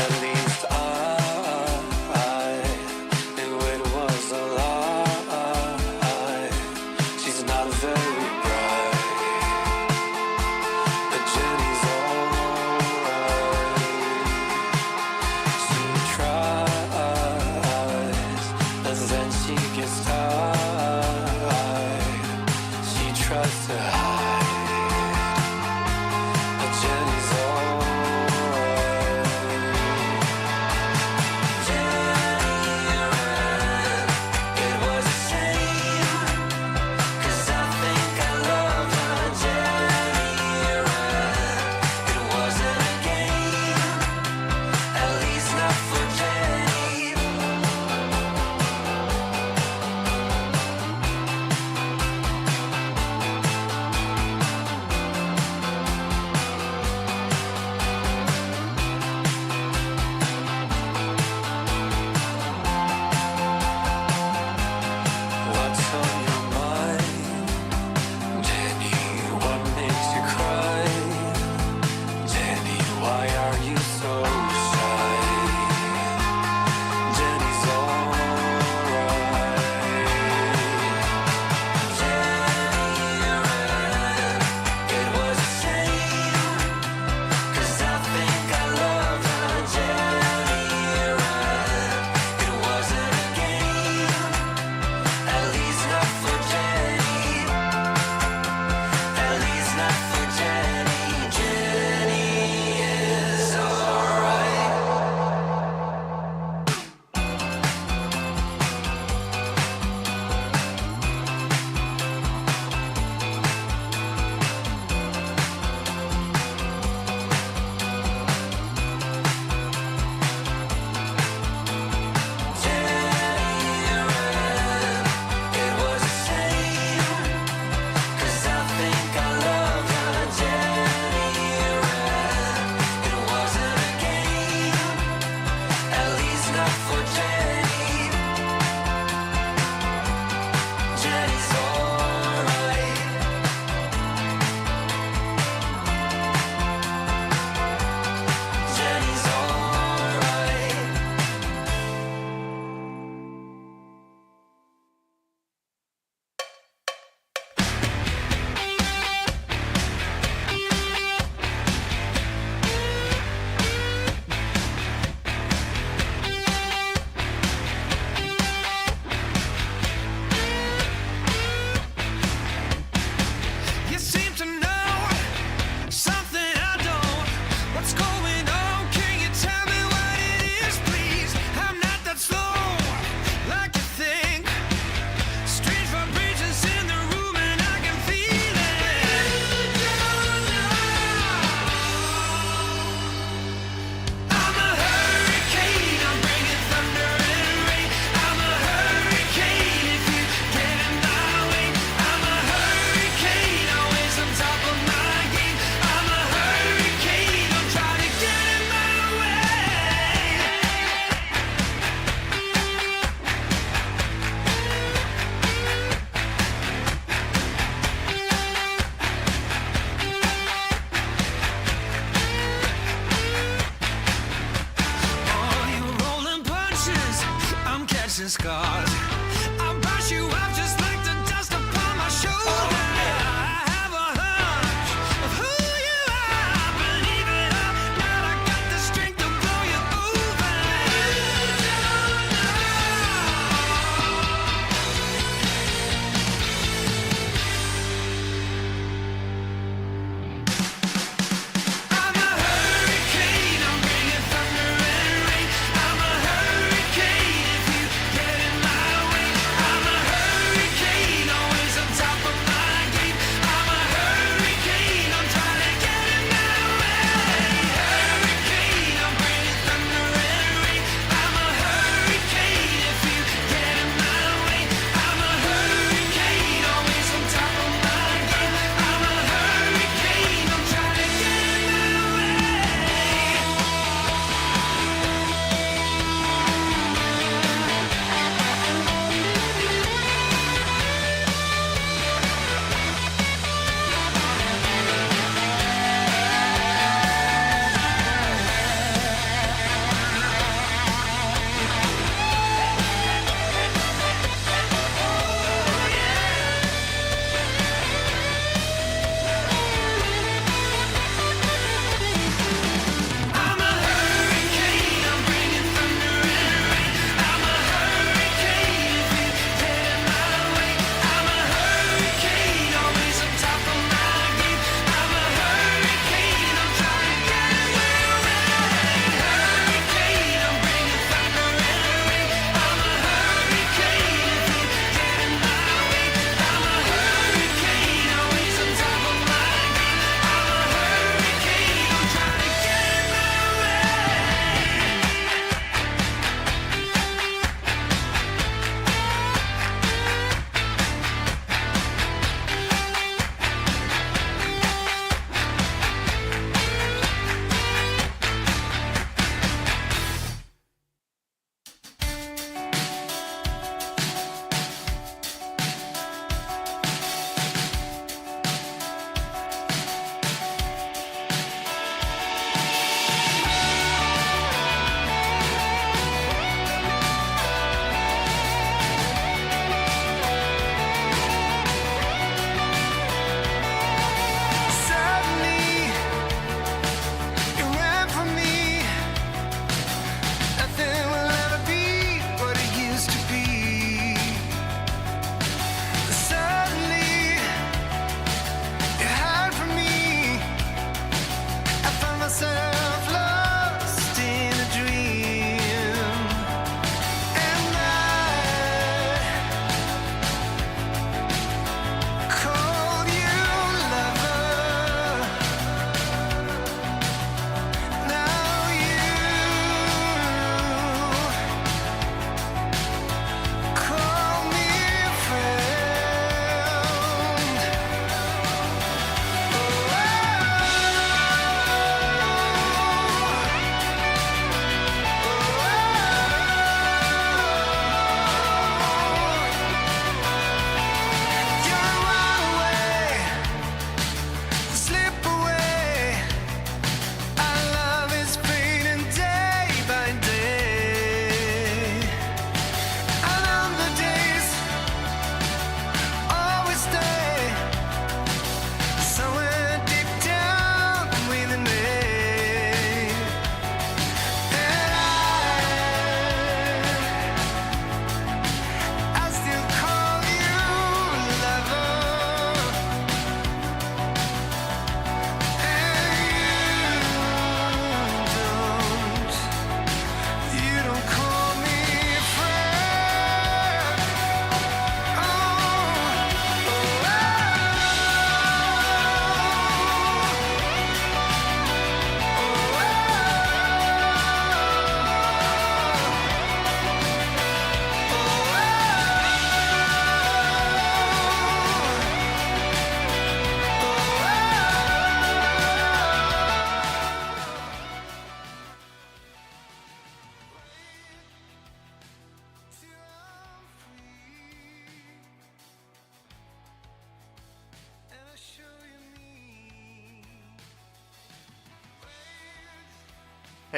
At least I knew it was a lie. She's not very bright, but Jenny's alright. She tries, and then she gets tired. She tries to hide, but Jenny's alright.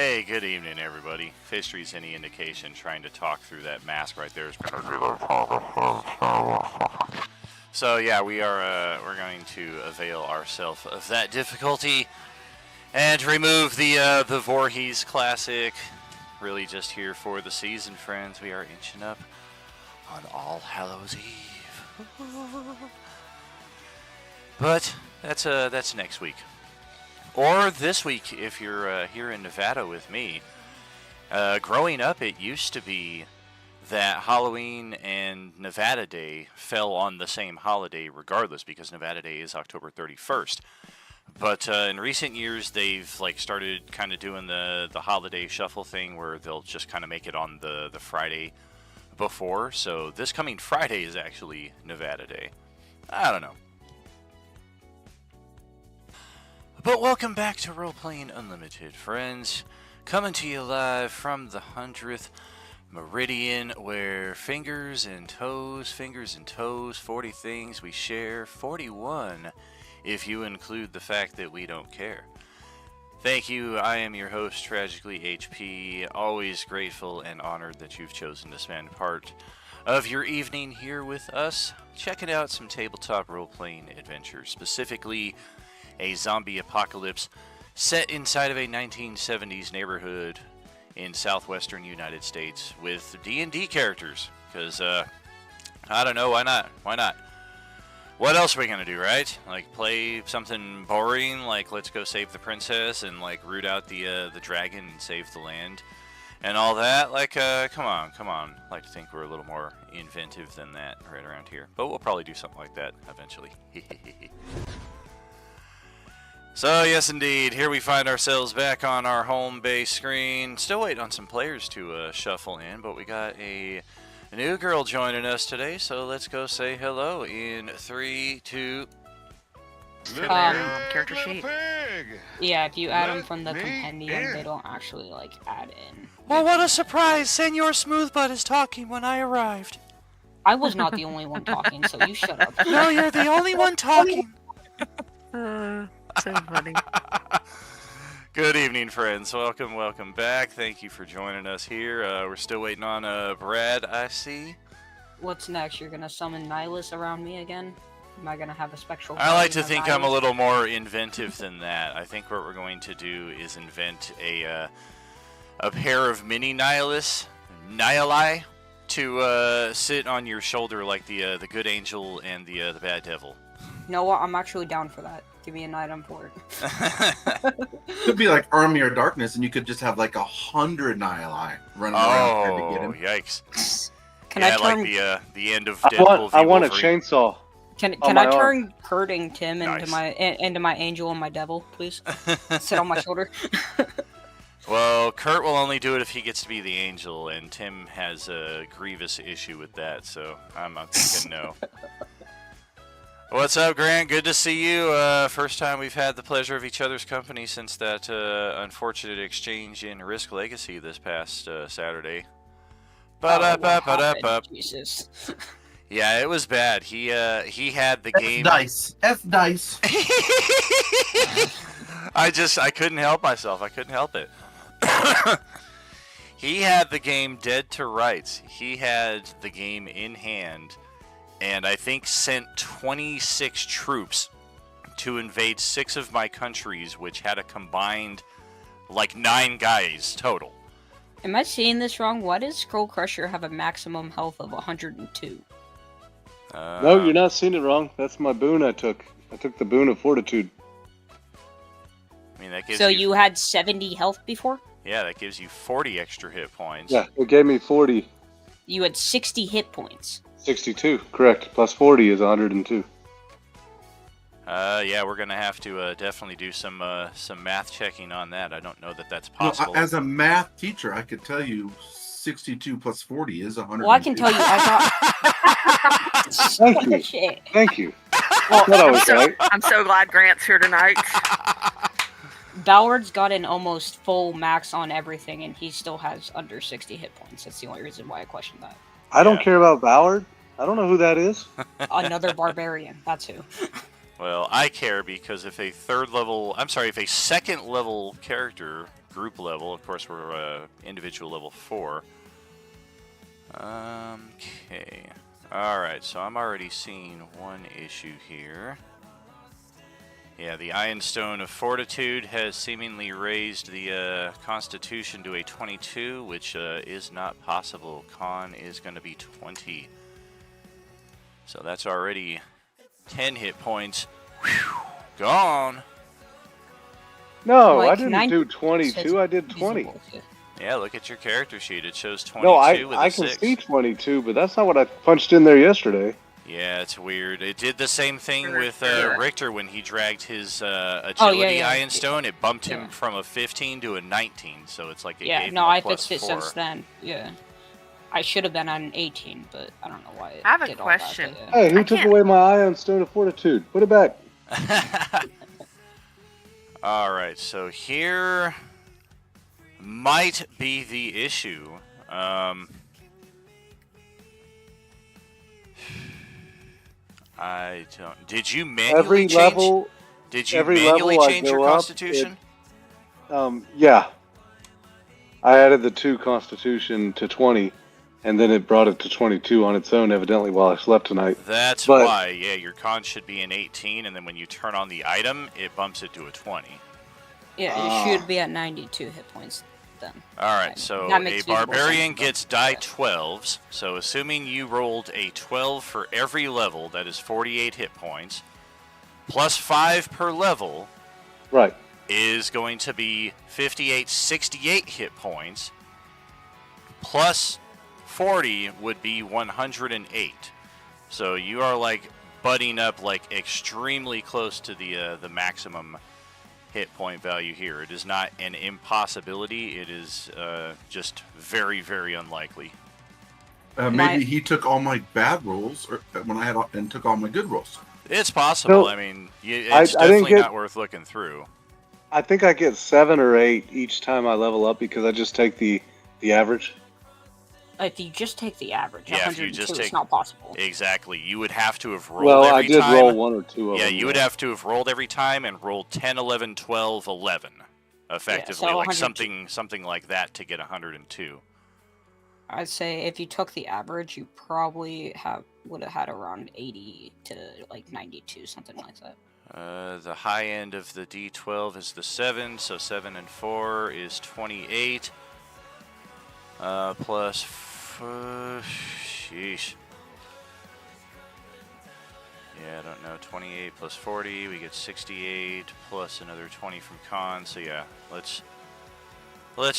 Hey, good evening, everybody. If history's any indication, trying to talk through that mask right there is going to be So yeah, we're going to avail ourselves of that difficulty and remove the Voorhees classic. Really just here for the season, friends. We are inching up on All Hallows Eve. But that's next week. Or this week, if you're here in Nevada with me. Growing up, it used to be that Halloween and Nevada Day fell on the same holiday regardless, because Nevada Day is October 31st. But in recent years, they've started kind of doing the holiday shuffle thing where they'll just kind of make it on the Friday before. So this coming Friday is actually Nevada Day. I don't know. But welcome back to Role Playing Unlimited, friends. Coming to you live from the 100th Meridian, where fingers and toes, 40 things we share, 41 if you include the fact that we don't care. Thank you. I am your host, Tragically HP. Always grateful and honored that you've chosen to spend part of your evening here with us, checking out some tabletop role-playing adventures, specifically a zombie apocalypse set inside of a 1970s neighborhood in southwestern United States with D&D characters. Because, I don't know, why not? Why not? What else are we going to do, right? Play something boring, let's go save the princess and, root out the dragon and save the land and all that? Come on. I like to think we're a little more inventive than that right around here. But we'll probably do something like that eventually. So, yes, indeed, here we find ourselves back on our home base screen. Still waiting on some players to shuffle in, but we got a new girl joining us today, so let's go say hello in 3, 2... Character sheet. Yeah, if you add them from the compendium, they don't actually, add in. Well, what a surprise! Senor Smoothbutt is talking when I arrived. I was not the only one talking, so you shut up. No, you're the only one talking. So funny. Good evening, friends. Welcome back. Thank you for joining us here. We're still waiting on Brad, I see. What's next? You're gonna summon Nihilus around me again? Am I gonna have a spectral... I like to think I'm a little more inventive than that. I think what we're going to do is invent a pair of mini Nihilus, Nihili, to sit on your shoulder like the good angel and the bad devil. You know what? I'm actually down for that. Give me an item for it. Could be like Army or Darkness, and you could just have 100 Nihili running around there to get him. Yikes! Can I turn... the end of Deadpool. I want a chainsaw. Can I turn Kurting Tim into my angel and my devil, please? Sit on my shoulder. Well, Kurt will only do it if he gets to be the angel, and Tim has a grievous issue with that, so I'm thinking no. What's up, Grant? Good to see you. First time we've had the pleasure of each other's company since that unfortunate exchange in Risk Legacy this past Saturday. Jesus. Yeah, it was bad. He had the game. F dice. I couldn't help myself. I couldn't help it. He had the game dead to rights. He had the game in hand, and I think sent 26 troops to invade 6 of my countries, which had a combined 9 guys total. Am I seeing this wrong? Why does Scroll Crusher have a maximum health of 102? No, you're not seeing it wrong. That's my boon I took. I took the boon of Fortitude. I mean, that gives so you had 70 health before? Yeah, that gives you 40 extra hit points. Yeah, it gave me 40. You had 60 hit points. 62, correct. Plus 40 is 102. Yeah, we're gonna have to definitely do some math checking on that. I don't know that that's possible. As a math teacher, I could tell you 62 plus 40 is 100. Well, I can tell you, I got... Thank you. Shit. Thank you. Well, I'm so glad Grant's here tonight. Ballard's got an almost full max on everything, and he still has under 60 hit points. That's the only reason why I questioned that. I don't care about Ballard. I don't know who that is. Another barbarian. That's who. Well, I care because if a second level character group level. Of course, we're individual level 4. Okay. Alright, so I'm already seeing one issue here. Yeah, the Iron Stone of Fortitude has seemingly raised the Constitution to a 22, which is not possible. Con is going to be 20. So that's already 10 hit points. Whew, gone. No, Like, I didn't 9 do 22. I did 20. Reasonable, yeah. Yeah, look at your character sheet. It shows 22 No, with a I can 6. see 22, but that's not what I punched in there yesterday. Yeah, it's weird. It did the same thing with Yeah. Richter when he dragged his agility yeah. Iron Stone. It bumped him Yeah. from a 15 to a 19, so it's like it Yeah, gave no, him a I plus fixed it 4. since then. Yeah. I should have been on an 18, but I don't know why it I have a did question. all that. But, yeah. Hey, who I took can't- away my Iron Stone of Fortitude? Put it back. Alright, so here might be the issue. I don't. Did you manually Every change? level, Did you every manually level I change your go up, constitution? yeah. I added the 2 Constitution to 20, and then it brought it to 22 on its own, evidently, while I slept tonight. That's but- why. Yeah, your con should be an 18, and then when you turn on the item, it bumps it to a 20. Yeah, Ah. you should be at 92 hit points then. Alright, That so makes a reasonable barbarian sense, gets but- die yeah. 12s. So assuming you rolled a 12 for every level, that is 48 hit points. Plus 5 per level Right. is going to be 58, 68 hit points. Plus 40 would be 108. So you are like butting up like extremely close to the maximum hit point value here. It is not an impossibility. It is just very, very unlikely. Maybe he took all my bad rolls, or when I had and took all my good rolls. It's possible. No, I mean, it's I didn't definitely get- not worth looking through. I think I get 7 or 8 each time I level up because I just take the average. If you just take the average, Yeah, if 102 you just is take- not possible. Exactly. You would have to have rolled Well, I every did time. roll 1 or 2 of Yeah, them. you would have to have rolled every time and rolled 10, 11, 12, 11. Effectively, so like 102. something like that to get 102. I'd say if you took the average, you probably would have had around 80 to like 92, something like that. The high end of the D12 is the 7, so 7 and 4 is 28. Plus, sheesh. Yeah, I don't know. 28 plus 40, we get 68 plus another 20 from con. So yeah, let's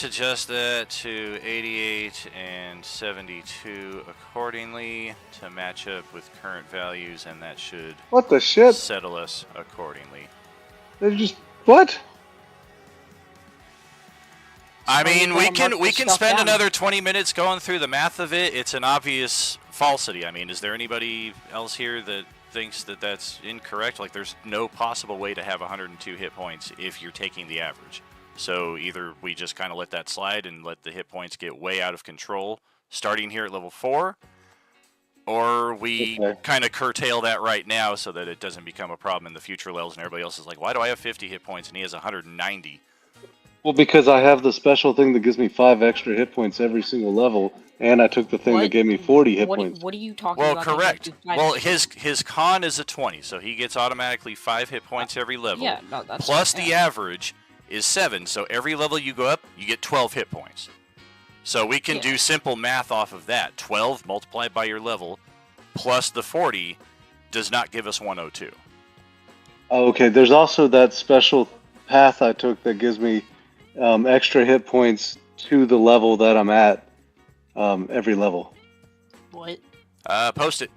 adjust that to 88 and 72 accordingly to match up with current values, and that should What the shit? settle us accordingly. They just what? I So you mean, we gotta mark can this stuff spend down. another 20 minutes going through the math of it. It's an obvious falsity. I mean, is there anybody else here that thinks that that's incorrect? Like, there's no possible way to have 102 hit points if you're taking the average. So either we just kind of let that slide and let the hit points get way out of control starting here at level 4, or we Okay. kind of curtail that right now so that it doesn't become a problem in the future levels and everybody else is like, why do I have 50 hit points and he has 190? Well, because I have the special thing that gives me 5 extra hit points every single level, and I took the thing that What? gave me 40 hit What points. are you talking Well, about? that correct. gives you five Well, hit his con is a 20, so he gets automatically 5 hit points every level. Yeah, no, that's Plus the yeah. average is 7, so every level you go up, you get 12 hit points. So we can Yeah. do simple math off of that. 12 multiplied by your level plus the 40 does not give us 102. Oh, okay, there's also that special path I took that gives me extra hit points to the level that I'm at every level. What? Post it.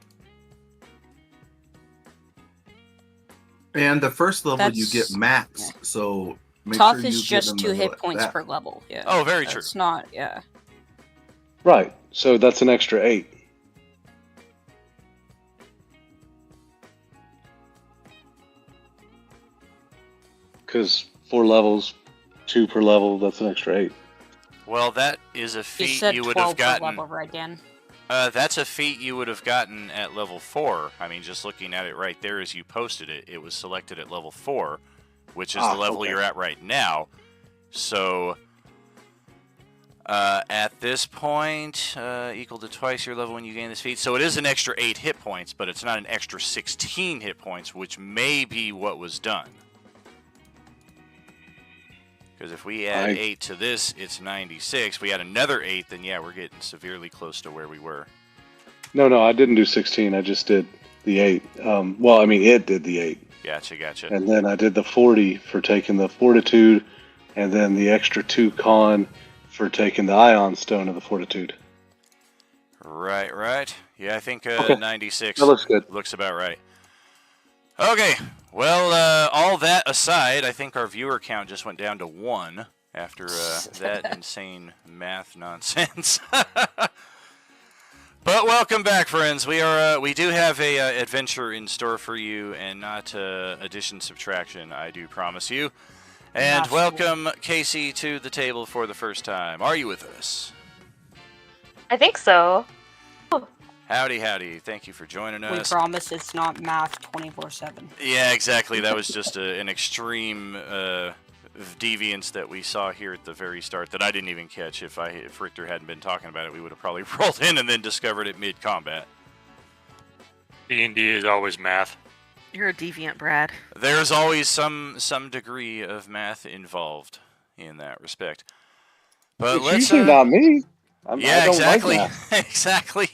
And the first level you get That's- max, so make Tough sure is you give just them 2 the- hit points that. per level. Yeah. Oh, very true. It's not. Yeah. Right, so that's an extra 8. Because 4 levels, 2 per level, that's an extra 8. Well, that is a You feat said you would 12 have per gotten. level, right, Dan? That's a feat you would have gotten at level 4. I mean, just looking at it right there as you posted it, it was selected at level 4, which is the level okay. you're at right now. So at this point, equal to twice your level when you gain this feat. So it is an extra 8 hit points, but it's not an extra 16 hit points, which may be what was done. Because if we add 8 to this, it's 96. We add another 8, then yeah, we're getting severely close to where we were. No, I didn't do 16. I just did the 8. Well, I mean, it did the 8. Gotcha. And then I did the 40 for taking the Fortitude, and then the extra 2 con for taking the Ion Stone of the Fortitude. Right. Yeah, I think Okay. 96 That looks good. looks about right. Okay, well, all that aside, I think our viewer count just went down to 1 after that insane math nonsense. But welcome back, friends. We do have a adventure in store for you, and not addition subtraction. I do promise you. And welcome Casey to the table for the first time. Are you with us? I think so. Howdy. Thank you for joining us. We promise it's not math 24/7. Yeah, exactly. That was just an extreme deviance that we saw here at the very start that I didn't even catch. If Richter hadn't been talking about it, we would have probably rolled in and then discovered it mid-combat. D&D is always math. You're a deviant, Brad. There's always some degree of math involved in that respect. But It's let's usually not me. yeah, I don't exactly. like math. Exactly.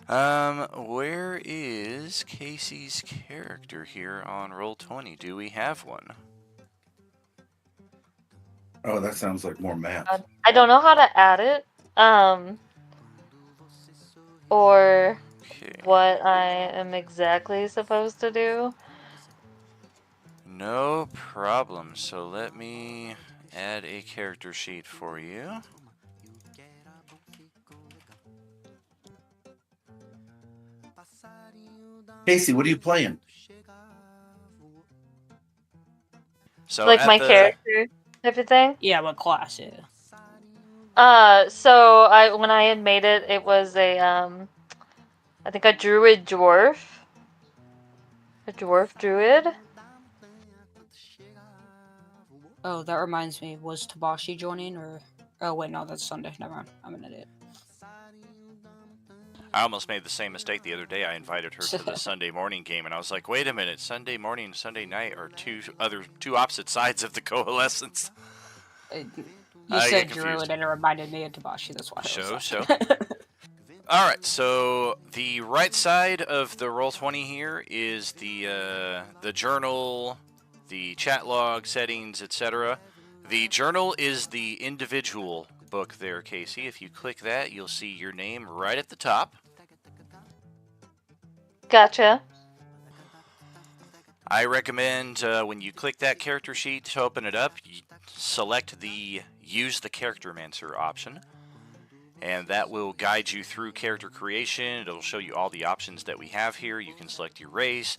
Where is Casey's character here on Roll20? Do we have one? Oh, that sounds like more math. I don't know how to add it. Or Okay. what I am exactly supposed to do. No problem. So let me add a character sheet for you. Casey, what are you playing? So Like at my the- character type of thing. Yeah, what class? Yeah. So when I had made it, it was a I think a druid dwarf. A dwarf druid. Oh, that reminds me. Was Tabashi joining or? Oh wait, no, that's Sunday. Never mind. I'm an idiot. I almost made the same mistake the other day. I invited her to the Sunday morning game, and I was like, wait a minute, Sunday morning and Sunday night are two opposite sides of the coalescence. You I said get druid confused. and it reminded me of Tabashi. That's why. Show. Alright, so the right side of the Roll20 here is the journal, the chat log, settings, etc. The journal is the individual book there, Casey. If you click that, you'll see your name right at the top. Gotcha. I recommend when you click that character sheet to open it up, you select the Use the Charactermancer option. And that will guide you through character creation. It'll show you all the options that we have here. You can select your race,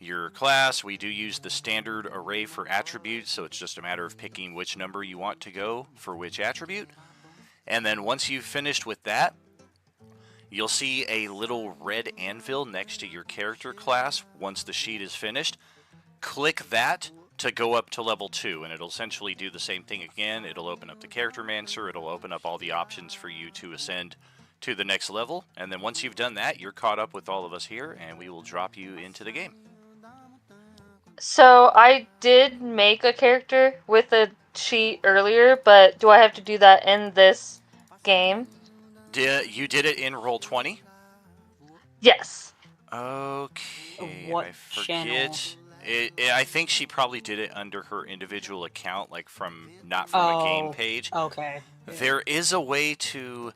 your class. We do use the standard array for attributes, so it's just a matter of picking which number you want to go for which attribute. And then once you've finished with that, you'll see a little red anvil next to your character class once the sheet is finished. Click that to go up to level 2, and it'll essentially do the same thing again. It'll open up the Charactermancer, it'll open up all the options for you to ascend to the next level, and then once you've done that, you're caught up with all of us here, and we will drop you into the game. So I did make a character with a sheet earlier, but do I have to do that in this game? You did it in Roll20? Yes. Okay, What I forget. I think she probably did it under her individual account, like not from a game page. Okay. Yeah. There is a way to.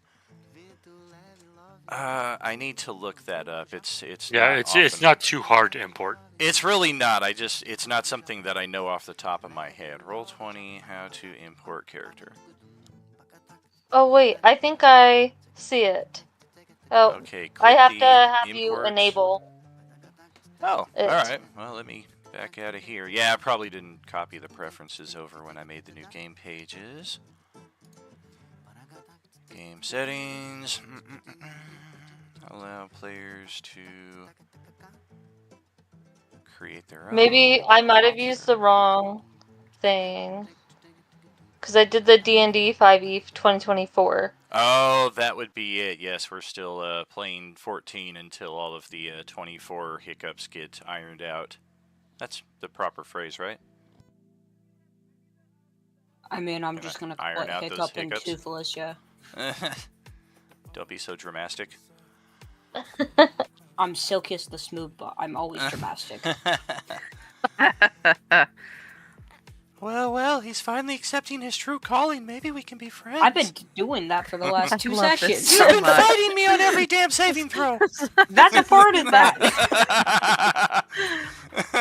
I need to look that up. It's not too hard to import. It's really not. It's not something that I know off the top of my head. Roll20, how to import character. Oh wait, I think I see it. Oh, Okay, I click have the to have you import. enable. Oh, it. alright. Well, let me back out of here. Yeah, I probably didn't copy the preferences over when I made the new game pages. Game settings. Allow players to create their own. Maybe I might have used the wrong thing. Because I did the D&D 5e 2024. Oh, that would be it. Yes, we're still playing 14 until all of the 24 hiccups get ironed out. That's the proper phrase, right? I mean, I'm just gonna call iron it out those hiccup and hiccups? toothless, yeah. Don't be so dramatic. I'm Silkiest the Smooth, but I'm always dramatic. Well, he's finally accepting his true calling. Maybe we can be friends. I've been doing that for the last I 2 love this sessions. so You've been much. fighting me on every damn saving throw. That's a part of that.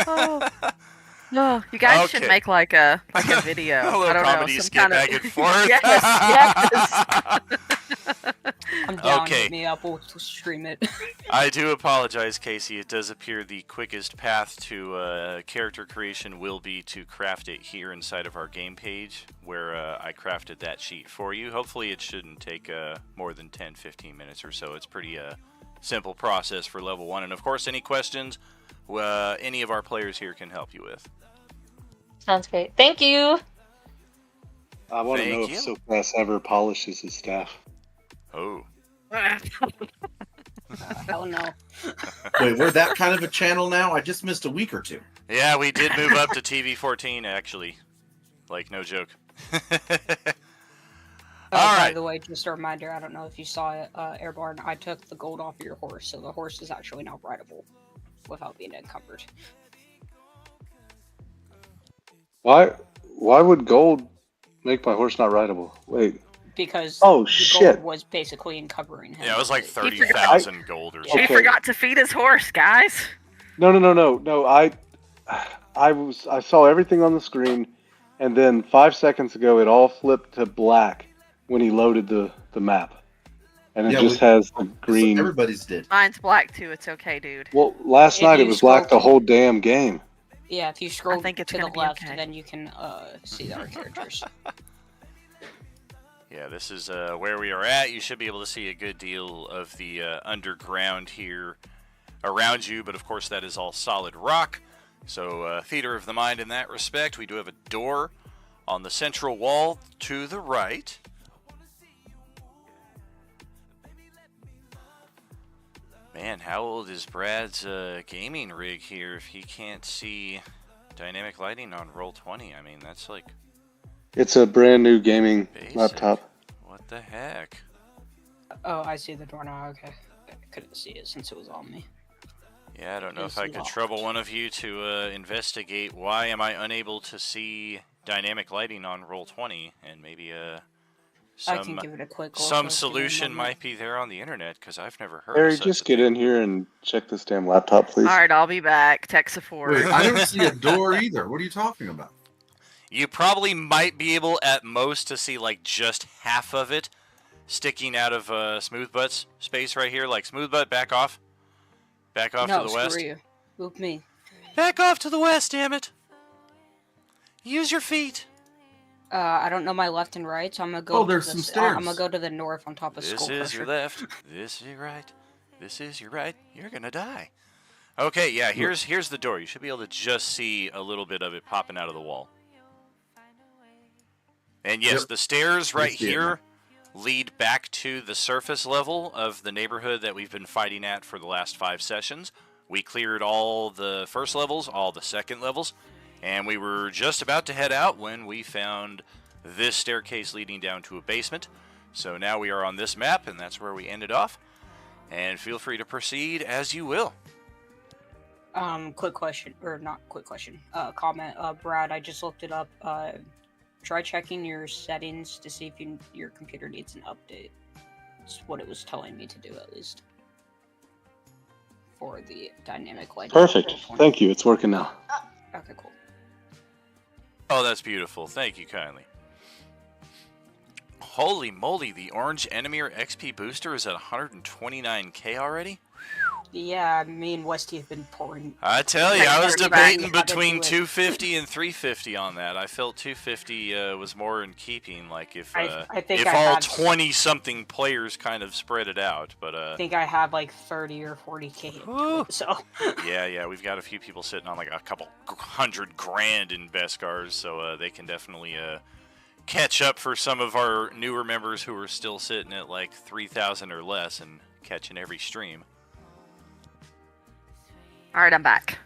Oh. No, you guys should Okay. make like a video. A little I don't comedy know, some skit kind back of and forth. yes. I'm down. Okay. Hit me up. We'll stream it. I do apologize, Casey. It does appear the quickest path to character creation will be to craft it here inside of our game page, where I crafted that sheet for you. Hopefully it shouldn't take more than 10-15 minutes or so. It's pretty simple process for level 1. And of course, any questions any of our players here can help you with. Sounds great. Thank you. I want to Thank know you. if Silkbass ever polishes his staff. Oh. Hell no. Wait, we're that kind of a channel now? I just missed a week or two. Yeah, we did move up to TV 14, actually. Like, no joke. By Alright. the way, just a reminder, I don't know if you saw it, Airborne, I took the gold off of your horse, so the horse is actually now rideable without being encumbered. Why would gold make my horse not rideable? Wait. Because Oh, the shit. gold was basically encumbering him. Yeah, it was like He 30,000 gold or He something. Okay. forgot to feed his horse, guys. No. I saw everything on the screen, and then 5 seconds ago it all flipped to black when he loaded the map, and it Yeah, just has the green. Everybody's did. Mine's black too. It's okay, dude. Well, last If night you it was black scroll- the whole damn game. Yeah, if you scroll think it's to the gonna be left, okay. then you can see our characters. Yeah, this is where we are at. You should be able to see a good deal of the underground here around you, but of course that is all solid rock. So theater of the mind in that respect. We do have a door on the central wall to the right. Man, how old is Brad's gaming rig here if he can't see dynamic lighting on Roll20? I mean, that's like It's a brand new gaming basic. laptop. What the heck? Oh, I see the door now, okay. I couldn't see it since it was on me. Yeah, I don't know It's if I could locked. trouble one of you to investigate why am I unable to see dynamic lighting on Roll20, and maybe I can give it a quick look. some Let's give it a solution moment. might be there on the internet, because I've never heard Harry, of such just a get thing. in here and check this damn laptop, please. All right, I'll be back. Tech support. Wait, I don't see a door either. What are you talking about? You probably might be able at most to see like just half of it sticking out of Smoothbutt's space right here. Like, Smoothbutt, back off. Back off No, to the west. screw you. Move me. Back off to the west, damn it. Use your feet. I don't know my left and right, so I'm gonna go. Oh, to there's the some I'm stairs. gonna go to the north on top of This Skull is your Crusher. left. This is your right. This is your right. You're gonna die. Okay, yeah, here's the door. You should be able to just see a little bit of it popping out of the wall. And yes, Yep. the stairs I right see it here lead back to the surface level of the neighborhood that we've been fighting at for the last 5 sessions. We cleared all the first levels, all the second levels, and we were just about to head out when we found this staircase leading down to a basement. So now we are on this map, and that's where we ended off. And feel free to proceed as you will. Quick question, or not quick question. Comment. Brad, I just looked it up. Try checking your settings to see if your computer needs an update. It's what it was telling me to do, at least. For the dynamic lighting. Perfect. Thank you. It's working now. Okay, cool. Oh, that's beautiful. Thank you kindly. Holy moly, the orange enemy XP booster is at 129k already? Yeah, me and Westy have been pouring. I tell you, Thank I you was for debating how to between do it. 250 and 350 on that. I felt 250 was more in keeping, like if I think if I all had 20-something players kind of spread it out. But I think I had like 30 or 40K into Whew. it, so. yeah, we've got a few people sitting on like a couple $100,000 in Beskars, so they can definitely catch up for some of our newer members who are still sitting at like 3,000 or less and catching every stream. All right, I'm back.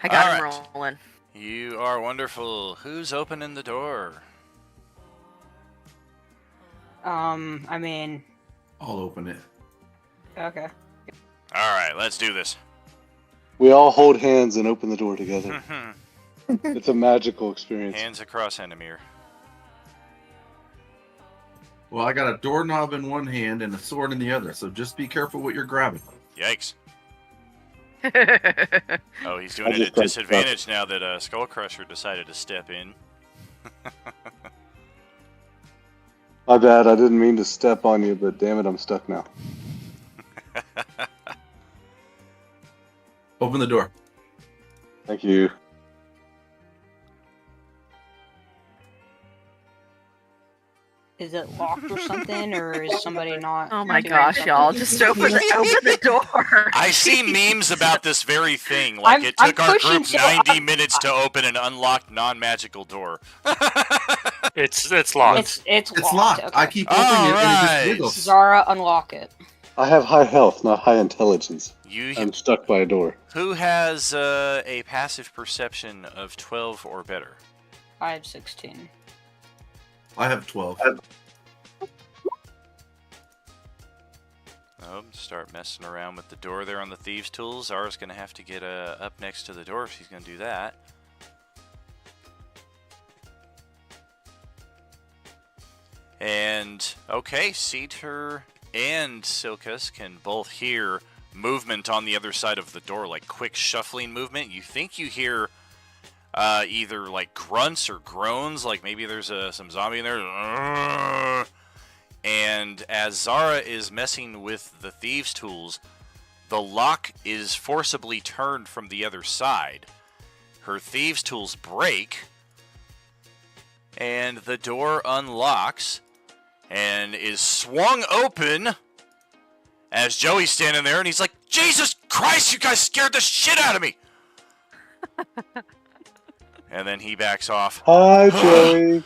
I got All him right. rolling. You are wonderful. Who's opening the door? I mean, I'll open it. okay. All right, let's do this. We all hold hands and open the door together. It's a magical experience. Hands across Enemir. Well, I got a doorknob in one hand and a sword in the other, so just be careful what you're grabbing. Yikes. Oh, he's doing I it just at got disadvantage now that Skull Crusher decided to step in. My bad, I didn't mean to step on you, but damn it, I'm stuck now. Open the door. Thank you. Is it locked or something, or is somebody not? Oh my doing gosh, something? y'all! Just open the door. I see memes about this very thing. Like it I'm took our pushing group so 90 minutes to open an unlocked non-magical door. It's locked. It's It's locked. locked. Okay. I keep opening it and it Alright. just wiggles. Zara, unlock it. I have high health, not high intelligence. You, I'm stuck by a door. who has a passive perception of 12 or better? I have 16. I have 12. Oh, start messing around with the door there on the thieves' tools. Zara's gonna have to get up next to the door if she's gonna do that. And okay, Ceter and Silkus can both hear movement on the other side of the door, like quick shuffling movement. You think you hear either like grunts or groans, like maybe there's some zombie in there. And as Zara is messing with the thieves' tools, the lock is forcibly turned from the other side. Her thieves' tools break, and the door unlocks and is swung open as Joey's standing there, and he's like, Jesus Christ, you guys scared the shit out of me! And then he backs off. Hi, Joey.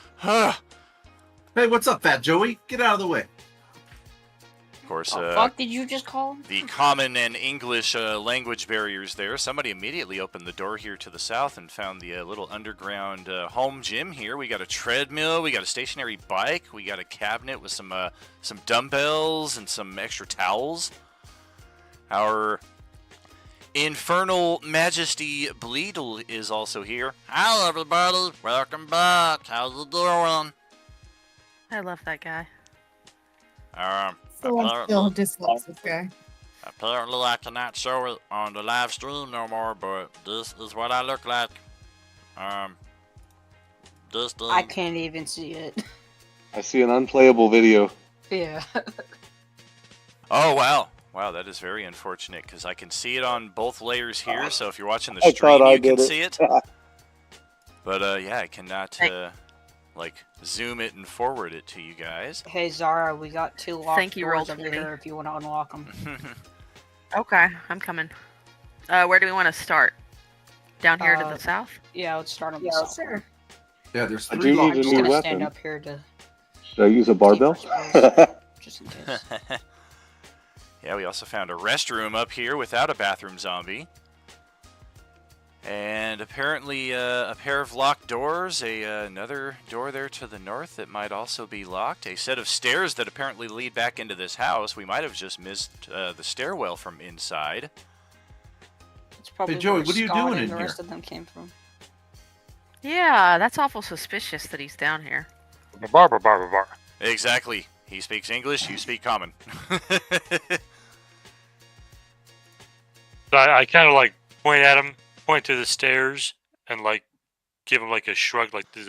Hey, what's up, Fat Joey? Get out of the way. Of course, Fuck did you just call? the common and English language barriers there. Somebody immediately opened the door here to the south and found the little underground home gym here. We got a treadmill, we got a stationary bike, we got a cabinet with some dumbbells and some extra towels. Our Infernal Majesty Bleedle is also here. Hello, everybody. Welcome back. How's it doing? I love that guy. So I still dislike this guy. Apparently I cannot show it on the live stream no more, but this is what I look like. This thing. I can't even see it. I see an unplayable video. Yeah. Oh, wow. Wow, that is very unfortunate, because I can see it on both layers here, so if you're watching the I stream, thought I you can did it. see it. But, yeah, I cannot, like, zoom it and forward it to you guys. Hey Zara, we got 2 locked Thank you, doors Roll over 20. here if you want to unlock them. Okay, I'm coming. Where do we want to start? Down here to the south? Yeah, let's start on the Yeah, south. sure. Yeah, there's I 3 do locked need a I'm just new doors. gonna stand weapon. up here to Should I use a barbell? just in case. Yeah, we also found a restroom up here without a bathroom zombie. And apparently a pair of locked doors, another door there to the north that might also be locked, a set of stairs that apparently lead back into this house. We might have just missed the stairwell from inside. It's probably Joey, where what are you Scott doing and in the here? rest of them came from. Yeah, that's awful suspicious that he's down here. Bar. Exactly. He speaks English, you speak common. So I kind of like point at him, point to the stairs, and like give him like a shrug. Like, did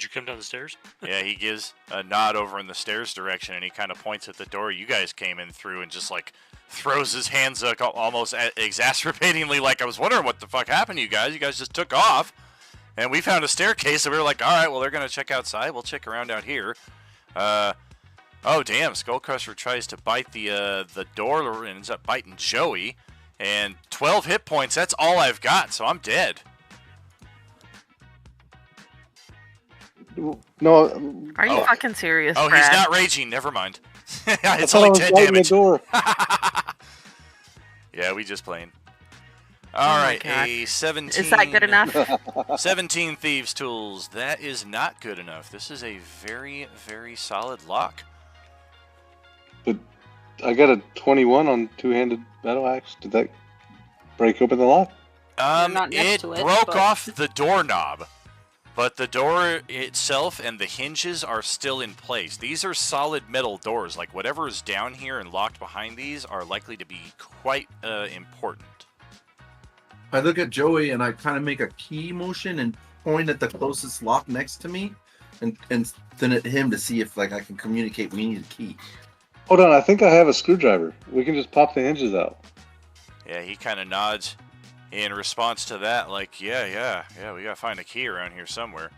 you come down the stairs? Yeah, he gives a nod over in the stairs direction, and he kind of points at the door you guys came in through and just like throws his hands up almost exacerbatingly, like, I was wondering what the fuck happened to you guys. You guys just took off, and we found a staircase, and we were like, all right, well, they're going to check outside. We'll check around out here. Oh, damn, Skullcrusher tries to bite the door and ends up biting Joey. And 12 hit points, that's all I've got, so I'm dead. No. Are you fucking serious, Oh, Brad? he's not raging. Never mind. I It's thought I only was 10 biting the damage. door. Yeah, we just playing. my Alright, God. a 17... Is that good enough? 17 Thieves' Tools. That is not good enough. This is a very, very solid lock. But I got a 21 on two-handed battle axe. Did that break open the lock? not next It to it, broke but- off the doorknob, but the door itself and the hinges are still in place. These are solid metal doors. Like, whatever is down here and locked behind these are likely to be quite important. I look at Joey and I kind of make a key motion and point at the closest lock next to me, and then at him to see if like I can communicate. We need a key. Hold on, I think I have a screwdriver. We can just pop the hinges out. Yeah, he kind of nods in response to that, like, yeah, we gotta find a key around here somewhere.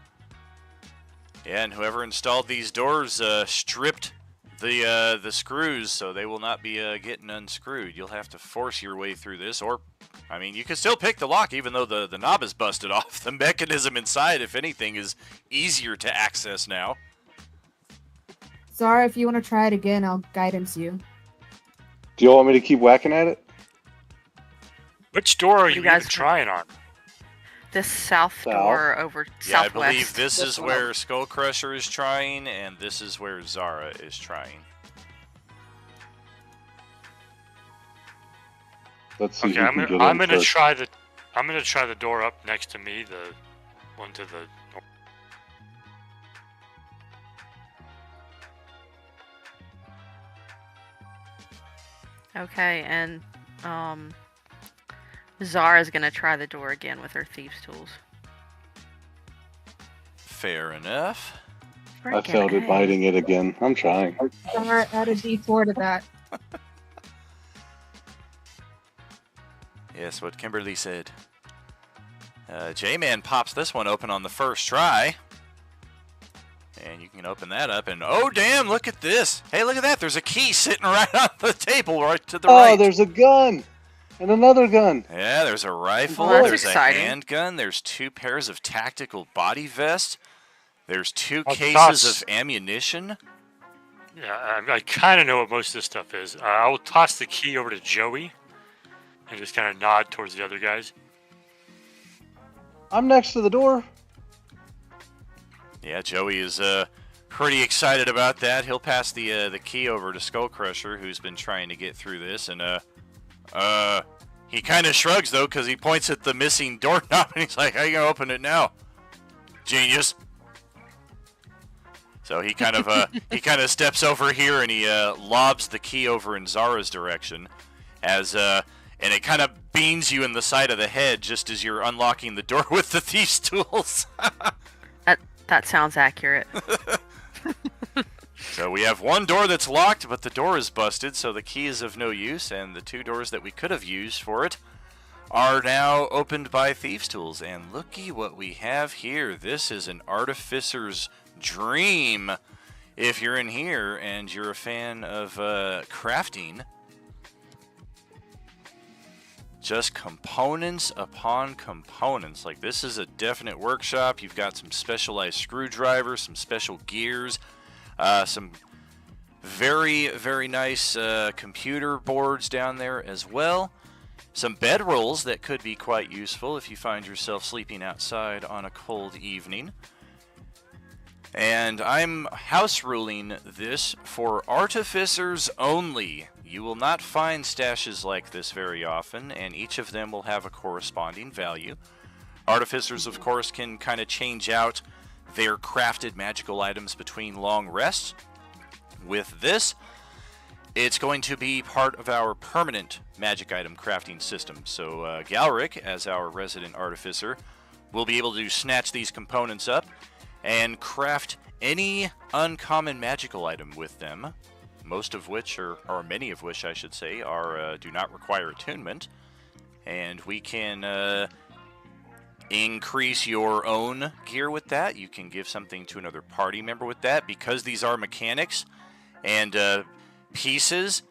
Yeah, and whoever installed these doors stripped the screws, so they will not be getting unscrewed. You'll have to force your way through this, or, I mean, you can still pick the lock, even though the knob is busted off. The mechanism inside, if anything, is easier to access now. Zara, if you want to try it again, I'll guidance you. Do you want me to keep whacking at it? Which door are You you guys- even trying on? This south South? door over Yeah, I southwest. believe this This is one where over. Skullcrusher is trying, and this is where Zara is trying. Let's see Okay, who I'm can gonna, get I'm in gonna first. try the door up next to me, the one to the. Okay, and Zara's gonna try the door again with her thieves' tools. Fair enough. I failed at biting it again. I'm trying. Zara, add a D4 to that. Yes, what Kimberly said. J-Man pops this one open on the first try. And you can open that up, and oh damn, look at this. Hey, look at that. There's a key sitting right on the table right to the Oh, right. there's a gun! And another gun! Yeah, there's a rifle, Well, that's there's exciting. a handgun, there's 2 pairs of tactical body vests, there's 2 I'll cases toss- of ammunition. Yeah, I kind of know what most of this stuff is. I will toss the key over to Joey, and just kind of nod towards the other guys. I'm next to the door. Yeah, Joey is pretty excited about that. He'll pass the key over to Skullcrusher, who's been trying to get through this, and he kind of shrugs though, because he points at the missing doorknob, and he's like, "How you gonna open it now, genius?" So he kind of steps over here and he lobs the key over in Zara's direction, and it kind of beans you in the side of the head just as you're unlocking the door with the thief's tools. That sounds accurate. So we have one door that's locked, but the door is busted, so the key is of no use, and the 2 doors that we could have used for it are now opened by thieves' tools. And looky what we have here. This is an artificer's dream. If you're in here and you're a fan of crafting, just components upon components. Like, this is a definite workshop. You've got some specialized screwdrivers, some special gears, some very, very nice computer boards down there as well. Some bedrolls that could be quite useful if you find yourself sleeping outside on a cold evening. And I'm house ruling this for artificers only. You will not find stashes like this very often, and each of them will have a corresponding value. Artificers, of course, can kind of change out their crafted magical items between long rests. With this, it's going to be part of our permanent magic item crafting system. So Galric, as our resident artificer, will be able to snatch these components up and craft any uncommon magical item with them. most of which, or many of which I should say, are do not require attunement. And we can increase your own gear with that. You can give something to another party member with that. Because these are mechanics and pieces,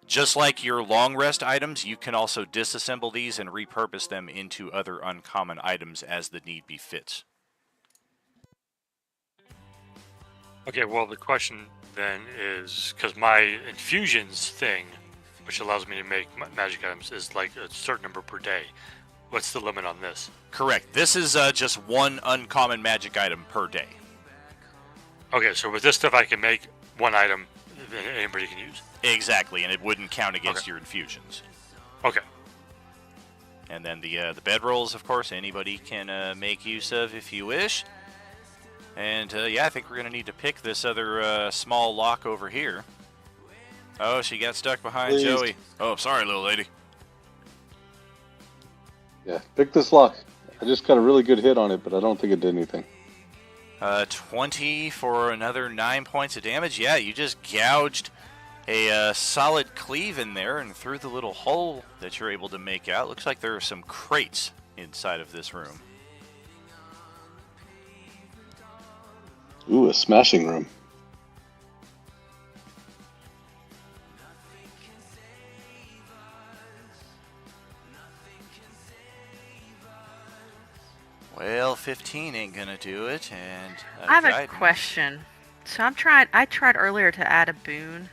just like your long rest items, you can also disassemble these and repurpose them into other uncommon items as the need befits. Okay, well, the question then is, because my infusions thing, which allows me to make magic items, is like a certain number per day. What's the limit on this? Correct. This is just one uncommon magic item per day. Okay, so with this stuff I can make one item that anybody can use. Exactly, and it wouldn't count against Okay. your infusions. Okay. And then the bedrolls, of course, anybody can make use of if you wish. And yeah, I think we're going to need to pick this other small lock over here. Oh, she got stuck behind Please. Joey. Oh, sorry, little lady. Yeah, pick this lock. I just got a really good hit on it, but I don't think it did anything. 20 for another 9 points of damage. Yeah, you just gouged a solid cleave in there, and through the little hole that you're able to make out, looks like there are some crates inside of this room. Ooh, a smashing room. Well, 15 ain't gonna do it, and I have a guidance. question. So I tried earlier to add a boon,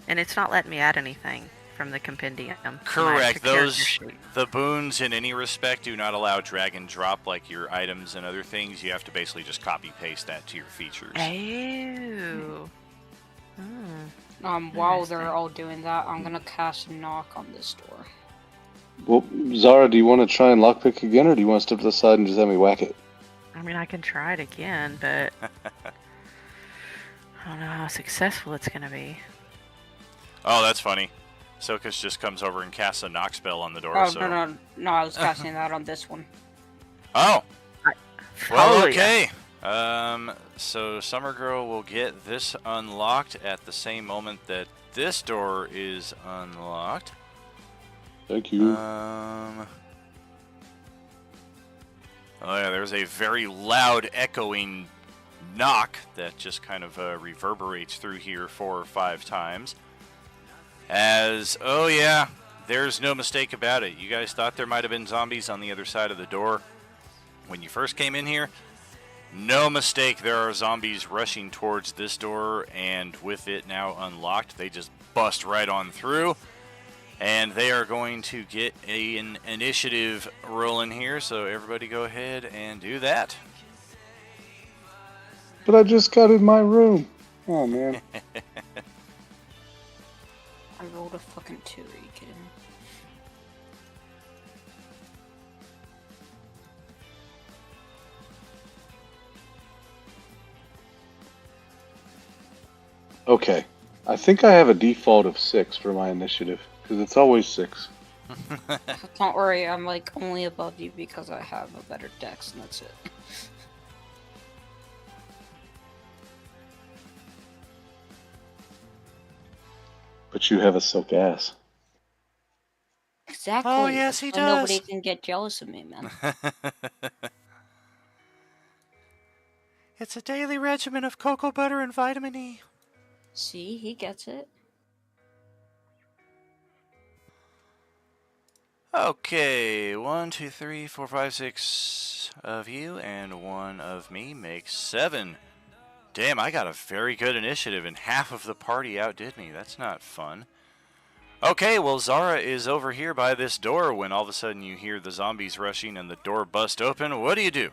and it's not letting me add anything from the compendium. Correct. My character sheet. The boons in any respect do not allow drag and drop like your items and other things. You have to basically just copy paste that to your features. Oh. While Interesting. they're all doing that, I'm gonna cast knock on this door. Well, Zara, do you want to try and lockpick again, or do you want to step to the side and just have me whack it? I mean, I can try it again, but I don't know how successful it's gonna be. Oh, that's funny. Sokas just comes over and casts a knock spell on the door. Oh, so. no, I was casting that on this one. Oh. Well, Oh, okay. So Summer Girl will get this unlocked at the same moment that this door is unlocked. Thank you. Oh yeah, there's a very loud echoing knock that just kind of reverberates through here 4 or 5 times. Oh yeah, there's no mistake about it. You guys thought there might have been zombies on the other side of the door when you first came in here. No mistake, there are zombies rushing towards this door, and with it now unlocked, they just bust right on through. And they are going to get an initiative rolling here, so everybody go ahead and do that. But I just got in my room. Oh, man. I rolled a fucking 2, are you kidding me? Okay. I think I have a default of 6 for my initiative, because it's always 6. Don't worry, I'm like only above you because I have a better dex, and that's it. But you have a silk ass. Exactly. Oh, yes, he so Nobody does. can get jealous of me, man. It's a daily regimen of cocoa butter and vitamin E. See, he gets it. Okay, 1, 2, 3, 4, 5, 6 of you, and 1 of me makes 7. Damn, I got a very good initiative, and half of the party outdid me. That's not fun. Okay, well, Zara is over here by this door when all of a sudden you hear the zombies rushing and the door bust open. What do?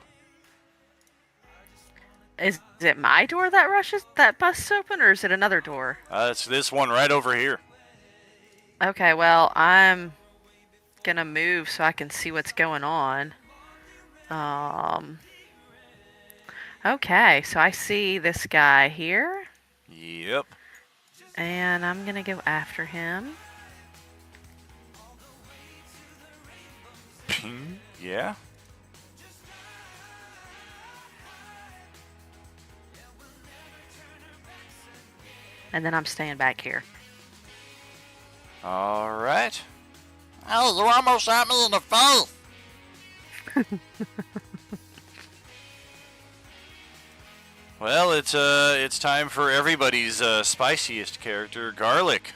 Is it my door that busts open, or is it another door? It's this one right over here. Okay, well, I'm gonna move so I can see what's going on. Okay, so I see this guy here, Yep. and I'm gonna go after him. Yeah. And then I'm staying back here. All right. Hey, you almost shot me in the face. Well, it's time for everybody's spiciest character, Garlic.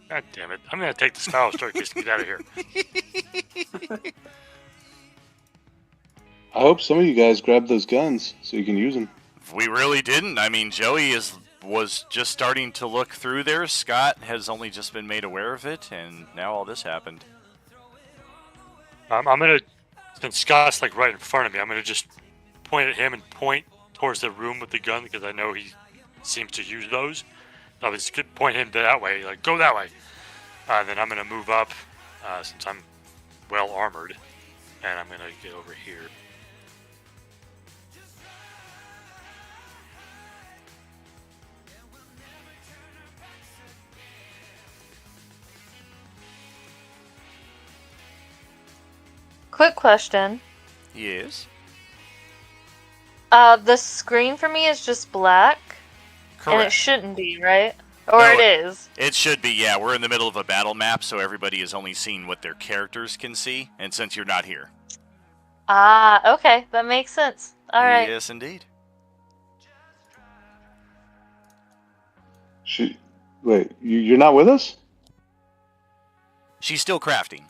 God damn it! I'm gonna take the spell staircase to get out of here. I hope some of you guys grab those guns so you can use them. We really didn't. I mean, Joey was just starting to look through there. Scott has only just been made aware of it, and now all this happened. I'm gonna, since Scott's like right in front of me, I'm gonna just point at him and point towards the room with the gun because I know he seems to use those. I'll just point him that way, like go that way. Then I'm gonna move up since I'm well armored, and I'm gonna get over here. Quick question. Yes. The screen for me is just black, and it Correct. shouldn't be, right? Or No, it is. It should be, yeah. We're in the middle of a battle map, so everybody is only seeing what their characters can see, and since you're not here. Ah, okay, that makes sense. All right. Yes, indeed. Wait, you're not with us? She's still crafting.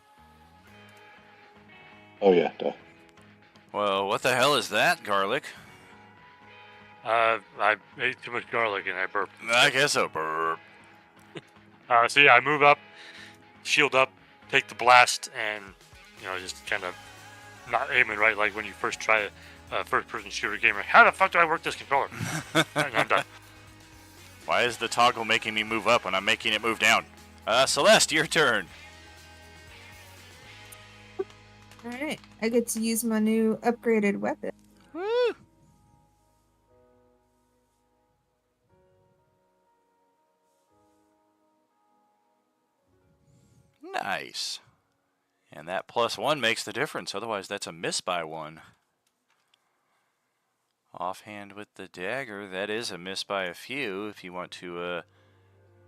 Oh yeah, duh. Well, what the hell is that, Garlic? I ate too much garlic and I burped. I guess so. Brr. So yeah, I move up, shield up, take the blast, and just kind of not aiming right like when you first try a first-person shooter game. Like, how the fuck do I work this controller? And I'm done. Why is the toggle making me move up when I'm making it move down? Celeste, your turn. Alright, I get to use my new upgraded weapon. Woo! Nice. And that +1 makes the difference. Otherwise, that's a miss by 1. Offhand with the dagger, that is a miss by a few. If you want to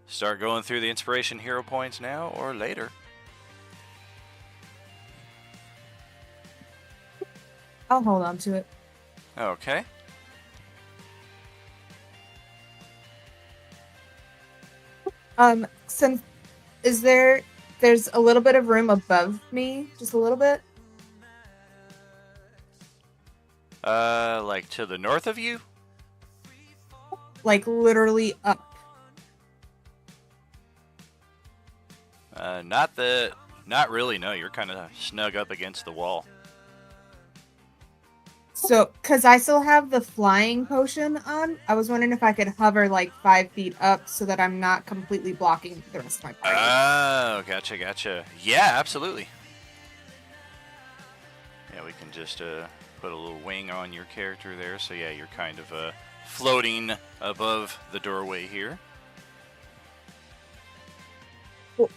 start going through the inspiration hero points now or later. I'll hold on to it. Okay. Since there's a little bit of room above me, just a little bit. Like to the north of you? Like literally up. Not really, no. You're kind of snug up against the wall. So, because I still have the flying potion on, I was wondering if I could hover like 5 feet up so that I'm not completely blocking the rest of my party. Oh, gotcha. Yeah, absolutely. Yeah, we can just put a little wing on your character there. So yeah, you're kind of floating above the doorway here. Cool.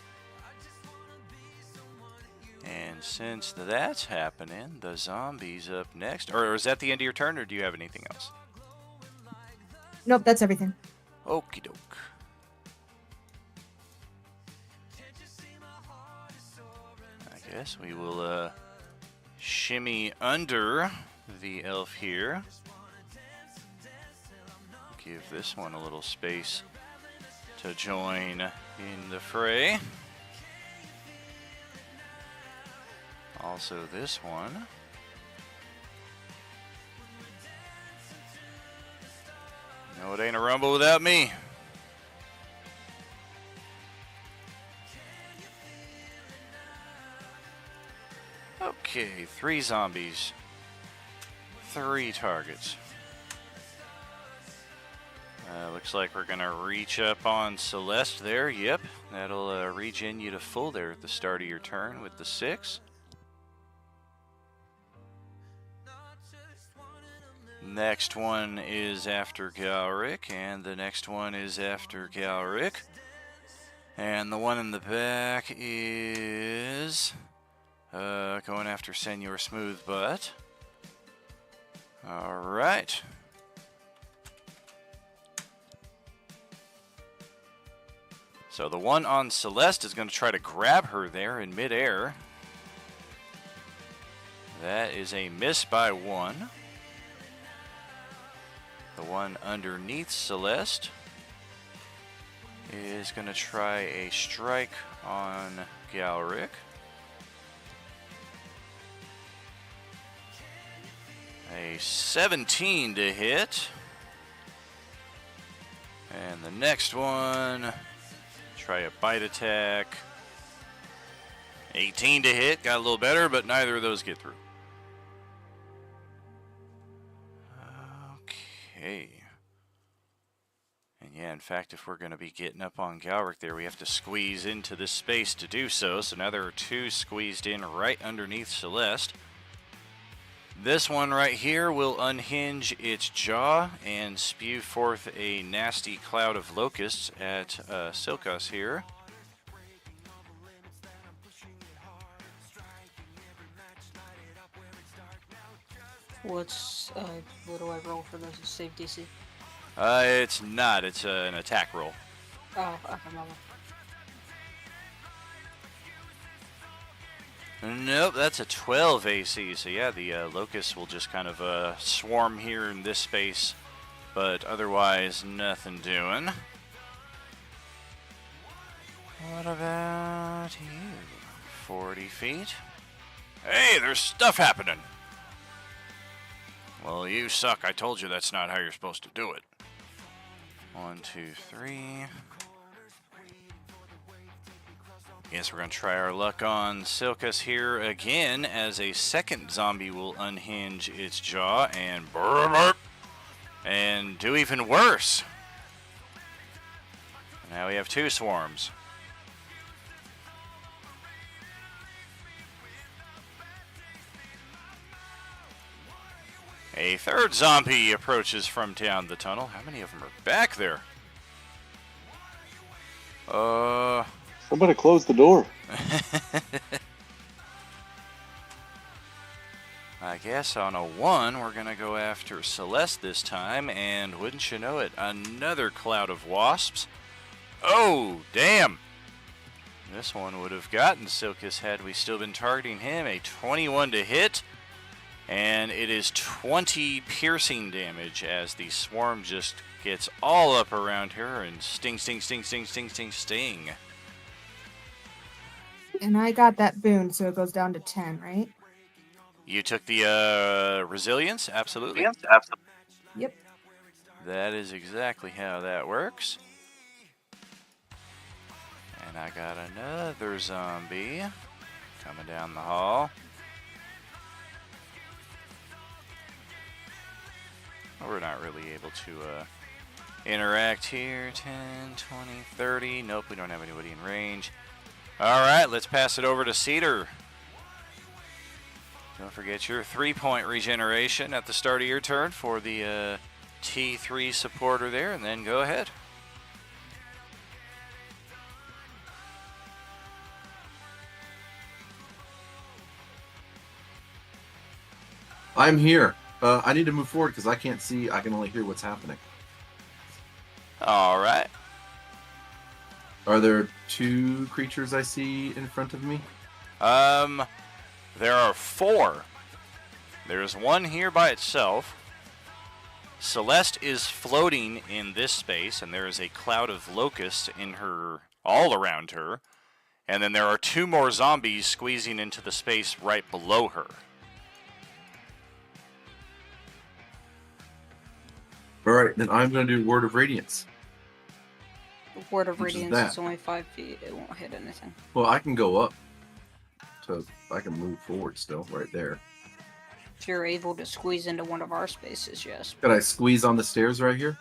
And since that's happening, the zombie's up next. Or is that the end of your turn, or do you have anything else? Nope, that's everything. Okie doke. I guess we will shimmy under the elf here. Give this one a little space to join in the fray. Also this one. No, it ain't a rumble without me. Okay, 3 zombies. 3 targets. Looks like we're gonna reach up on Celeste there. Yep, that'll regen you to full there at the start of your turn with the 6. Next one is after Galric, and the next one is after Galric. And the one in the back is going after Senor Smoothbutt. Alright. So the one on Celeste is going to try to grab her there in midair. That is a miss by 1. The one underneath Celeste is going to try a strike on Galric. A 17 to hit. And the next one, try a bite attack. 18 to hit, got a little better, but neither of those get through. Okay. And yeah, in fact, if we're going to be getting up on Galric there, we have to squeeze into this space to do so. So now there are 2 squeezed in right underneath Celeste. This one right here will unhinge its jaw and spew forth a nasty cloud of locusts at Silkas here. What do I roll for the save DC? It's not. It's an attack roll. Oh, okay, mama. Nope, that's a 12 AC. So yeah, the locusts will just kind of swarm here in this space, but otherwise nothing doing. What about you? 40 feet. Hey, there's stuff happening. Well, you suck. I told you that's not how you're supposed to do it. 1, 2, 3. Guess we're going to try our luck on Silkas here again, as a second zombie will unhinge its jaw and burp, and do even worse. Now we have 2 swarms. A third zombie approaches from down the tunnel. How many of them are back there? Somebody close the door. I guess on a 1, we're going to go after Celeste this time, and wouldn't you know it, another cloud of wasps. Oh, damn! This one would have gotten Silkus had we still been targeting him. A 21 to hit, and it is 20 piercing damage as the swarm just gets all up around her and sting, sting, sting, sting, sting, sting, sting. And I got that boon, so it goes down to 10, right? You took the resilience? Absolutely. Yes, absolutely. Yep. That is exactly how that works. And I got another zombie coming down the hall. We're not really able to interact here. 10, 20, 30. Nope, we don't have anybody in range. Alright, let's pass it over to Cedar. Don't forget your 3-point regeneration at the start of your turn for the T3 supporter there, and then go ahead. I'm here. I need to move forward because I can't see. I can only hear what's happening. Alright. Are there 2 creatures I see in front of me? There are 4. There's one here by itself. Celeste is floating in this space, and there is a cloud of locusts in her, all around her. And then there are 2 more zombies squeezing into the space right below her. Alright, then I'm going to do Word of Radiance. The Word of Which is Radiance that? is only 5 feet. It won't hit anything. Well, I can go up. So I can move forward still, right there. If you're able to squeeze into one of our spaces, yes. Could I squeeze on the stairs right here?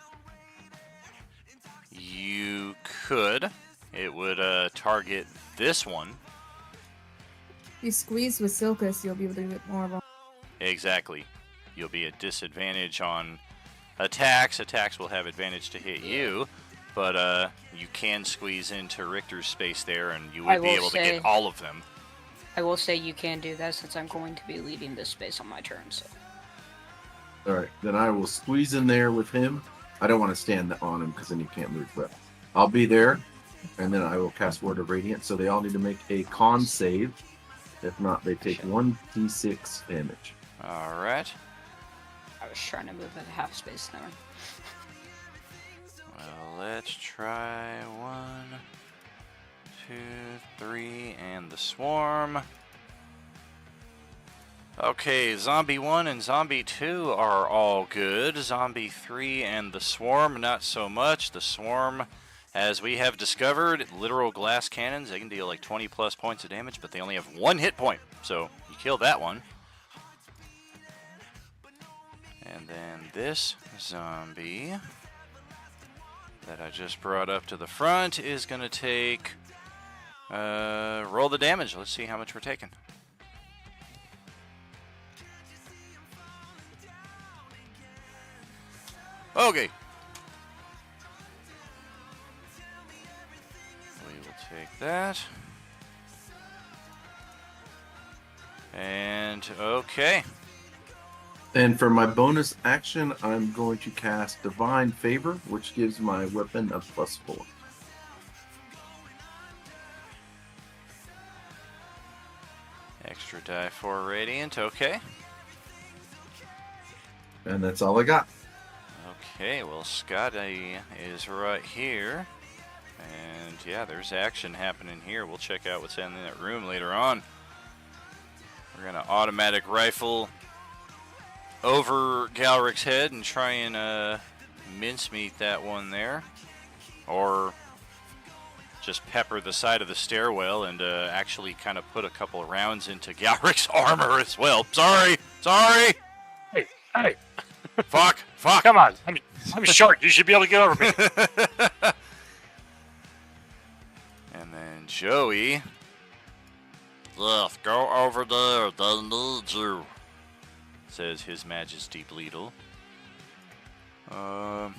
You could. It would target this one. If you squeeze with Silkus, you'll be able to get more of them. Exactly. You'll be at disadvantage on attacks. Attacks will have advantage to hit you, but you can squeeze into Richter's space there, and you would be able to get all of them. I will say you can do that since I'm going to be leading this space on my turn. So. Alright, then I will squeeze in there with him. I don't want to stand on him because then you can't move, but I'll be there. and then I will cast Word of Radiance. So they all need to make a con save. If not, they take 1d6 damage. All right. I was trying to move at half space there. Well, let's try 1, 2, 3, and the swarm. Okay, Zombie 1 and Zombie 2 are all good. Zombie 3 and the swarm, not so much. The swarm, as we have discovered, literal glass cannons. They can deal like 20 plus points of damage, but they only have 1 hit point. So you kill that one. And then this zombie that I just brought up to the front is going to take... roll the damage. Let's see how much we're taking. Okay. We will take that. And okay. And for my bonus action, I'm going to cast Divine Favor, which gives my weapon a +4. Extra die for Radiant, okay. And that's all I got. Okay, well, Scotty is right here. And yeah, there's action happening here. We'll check out what's in that room later on. We're going to automatic rifle over Galric's head and try and mincemeat that one there. Or just pepper the side of the stairwell and actually kind of put a couple of rounds into Galric's armor as well. Sorry! Hey! Fuck! Come on! I'm short. You should be able to get over me. And then Joey. Yes, go over there. They need you. Says His Majesty Bleedle. The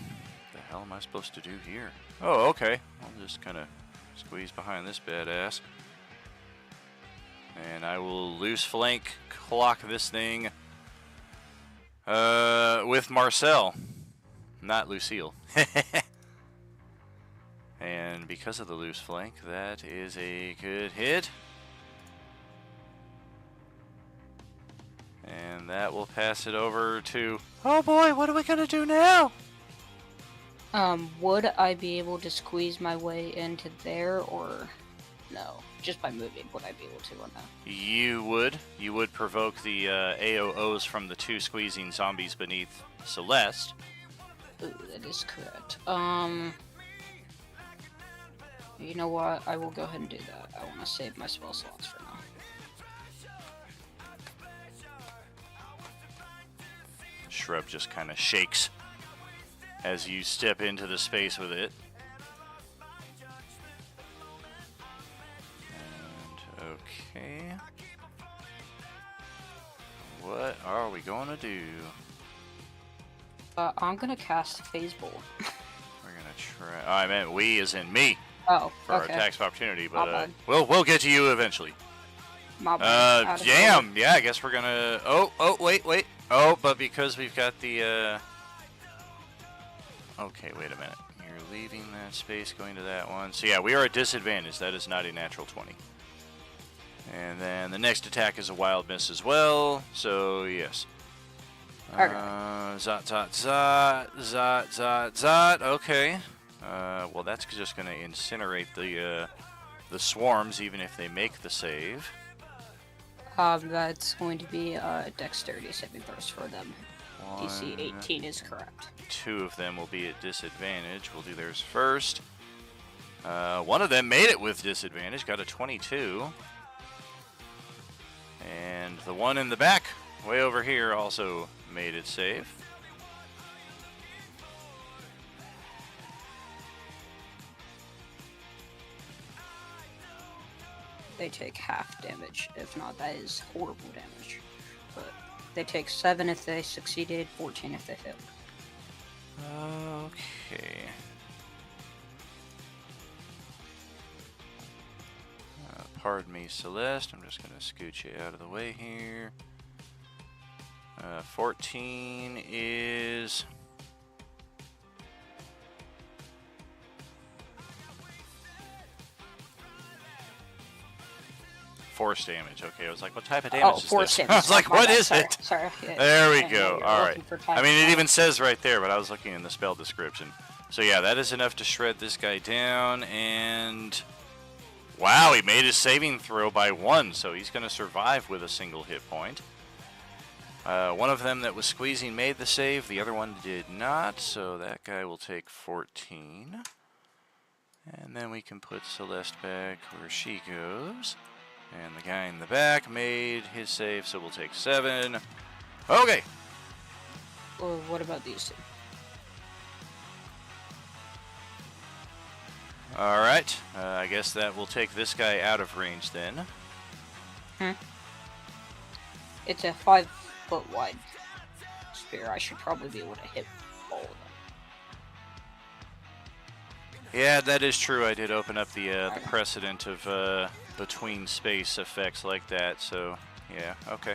hell am I supposed to do here? Oh, okay. I'll just kind of squeeze behind this badass. And I will loose flank clock this thing with Marcel. Not Lucille. And because of the loose flank, that is a good hit. And that will pass it over to... Oh boy, what are we going to do now? Would I be able to squeeze my way into there, or no? Just by moving, would I be able to or no? You would. You would provoke the AOOs from the 2 squeezing zombies beneath Celeste. Ooh, that is correct. You know what? I will go ahead and do that. I want to save my spell slots for now. Shrub just kind of shakes as you step into the space with it. And okay. What are we going to do? I'm gonna cast Phase Bolt. We're going to try... Oh, I meant we as in me. Oh, for our okay. attacks of opportunity, My but bad. we'll get to you eventually. My bad. Damn, yeah, I guess we're gonna... Oh, wait. Oh, but because we've got the, Okay, wait a minute. You're leaving that space, going to that one. So yeah, we are at disadvantage. That is not a natural 20. And then the next attack is a wild miss as well, so yes. Okay. Zot. Okay. Well, that's just going to incinerate the swarms, even if they make the save. That's going to be dexterity saving throws for them. DC 1, 18 is correct. 2 of them will be at disadvantage. We'll do theirs first. One of them made it with disadvantage, got a 22. And the one in the back, way over here, also made it save. They take half damage. If not, that is horrible damage. But they take 7 if they succeeded, 14 if they failed. Okay. Pardon me, Celeste. I'm just going to scoot you out of the way here. 14 is... force damage. Okay, I was like, what type of damage Oh, is force this? damage. I was like, My what bad. is Sorry, it? Sorry. Yeah. There we I know go. you're All right. looking for time I mean, to it time. even says right there, but I was looking in the spell description. So yeah, that is enough to shred this guy down, and wow, he made his saving throw by 1, so he's going to survive with a single hit point. One of them that was squeezing made the save, the other one did not, so that guy will take 14. And then we can put Celeste back where she goes. And the guy in the back made his save, so we'll take 7. Okay. Or what about these two? Alright. I guess that will take this guy out of range then. It's a 5-foot wide spear. I should probably be able to hit all of them. Yeah, that is true. I did open up the precedent of between space effects like that, so yeah, okay.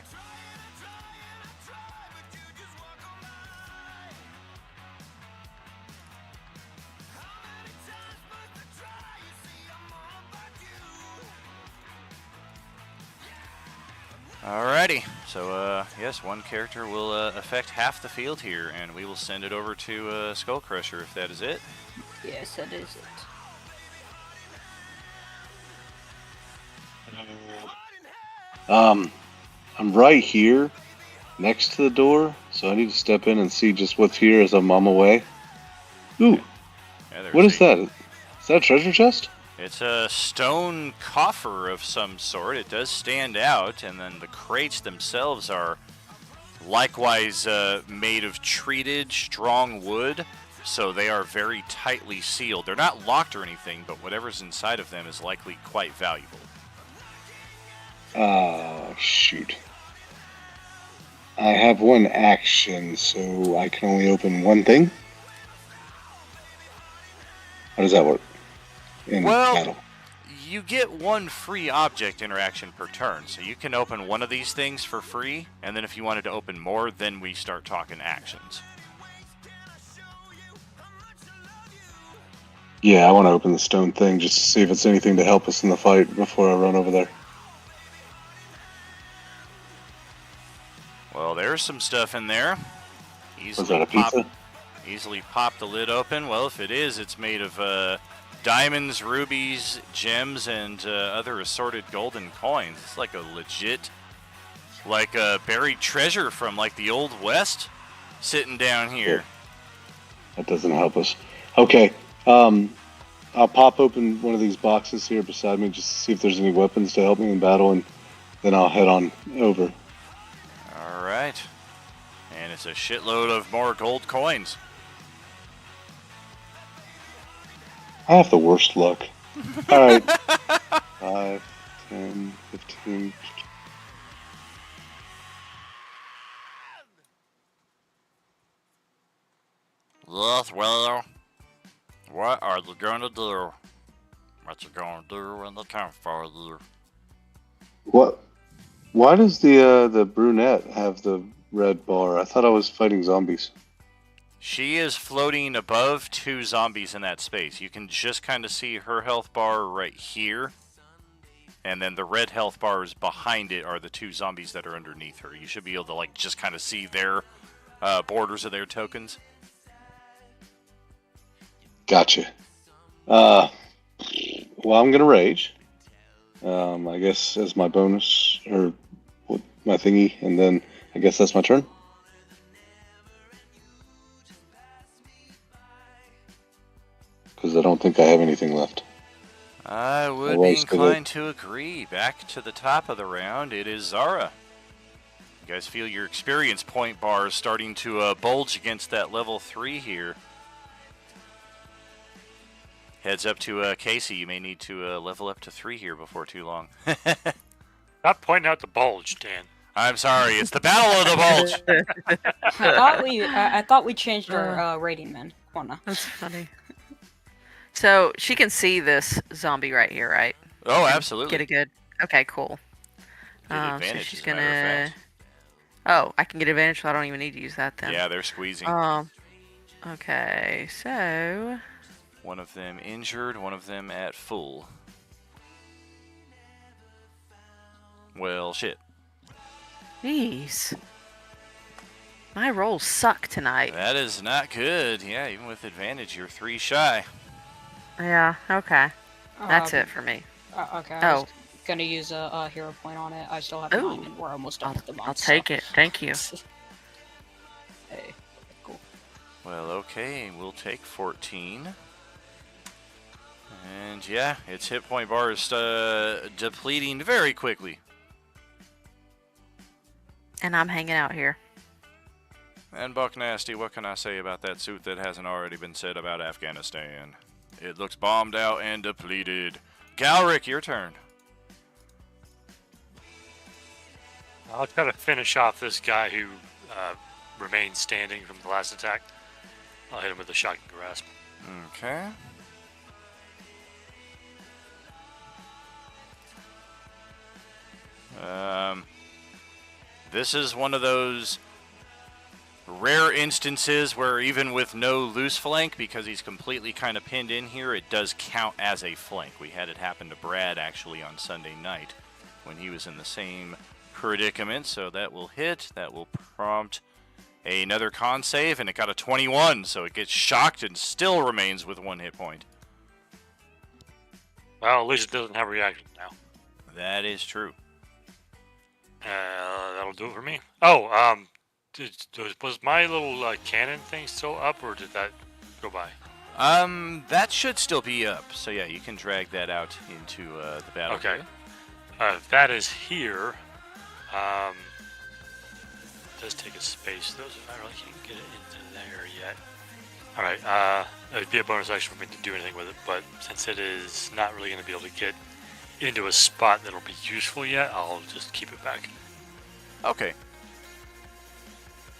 Alrighty, so yes, one character will affect half the field here, and we will send it over to Skull Crusher if that is it. Yes, that is it. I'm right here, next to the door, so I need to step in and see just what's here as I'm on my way. Ooh, Yeah, what is that? Is that a treasure chest? It's a stone coffer of some sort. It does stand out, and then the crates themselves are likewise made of treated, strong wood, so they are very tightly sealed. They're not locked or anything, but whatever's inside of them is likely quite valuable. Oh, shoot. I have one action, so I can only open one thing? How does that work in battle? You get one free object interaction per turn, so you can open one of these things for free, and then if you wanted to open more, then we start talking actions. Yeah, I want to open the stone thing just to see if it's anything to help us in the fight before I run over there. Well, there's some stuff in there. Was that a pizza? Easily pop the lid open. Well, if it is, it's made of diamonds, rubies, gems, and other assorted golden coins. It's like a legit, like a buried treasure from like the Old West sitting down here. That doesn't help us. Okay, I'll pop open one of these boxes here beside me just to see if there's any weapons to help me in battle, and then I'll head on over. All right. And it's a shitload of more gold coins. I have the worst luck. Alright. 5, 10, 15. Yes, well, what are you gonna do? What you gonna do when the time for you? What? Why does the brunette have the red bar? I thought I was fighting zombies. She is floating above 2 zombies in that space. You can just kind of see her health bar right here. And then the red health bars behind it are the 2 zombies that are underneath her. You should be able to like just kind of see their borders of their tokens. Gotcha. Well, I'm gonna rage. I guess as my bonus, or my thingy, and then I guess that's my turn. Because I don't think I have anything left. I would be inclined to agree. Back to the top of the round, it is Zara. You guys feel your experience point bar is starting to bulge against that level 3 here. Heads up to Casey. You may need to level up to 3 here before too long. Stop pointing out the bulge, Dan. I'm sorry. It's the Battle of the Bulge. I thought we changed our rating, man. Come on now. That's funny. So she can see this zombie right here, right? Oh, absolutely. Get a good. Okay, cool. Get advantage, so she's as a matter of gonna. fact. Oh, I can get advantage, so I don't even need to use that then. Yeah, they're squeezing. Okay, so. One of them injured, one of them at full. Well, shit. Jeez. My rolls suck tonight. That is not good. Yeah, even with advantage, you're 3 shy. Yeah, okay. That's it for me. Okay, I was Oh. gonna use a hero point on it. I still have Ooh. 9, and we're almost done with the month. I'll take it. Thank you. Hey, cool. Well, okay, we'll take 14. And yeah, its hit point bar is depleting very quickly. And I'm hanging out here. And Buck Nasty, what can I say about that suit that hasn't already been said about Afghanistan? It looks bombed out and depleted. Galric, your turn. I'll try to finish off this guy who remains standing from the last attack. I'll hit him with a shotgun grasp. Okay. This is one of those rare instances where even with no loose flank, because he's completely kind of pinned in here, it does count as a flank. We had it happen to Brad actually on Sunday night when he was in the same predicament, so that will hit. That will prompt another con save, and it got a 21, so it gets shocked and still remains with 1 hit point. Well, at least it doesn't have reaction now. That is true. That'll do it for me. Oh, was my little cannon thing still up, or did that go by? That should still be up. So yeah, you can drag that out into the battle. Okay. That is here. It does take a space, though, so I really can't get it into there yet. Alright, it would be a bonus action for me to do anything with it, but since it is not really going to be able to get into a spot that'll be useful yet, I'll just keep it back. Okay.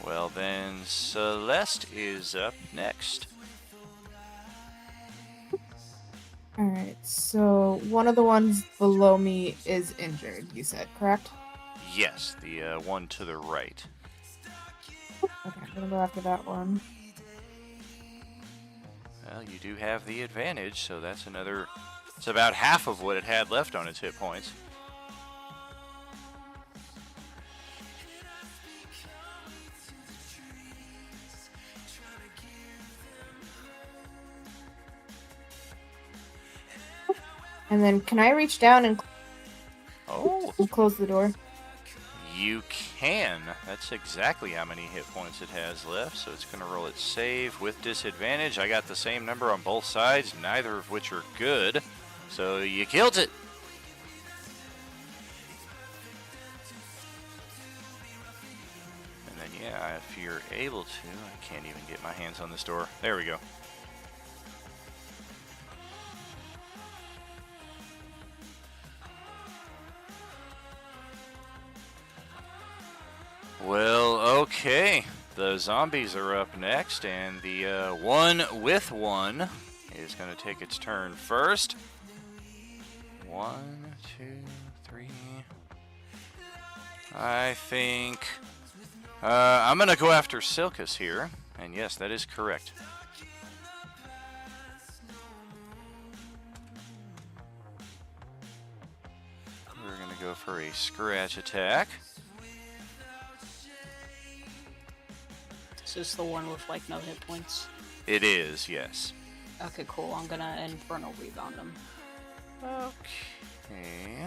Well then, Celeste is up next. Alright, so one of the ones below me is injured, you said, correct? Yes, the one to the right. Okay, I'm gonna go after that one. Well, you do have the advantage, so that's another... It's about half of what it had left on its hit points. And then can I reach down and close the door? You can. That's exactly how many hit points it has left, so it's going to roll its save with disadvantage. I got the same number on both sides, neither of which are good. So you killed it. And then, yeah, if you're able to, I can't even get my hands on this door. There we go. Well, okay. The zombies are up next, and the one with one is going to take its turn first. 1, 2, 3. I think I'm going to go after Silkus here, and yes, that is correct. We're going to go for a scratch attack. Is this the one with like no hit points? It is, yes. Okay, cool. I'm gonna Infernal Rebound him. Okay.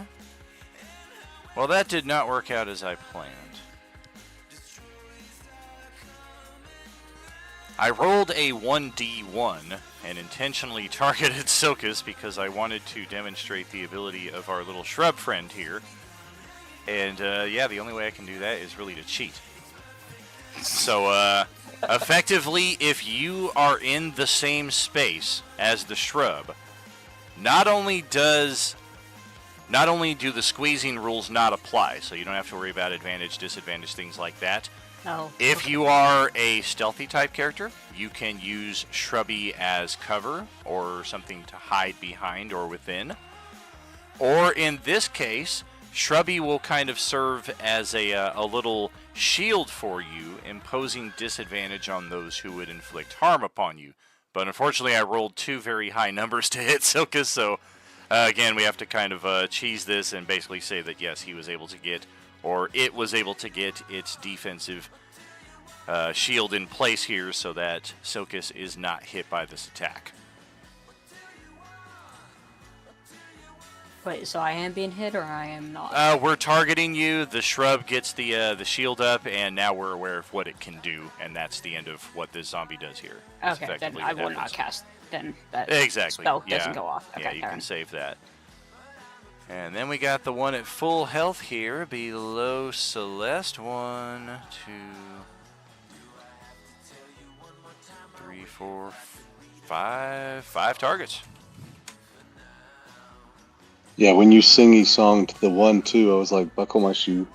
Well, that did not work out as I planned. I rolled a 1d1 and intentionally targeted Silkus because I wanted to demonstrate the ability of our little shrub friend here. And yeah, the only way I can do that is really to cheat. So, effectively, if you are in the same space as the shrub, not only do the squeezing rules not apply, so you don't have to worry about advantage, disadvantage, things like that. Oh. If you are a stealthy type character, you can use shrubby as cover or something to hide behind or within. Or in this case, shrubby will kind of serve as a little shield for you, imposing disadvantage on those who would inflict harm upon you. But unfortunately, I rolled 2 very high numbers to hit Silkus, so Again, we have to kind of cheese this and basically say that yes, he was able to get, or it was able to get its defensive shield in place here so that Silkus is not hit by this attack. Wait, so I am being hit or I am not? We're targeting you. The shrub gets the shield up, and now we're aware of what it can do, and that's the end of what this zombie does here. That's Okay, then effectively I what will not happens. cast. Then that Exactly. spell Yeah. doesn't go off. Okay, Yeah, you fair can enough. save that. And then we got the one at full health here below Celeste. 1, 2, 3, 4, 5. 5 targets. Yeah, when you singy songed the 1-2, I was like, buckle my shoe.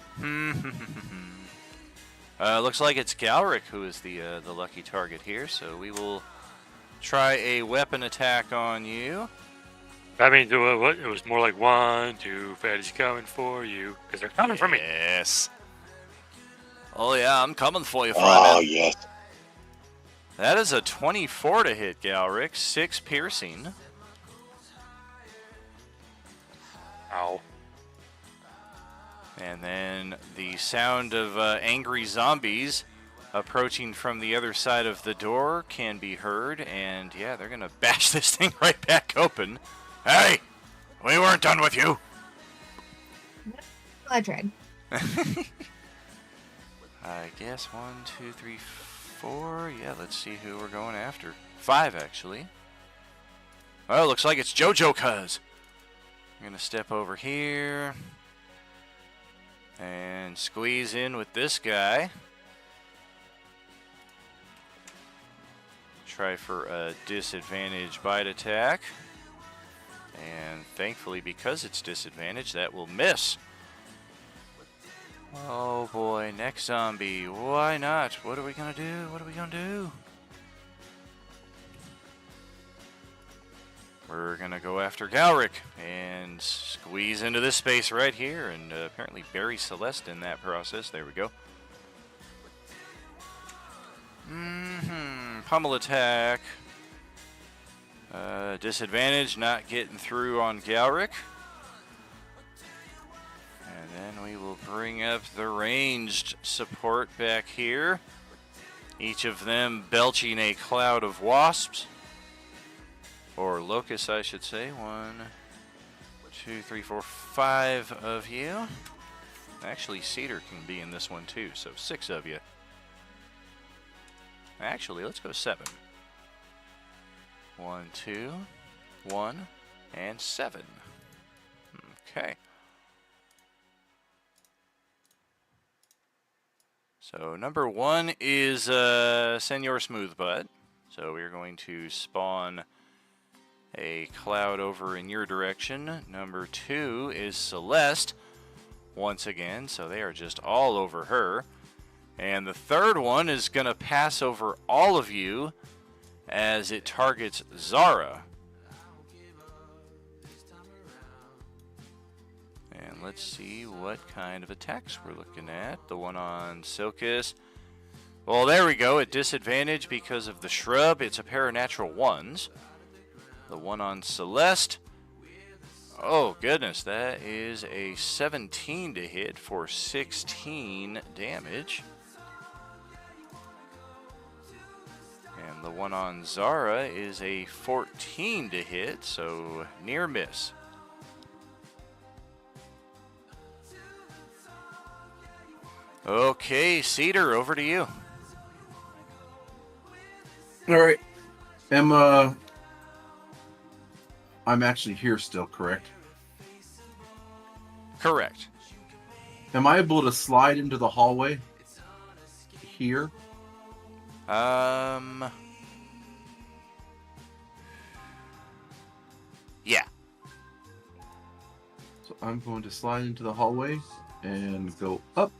Looks like it's Galric who is the lucky target here, so we will try a weapon attack on you. I mean, it was more like 1, 2, Fatty's coming for you. Because they're coming for me. Yes. Oh yeah, I'm coming for you, Oh, Fryman. yes. That is a 24 to hit Galric, 6 piercing. Ow. And then the sound of angry zombies approaching from the other side of the door can be heard. And yeah, they're going to bash this thing right back open. Hey, we weren't done with you. I tried. I guess 1, 2, 3, 4. Yeah, let's see who we're going after. 5, actually. Oh, looks like it's JoJo Cuz. I'm going to step over here and squeeze in with this guy. Try for a disadvantage bite attack. And thankfully, because it's disadvantage, that will miss. Oh boy, next zombie. Why not? What are we going to do? What are we going to do? We're going to go after Galric and squeeze into this space right here and apparently bury Celeste in that process. There we go. Pummel attack. Disadvantage, not getting through on Galric. And then we will bring up the ranged support back here. Each of them belching a cloud of wasps. Or locusts, I should say. 1, 2, 3, 4, 5 of you. Actually, Cedar can be in this one too, so 6 of you. Actually, let's go 7. 1, 2, 1, and 7. Okay. So number 1 is Senor Smoothbutt. So we're going to spawn a cloud over in your direction. Number 2 is Celeste, once again, so they are just all over her. And the third one is going to pass over all of you as it targets Zara. And let's see what kind of attacks we're looking at. The one on Silkus. Well, there we go, at disadvantage because of the shrub. It's a pair of natural 1s. The one on Celeste. Oh, goodness. That is a 17 to hit for 16 damage. And the one on Zara is a 14 to hit, so near miss. Okay, Cedar, over to you. All right. I'm actually here still, correct? Correct. Am I able to slide into the hallway here? Yeah. So I'm going to slide into the hallway and go up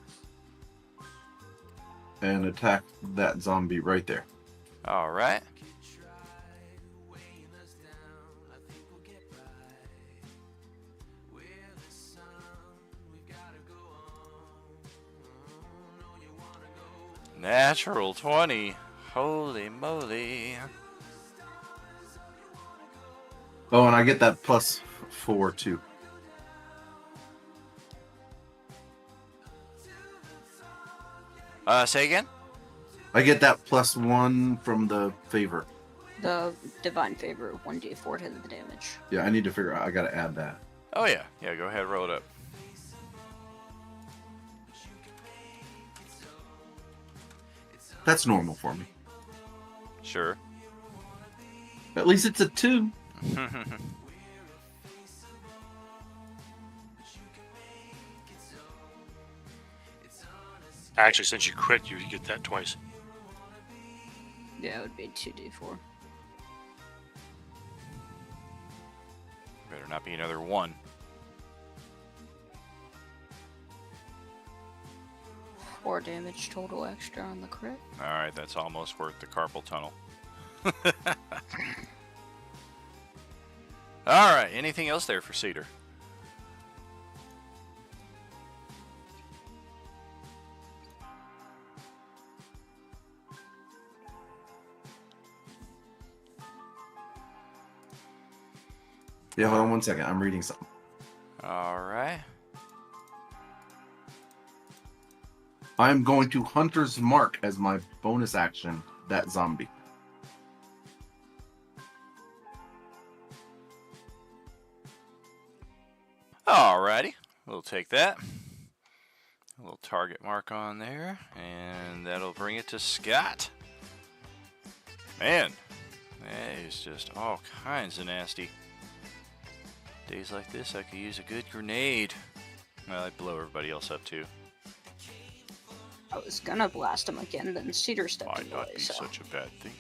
and attack that zombie right there. All right. Natural 20. Holy moly. Oh, and I get that plus 4-2. Say again? I get that +1 from the favor. The divine favor, 1d4 to the damage. Yeah, I need to figure out. I gotta add that. Oh, yeah. Yeah, go ahead, roll it up. That's normal for me. Sure. At least it's a 2. Actually, since you crit, you get that twice. Yeah, it would be 2d4. Better not be another 1. 4 damage total extra on the crit. Alright, that's almost worth the carpal tunnel. Alright, anything else there for Cedar? Yeah, hold on 1 second. I'm reading something. Alright. I'm going to Hunter's Mark as my bonus action, that zombie. Alrighty, we'll take that. A little target mark on there, and that'll bring it to Scott. Man, that is just all kinds of nasty. Days like this, I could use a good grenade. Well, I'd blow everybody else up too. I was gonna blast him again, then Cedar stepped Might in the not way, be so. such a bad thing.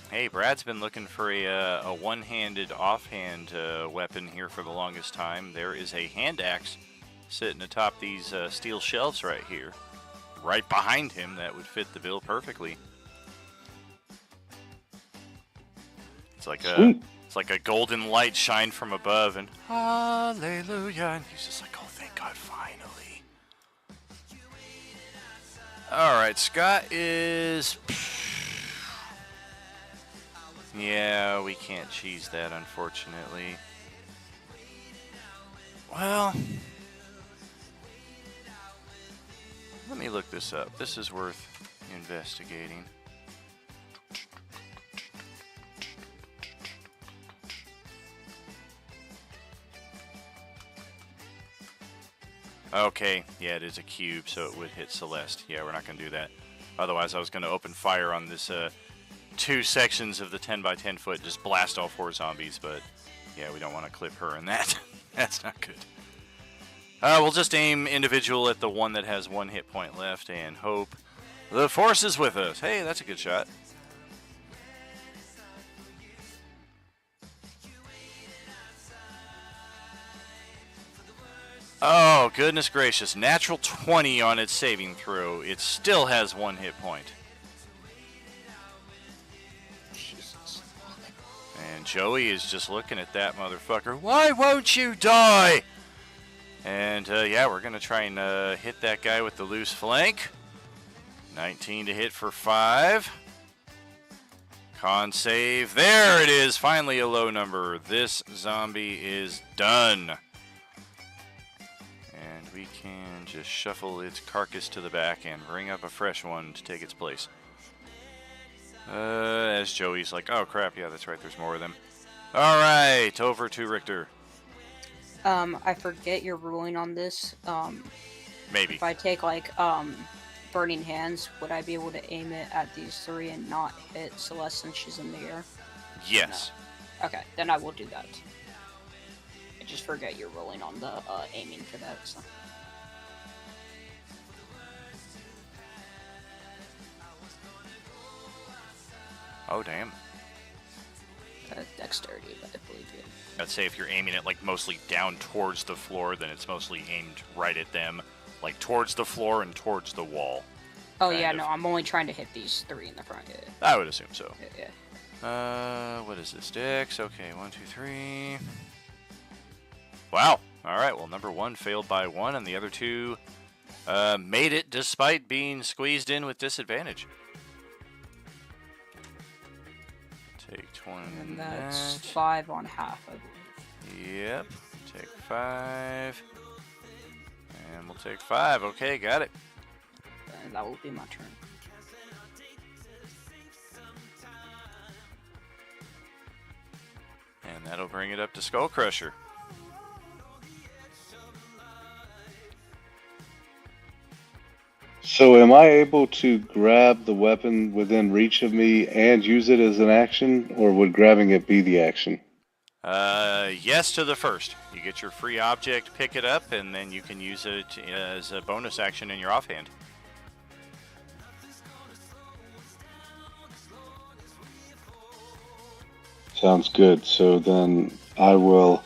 Hey, Brad's been looking for a one-handed offhand weapon here for the longest time. There is a hand axe sitting atop these steel shelves right here. Right behind him, that would fit the bill perfectly. It's like a golden light shine from above, and hallelujah. And he's just like, oh, thank God, finally. All right, Scott is. Yeah, we can't cheese that, unfortunately. Well, let me look this up. This is worth investigating. Okay, yeah, it is a cube, so it would hit Celeste. Yeah, we're not going to do that. Otherwise, I was going to open fire on this 2 sections of the 10 by 10 foot, just blast all 4 zombies, but yeah, we don't want to clip her in that. That's not good. We'll just aim individual at the one that has 1 hit point left and hope the force is with us. Hey, that's a good shot. Oh, goodness gracious. Natural 20 on its saving throw. It still has 1 hit point. Jesus. And Joey is just looking at that motherfucker. Why won't you die? And yeah, we're going to try and hit that guy with the loose flank. 19 to hit for 5. Con save. There it is. Finally a low number. This zombie is done. And we can just shuffle its carcass to the back and bring up a fresh one to take its place. As Joey's like, oh crap, yeah, that's right, there's more of them. Alright, over to Richter. I forget your ruling on this. Maybe. If I take, like, Burning Hands, would I be able to aim it at these 3 and not hit Celeste since she's in the air? Yes. No. Okay, then I will do that. I just forget your ruling on the aiming for that, so. Oh, damn. Dexterity, I believe it. I'd say if you're aiming it like mostly down towards the floor, then it's mostly aimed right at them. Like towards the floor and towards the wall. Oh yeah, no, I'm only trying to hit these 3 in the front. Yeah. I would assume so. Yeah. What is this? Dex? Okay, 1, 2, 3. Wow. Alright, well, number 1 failed by 1, and the other 2 made it despite being squeezed in with disadvantage. 20. And that's that. 5 on half, I believe. Yep. Take 5. And we'll take 5. Okay, got it. And that will be my turn. And that'll bring it up to Skull Crusher. So am I able to grab the weapon within reach of me and use it as an action, or would grabbing it be the action? Yes to the first. You get your free object, pick it up, and then you can use it as a bonus action in your offhand. Sounds good. So then I will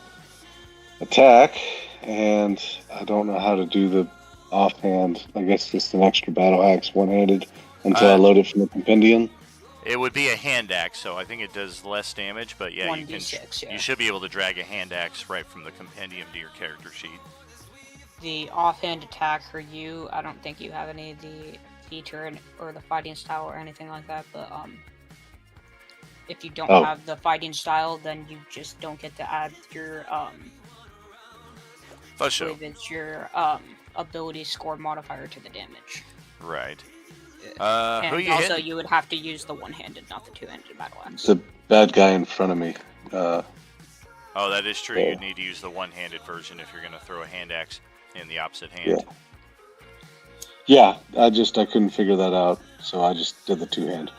attack, and I don't know how to do the offhand. I guess just an extra battle axe one-handed until I load it from the compendium. It would be a hand axe, so I think it does less damage, but yeah, you can. 1d6, yeah. You should be able to drag a hand axe right from the compendium to your character sheet. The offhand attack for you, I don't think you have any of the feature or the fighting style or anything like that, but if you don't have the fighting style, then you just don't get to add your For sure. I believe it's your ability score modifier to the damage. Right. And who you also, hitting? you would have to use the one-handed, not the two-handed battle axe. The bad guy in front of me. Oh, that is true. Yeah. You'd need to use the one-handed version if you're going to throw a hand axe in the opposite hand. Yeah, I couldn't figure that out, so I just did the two-hand.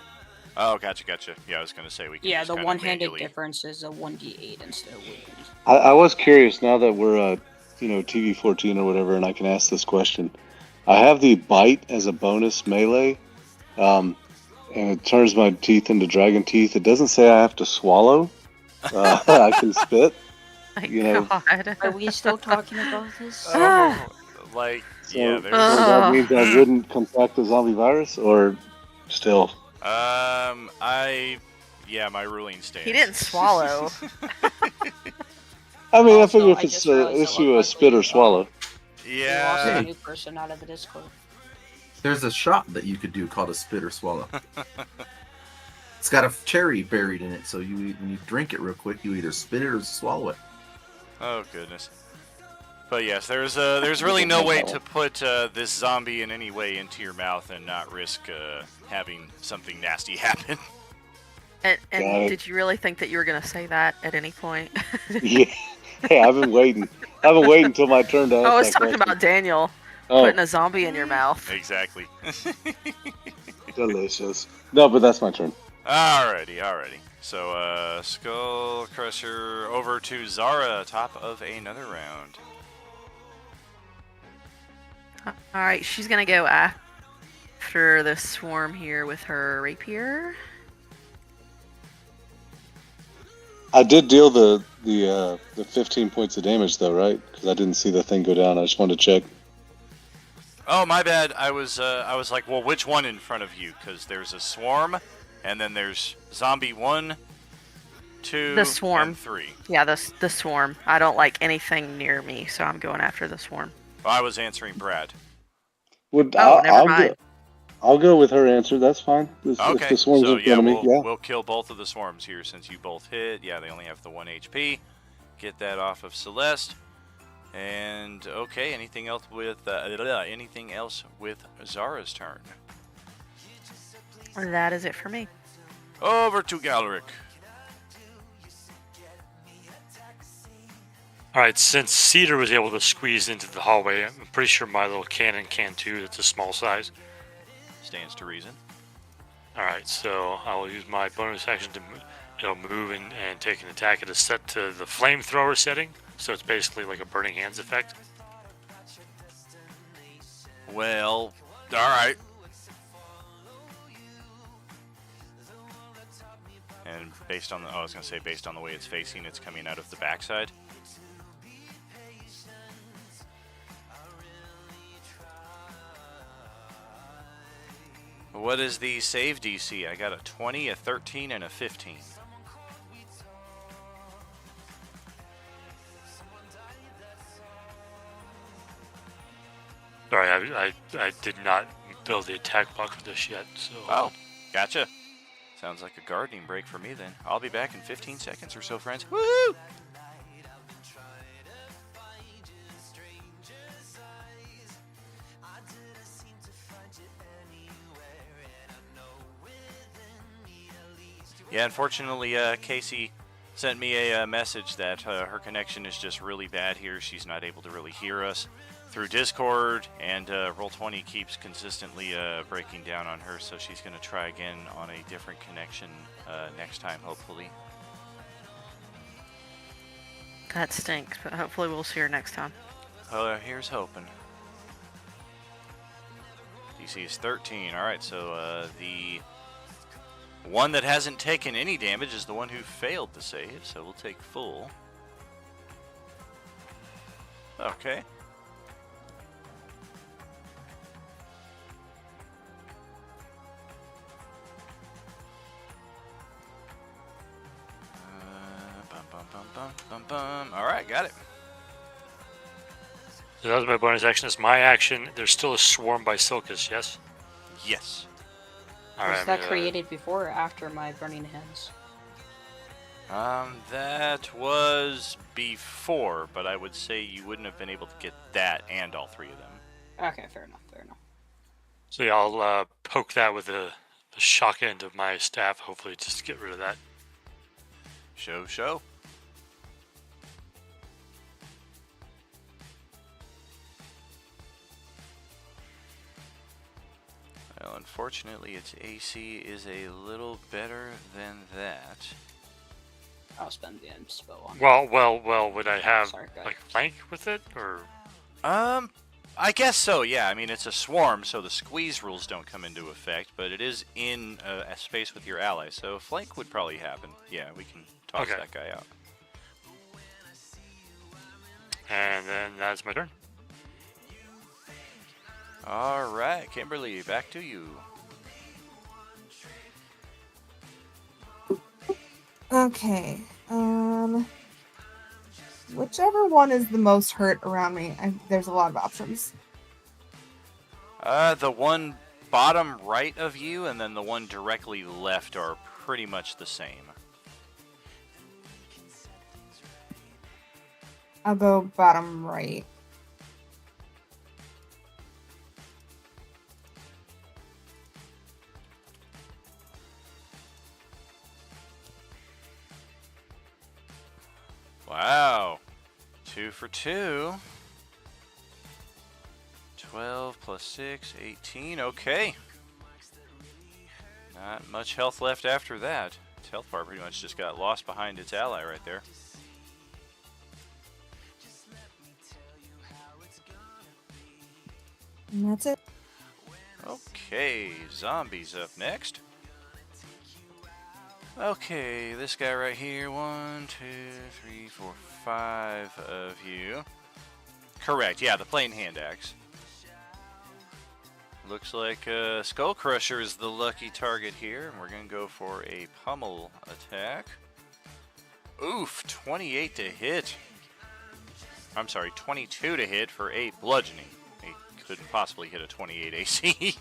Oh, gotcha. Yeah, I was going to say we can Yeah, just the kinda one-handed manually... difference is a 1d8 instead of 1d. I was curious now that we're TV14 or whatever, and I can ask this question. I have the bite as a bonus melee, and it turns my teeth into dragon teeth. It doesn't say I have to swallow. I can spit. My know. God. Are we still talking about this? Oh, like, So, yeah, so there's... that means I wouldn't contract the zombie virus, or still? my ruling stands. He didn't swallow. I mean, Also, I figure if I it's just an realized that issue looked of spit or like swallow. We lost Yeah. a new person out of the Discord. There's a shot that you could do called a spit or swallow. It's got a cherry buried in it, so when you drink it real quick, you either spit it or swallow it. Oh, goodness. But yes, there's really no way to put this zombie in any way into your mouth and not risk having something nasty happen. And Got it. did you really think that you were going to say that at any point? Yeah. Hey, I've been waiting. I've been waiting until my turn to ask I was that talking question. about Daniel Oh, putting a zombie in your mouth. Exactly. delicious. No, but that's my turn. Alrighty. So, Skull Crusher over to Zara, top of another round. Alright, she's going to go after the swarm here with her rapier. I did deal the 15 points of damage though, right? Because I didn't see the thing go down. I just wanted to check. Oh, my bad. I was like, well, which one in front of you? Because there's a swarm, and then there's zombie 1, 2, The swarm. and 3. Yeah, the swarm. I don't like anything near me, so I'm going after the swarm. Well, I was answering Brad. Never mind. I'll go with her answer. That's fine. If Okay, the swarm's so in front of me, we'll kill both of the swarms here since you both hit. Yeah, they only have the 1 HP. Get that off of Celeste. And okay, anything else with Zara's turn? That is it for me. Over to Galric. Alright, since Cedar was able to squeeze into the hallway, I'm pretty sure my little cannon can too. It's a small size. Stands to reason. Alright, so I will use my bonus action to move and take an attack. It is set to the flamethrower setting, so it's basically like a burning hands effect. Well, alright. And based on I was going to say based on the way it's facing, it's coming out of the backside. What is the save DC? I got a 20, a 13, and a 15. Sorry, I did not build the attack block for this yet, so... Oh, gotcha. Sounds like a gardening break for me then. I'll be back in 15 seconds or so, friends. Woo! Yeah, unfortunately, Casey sent me a message that her connection is just really bad here. She's not able to really hear us through Discord, and Roll20 keeps consistently breaking down on her, so she's going to try again on a different connection next time, hopefully. That stinks, but hopefully we'll see her next time. Here's hoping. DC is 13. Alright, so the one that hasn't taken any damage is the one who failed to save, so we'll take full. Okay. Alright, got it. So that was my bonus action. It's my action. There's still a swarm by Silkus, yes? Yes. Was that created before or after my Burning Hands? That was before, but I would say you wouldn't have been able to get that and all three of them. Okay, fair enough, fair enough. So yeah, I'll poke that with the shock end of my staff, hopefully just to get rid of that. Show. Well, unfortunately, its AC is a little better than that. I'll spend the end spell on. Well. Would I have Sorry, like flank with it, or? I guess so. Yeah. I mean, it's a swarm, so the squeeze rules don't come into effect, but it is in a space with your ally, so flank would probably happen. Yeah, we can toss that guy out. And then that's my turn. All right, Kimberly, back to you. Okay. Whichever one is the most hurt around me. There's a lot of options. The one bottom right of you and then the one directly left are pretty much the same. I'll go bottom right. Wow. 2 for 2. 12 plus 6, 18. Okay. Not much health left after that. Its health bar pretty much just got lost behind its ally right there. And that's it. Okay, zombies up next. Okay, this guy right here. 1, 2, 3, 4, 5 of you. Correct, yeah, the plain hand axe. Looks like Skull Crusher is the lucky target here, and we're going to go for a pummel attack. Oof, 28 to hit. I'm sorry, 22 to hit for 8 bludgeoning. He couldn't possibly hit a 28 AC.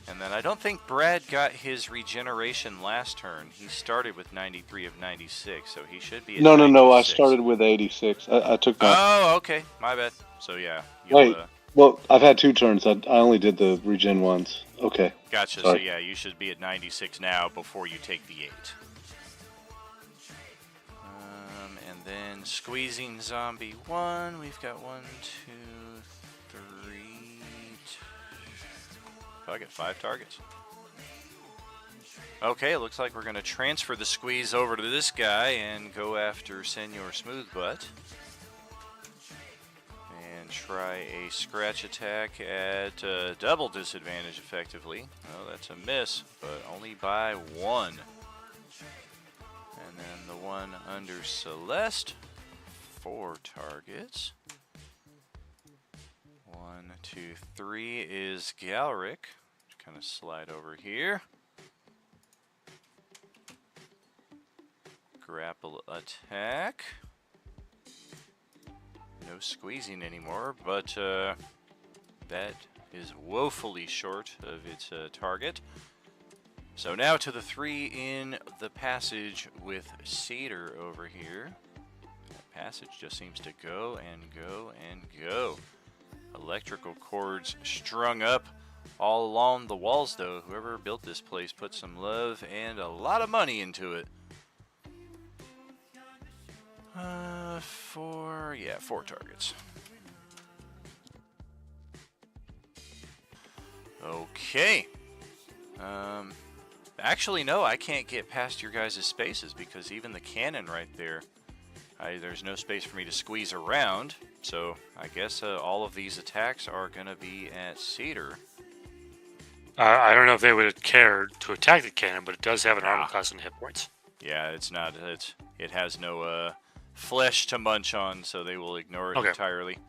And then I don't think Brad got his regeneration last turn. He started with 93 of 96, so he should be at 96. No, I started with 86. I took that. Oh, okay. My bad. So, yeah. Wait, well, I've had 2 turns. I only did the regen once. Okay. Gotcha. Sorry. So, yeah, you should be at 96 now before you take the 8. And then squeezing zombie 1. We've got 1, 2, 3. I get 5 targets. Okay, it looks like we're going to transfer the squeeze over to this guy and go after Senor Smoothbutt. And try a scratch attack at double disadvantage effectively. Oh, that's a miss, but only by 1. And then the one under Celeste, 4 targets. 1, 2, 3 is Galric. Just kind of slide over here. Grapple attack. No squeezing anymore, but that is woefully short of its target. So now to the 3 in the passage with Cedar over here. That passage just seems to go and go and go. Electrical cords strung up all along the walls, though. Whoever built this place put some love and a lot of money into it. 4 targets. Okay. Actually, no, I can't get past your guys' spaces because even the cannon right there, there's no space for me to squeeze around. So I guess all of these attacks are going to be at Cedar. I don't know if they would have cared to attack the cannon, but it does have an armor class and hit points. Yeah, it's not. It has no flesh to munch on, so they will ignore it entirely.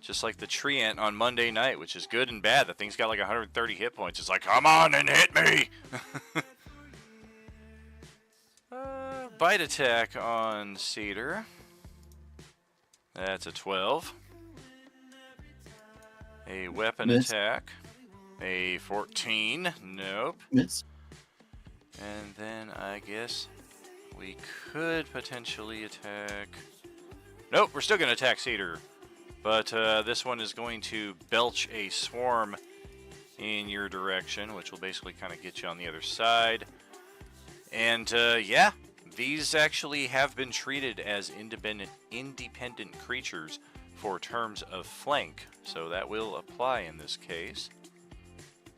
Just like the tree ant on Monday night, which is good and bad. The thing's got like 130 hit points. It's like, come on and hit me! Bite attack on Cedar. That's a 12. A weapon attack. A 14. Nope. Miss. And then I guess we could potentially attack... Nope, we're still going to attack Cedar. But this one is going to belch a swarm in your direction, which will basically kind of get you on the other side. And yeah, these actually have been treated as independent creatures for terms of flank. So that will apply in this case.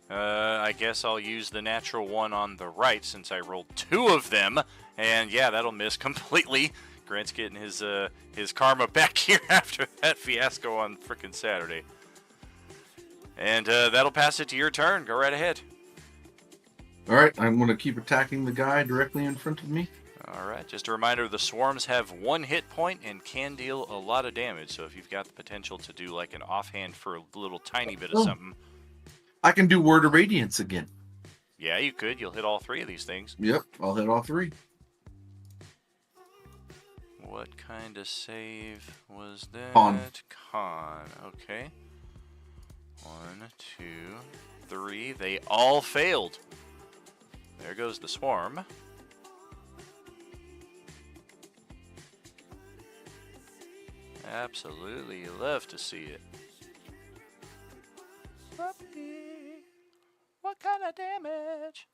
I guess I'll use the natural one on the right since I rolled 2 of them. And yeah, that'll miss completely. Grant's getting his karma back here after that fiasco on frickin' Saturday. And that'll pass it to your turn. Go right ahead. All right, I'm going to keep attacking the guy directly in front of me. All right, just a reminder, the swarms have 1 hit point and can deal a lot of damage. So if you've got the potential to do like an offhand for a little tiny bit of something. I can do Word of Radiance again. Yeah, you could. You'll hit all 3 of these things. Yep, I'll hit all 3. What kind of save was that? Con. Con. Okay. 1, 2, 3. They all failed. There goes the swarm. Absolutely love to see it. Puppy. What kind of damage?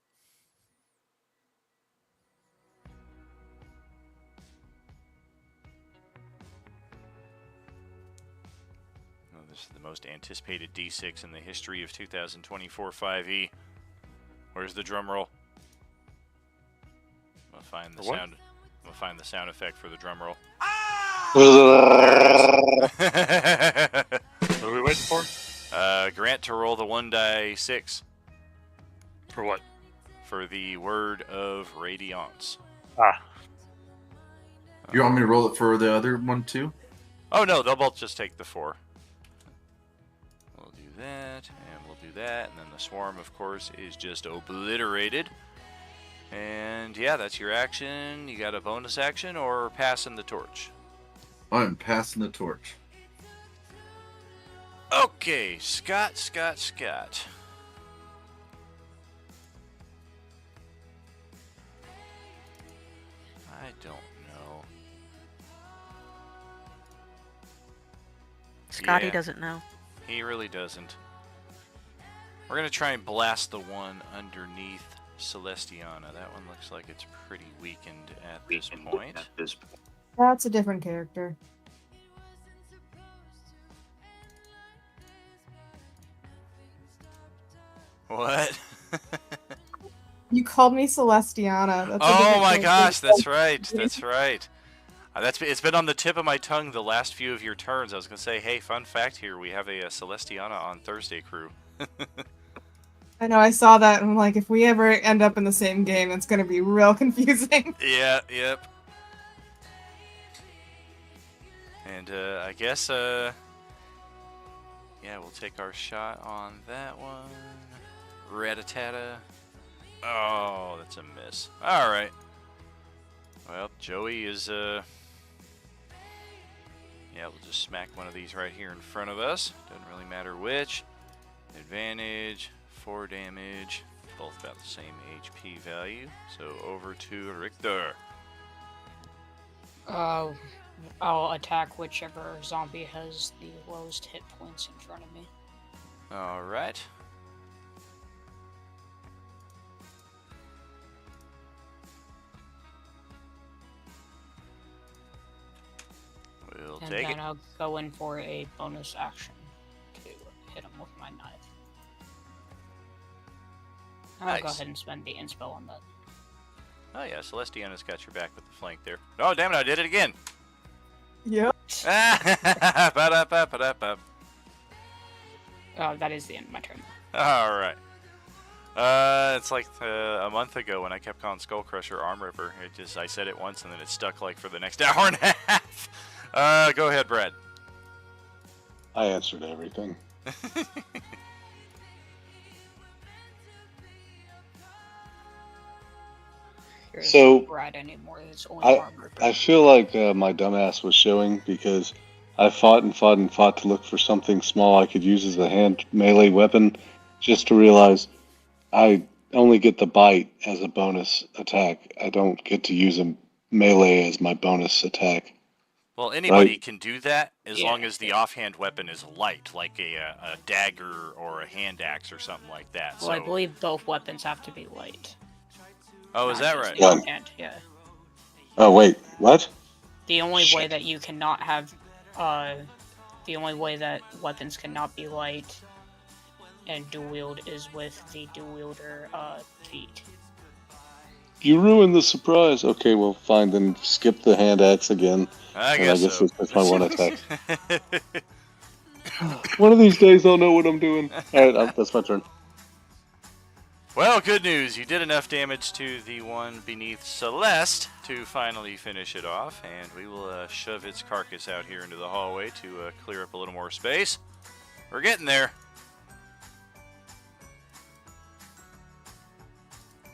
This is the most anticipated D6 in the history of 2024 5e. Where's the drum roll? I'll find the sound. I'll find the sound effect for the drum roll. What are we waiting for? Grant to roll the 1d6. For what? For the word of Radiance. You want me to roll it for the other one too? Oh no, they'll both just take the 4. We'll do that, and we'll do that, and then the swarm, of course, is just obliterated. And yeah, that's your action. You got a bonus action or passing the torch? I'm passing the torch. Okay, Scott. I don't know. Scotty Yeah. doesn't know. He really doesn't. We're going to try and blast the one underneath Celestiana. That one looks like it's pretty weakened at this point. That's a different character. What? You called me Celestiana. That's a Oh different my character. gosh, that's right. That's right. It's been on the tip of my tongue the last few of your turns. I was going to say, hey, fun fact here. We have a Celestiana on Thursday crew. I know, I saw that, and I'm like, if we ever end up in the same game, it's going to be real confusing. Yeah, yep. And I guess, yeah, we'll take our shot on that one. Ratatata. Oh, that's a miss. Alright. Well, Joey is, Yeah, we'll just smack one of these right here in front of us. Doesn't really matter which. Advantage, 4 damage, both about the same HP value. So over to Richter. I'll attack whichever zombie has the lowest hit points in front of me. All right. We'll And take then it. I'll go in for a bonus action to hit him with my knife. I'll go Nice. ahead and spend the inspell on that. Oh yeah, Celestiana's got your back with the flank there. Oh damn it, I did it again. Yep. Ba-da-ba-ba-da-ba. That is the end of my turn. All right. It's like a month ago when I kept calling Skull Crusher Arm Ripper. I said it once and then it stuck like for the next hour and a half. Go ahead, Brad. I answered everything. There's So, no Brad anymore. It's only Arm Ripper. I feel like my dumbass was showing because I fought and fought and fought to look for something small I could use as a hand melee weapon, just to realize I only get the bite as a bonus attack. I don't get to use a melee as my bonus attack. Well, anybody Right. can do that as long Yeah. as the offhand weapon is light, like a dagger or a hand axe or something like that. Well, So, I believe both weapons have to be light. oh, is Not that just right? the Yeah. offhand, yeah. Oh wait, what? The only way Shit. that you cannot have, the only way that weapons cannot be light and dual wield is with the dual wielder, feat. You ruined the surprise. Okay, well, fine, then skip the hand axe again. I And guess so. it's just my one attack. One of these days I'll know what I'm doing. Alright, that's my turn. Well, good news. You did enough damage to the one beneath Celeste to finally finish it off, and we will shove its carcass out here into the hallway to clear up a little more space. We're getting there.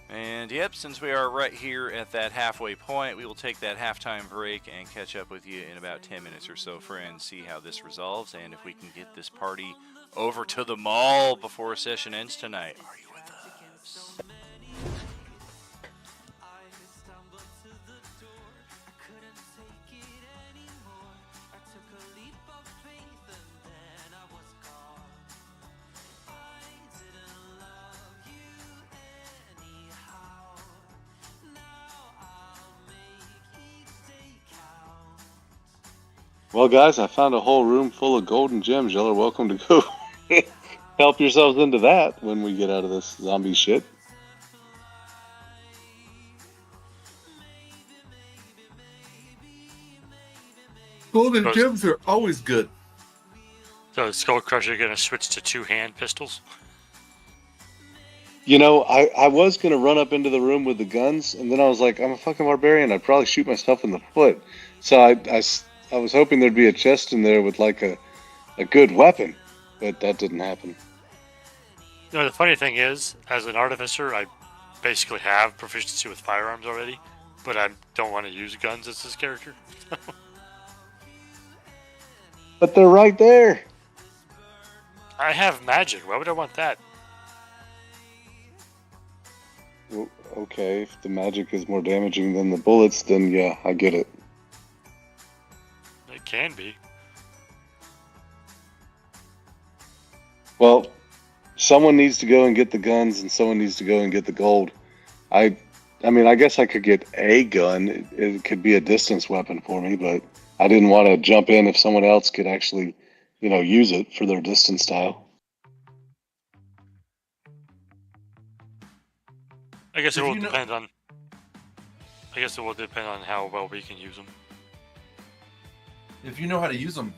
And yep, since we are right here at that halfway point, we will take that halftime break and catch up with you in about 10 minutes or so, friends, see how this resolves, and if we can get this party over to the mall before session ends tonight. Are you with us? Well, guys, I found a whole room full of golden gems. Y'all are welcome to go help yourselves into that when we get out of this zombie shit. Golden Those- gems are always good. So is Skull Crusher gonna switch to 2-hand pistols? You know, I was going to run up into the room with the guns, and then I was like, I'm a fucking barbarian. I'd probably shoot myself in the foot. So I was hoping there'd be a chest in there with like a good weapon, but that didn't happen. You know, the funny thing is, as an artificer, I basically have proficiency with firearms already, but I don't want to use guns as this character. But they're right there. I have magic. Why would I want that? Well, okay, if the magic is more damaging than the bullets, then yeah, I get it. It can be. Well, someone needs to go and get the guns, and someone needs to go and get the gold. I mean, I guess I could get a gun. It could be a distance weapon for me, but I didn't want to jump in if someone else could actually, use it for their distance style. I guess it If will you know- depend on. I guess it will depend on how well we can use them. If you know how to use them,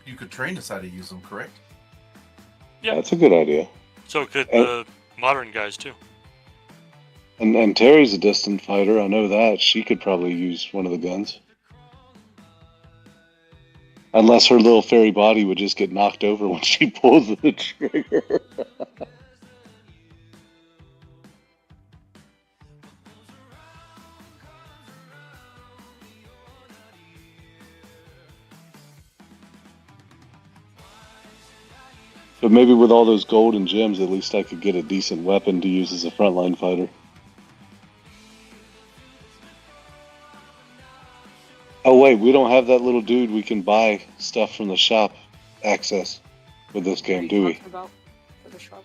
you could train us how to use them, correct? Yeah. That's a good idea. So could the modern guys too. And Terry's a distant fighter. I know that. She could probably use one of the guns. Unless her little fairy body would just get knocked over when she pulls the trigger. But maybe with all those gold and gems, at least I could get a decent weapon to use as a frontline fighter. Oh wait, we don't have that little dude we can buy stuff from the shop access with this What are game, you do we? talking about for the shop?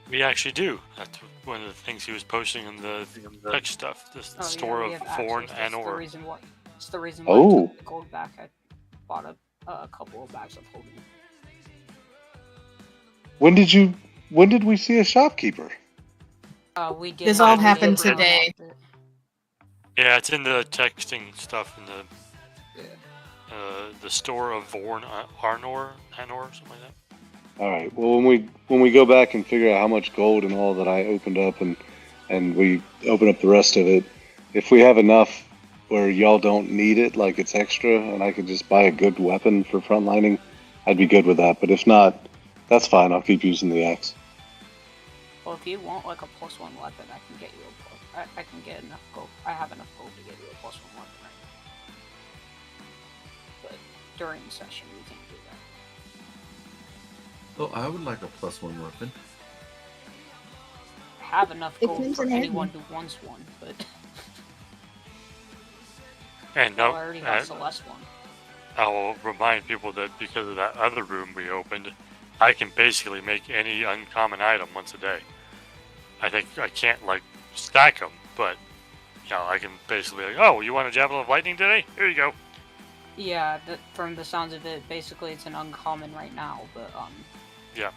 We actually do. That's one of the things he was posting in the tech stuff. The Oh, store yeah, we of have Thorn access. and That's the Ore. reason why. It's the reason why I Oh. took the gold back. I bought a couple of bags of holding. When did we see a shopkeeper? We did. This all we happened didn't today. unlock it. Yeah, it's in the texting stuff in Yeah. the store of Vorn Arnor, something like that. All right. Well, when we go back and figure out how much gold and all that I opened up and we open up the rest of it, if we have enough where y'all don't need it, like it's extra, and I could just buy a good weapon for frontlining, I'd be good with that. But if not, that's fine. I'll keep using the axe. Well, if you want like a +1 weapon, I can get you I can get enough gold. I have enough gold to get you a +1 weapon right now. But during the session, we can't do that. Oh, I would like a +1 weapon. I have enough It gold comes for in handy. anyone who wants one, but And I no, already got Celeste one. I will remind people that because of that other room we opened, I can basically make any uncommon item once a day. I think I can't like stack them, but you know I can basically like, oh, you want a javelin of lightning today? Here you go. Yeah, from the sounds of it, basically it's an uncommon right now, but Yeah.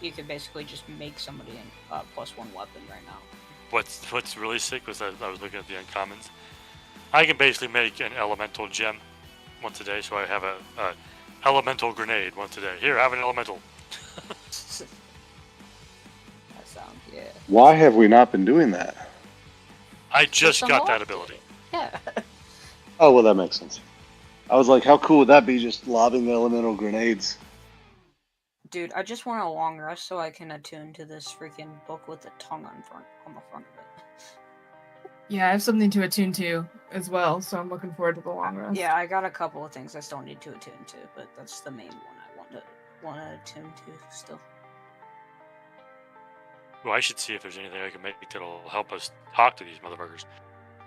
you could basically just make somebody a +1 weapon right now. What's really sick was that I was looking at the uncommons. I can basically make an elemental gem once a day, so I have a elemental grenade once a day. Here, have an elemental. That sounds, yeah. Why have we not been doing that? I just got that unlocked ability. it. Yeah. Oh, well, that makes sense. I was like, how cool would that be, just lobbing the elemental grenades? Dude, I just want a long rest so I can attune to this freaking book with a tongue on the front of it. Yeah, I have something to attune to as well, so I'm looking forward to the long rest. Yeah, I got a couple of things I still need to attune to, but that's the main one I want to attune to still. Well, I should see if there's anything I can make that'll help us talk to these motherfuckers.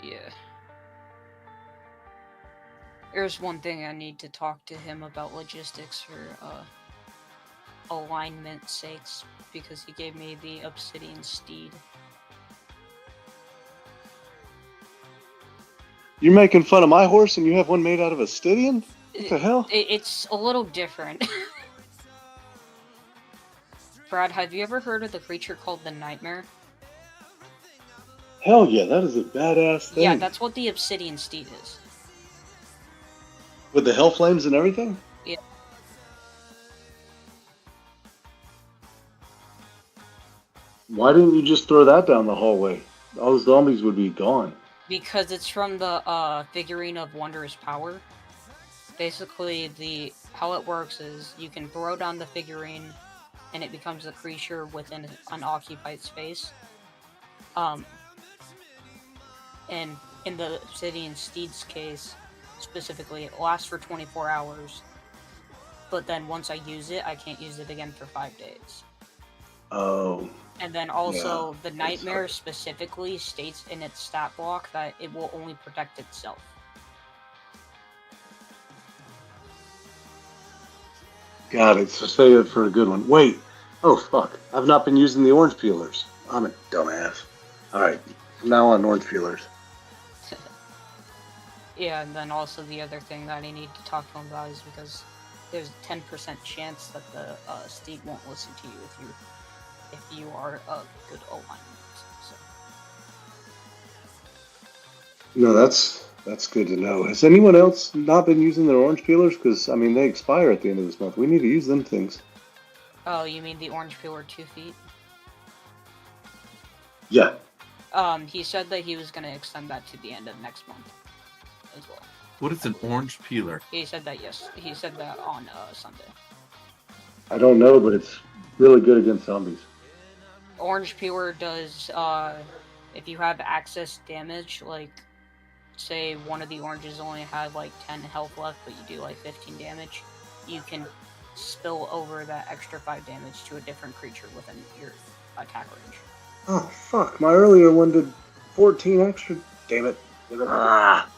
Yeah. There's one thing I need to talk to him about logistics for alignment sakes, because he gave me the obsidian steed. You're making fun of my horse and you have one made out of obsidian? What the hell? It's a little different. Brad, have you ever heard of the creature called the Nightmare? Hell yeah, that is a badass thing. Yeah, that's what the obsidian steed is. With the hell flames and everything? Yeah. Why didn't you just throw that down the hallway? All the zombies would be gone. Because it's from the figurine of Wondrous Power. Basically, how it works is you can throw down the figurine and it becomes a creature within an unoccupied space. And in the Obsidian Steed's case, specifically, it lasts for 24 hours. But then once I use it, I can't use it again for 5 days. Oh. And then also, Yeah, the Nightmare specifically states in its stat block that it will only protect itself. Got it. So save it for a good one. Wait. Oh, fuck. I've not been using the orange peelers. I'm a dumbass. Alright. From now on, orange peelers. Yeah, and then also the other thing that I need to talk to him about is because there's a 10% chance that the steed won't listen to you if you are a good alignment. So. No, that's good to know. Has anyone else not been using their orange peelers? Because, I mean, they expire at the end of this month. We need to use them things. Oh, you mean the orange peeler 2 feet? Yeah. He said that he was going to extend that to the end of next month as well. What is an orange peeler? He said that, yes. He said that on Sunday. I don't know, but it's really good against zombies. Orange peeler does, if you have access damage, like, say one of the oranges only had like 10 health left, but you do like 15 damage, you can spill over that extra 5 damage to a different creature within your attack range. Oh, fuck. My earlier one did 14 extra. Damn it. Ah!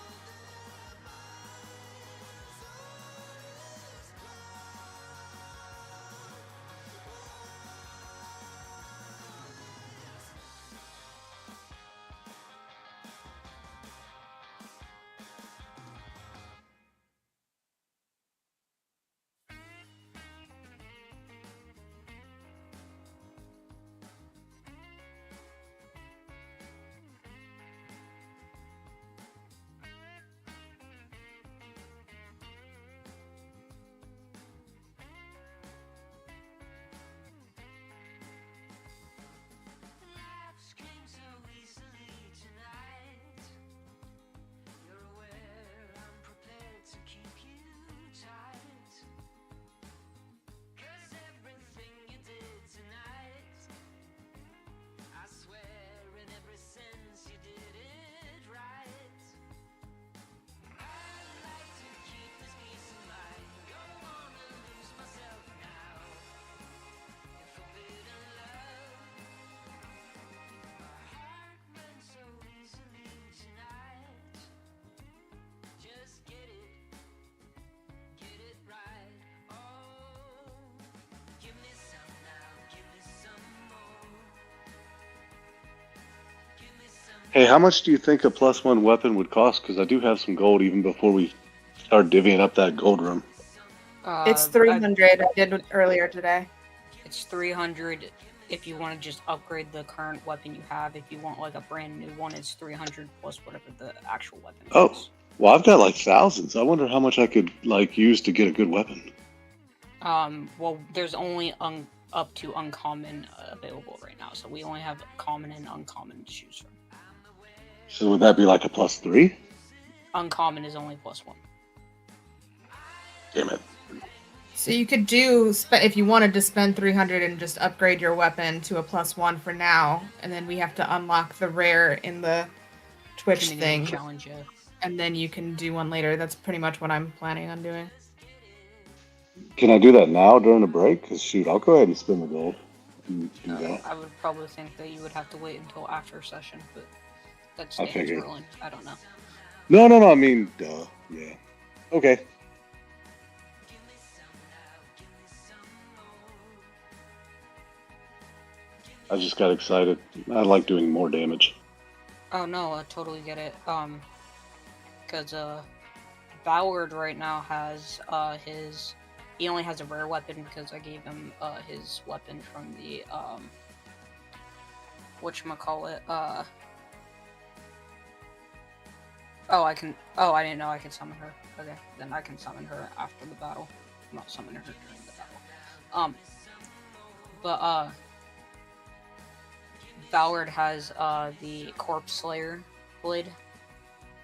Hey, how much do you think a +1 weapon would cost? Because I do have some gold even before we start divvying up that gold room. It's 300. I did it earlier today. It's 300 if you want to just upgrade the current weapon you have. If you want like a brand new one, it's 300 plus whatever the actual weapon is. Oh, well, I've got like thousands. I wonder how much I could like use to get a good weapon. Well, there's only up to uncommon available right now, so we only have common and uncommon to choose from. So would that be like a +3? Uncommon is only +1. Damn it. So you could do, if you wanted to spend 300 and just upgrade your weapon to a +1 for now, and then we have to unlock the rare in the Twitch thing. Challenge, yeah. And then you can do one later. That's pretty much what I'm planning on doing. Can I do that now during the break? Because shoot, I'll go ahead and spend the gold. And do that. I would probably think that you would have to wait until after session, but that's I Dan's figured. ruling. I don't know. No. I mean, duh. Yeah. Okay. I just got excited. I like doing more damage. Oh no, I totally get it. Because Ballard right now has he only has a rare weapon because I gave him his weapon from the whatchamacallit, I didn't know I could summon her. Okay, then I can summon her after the battle. I'm not summoning her during the battle. Ballard has the Corpse Slayer blade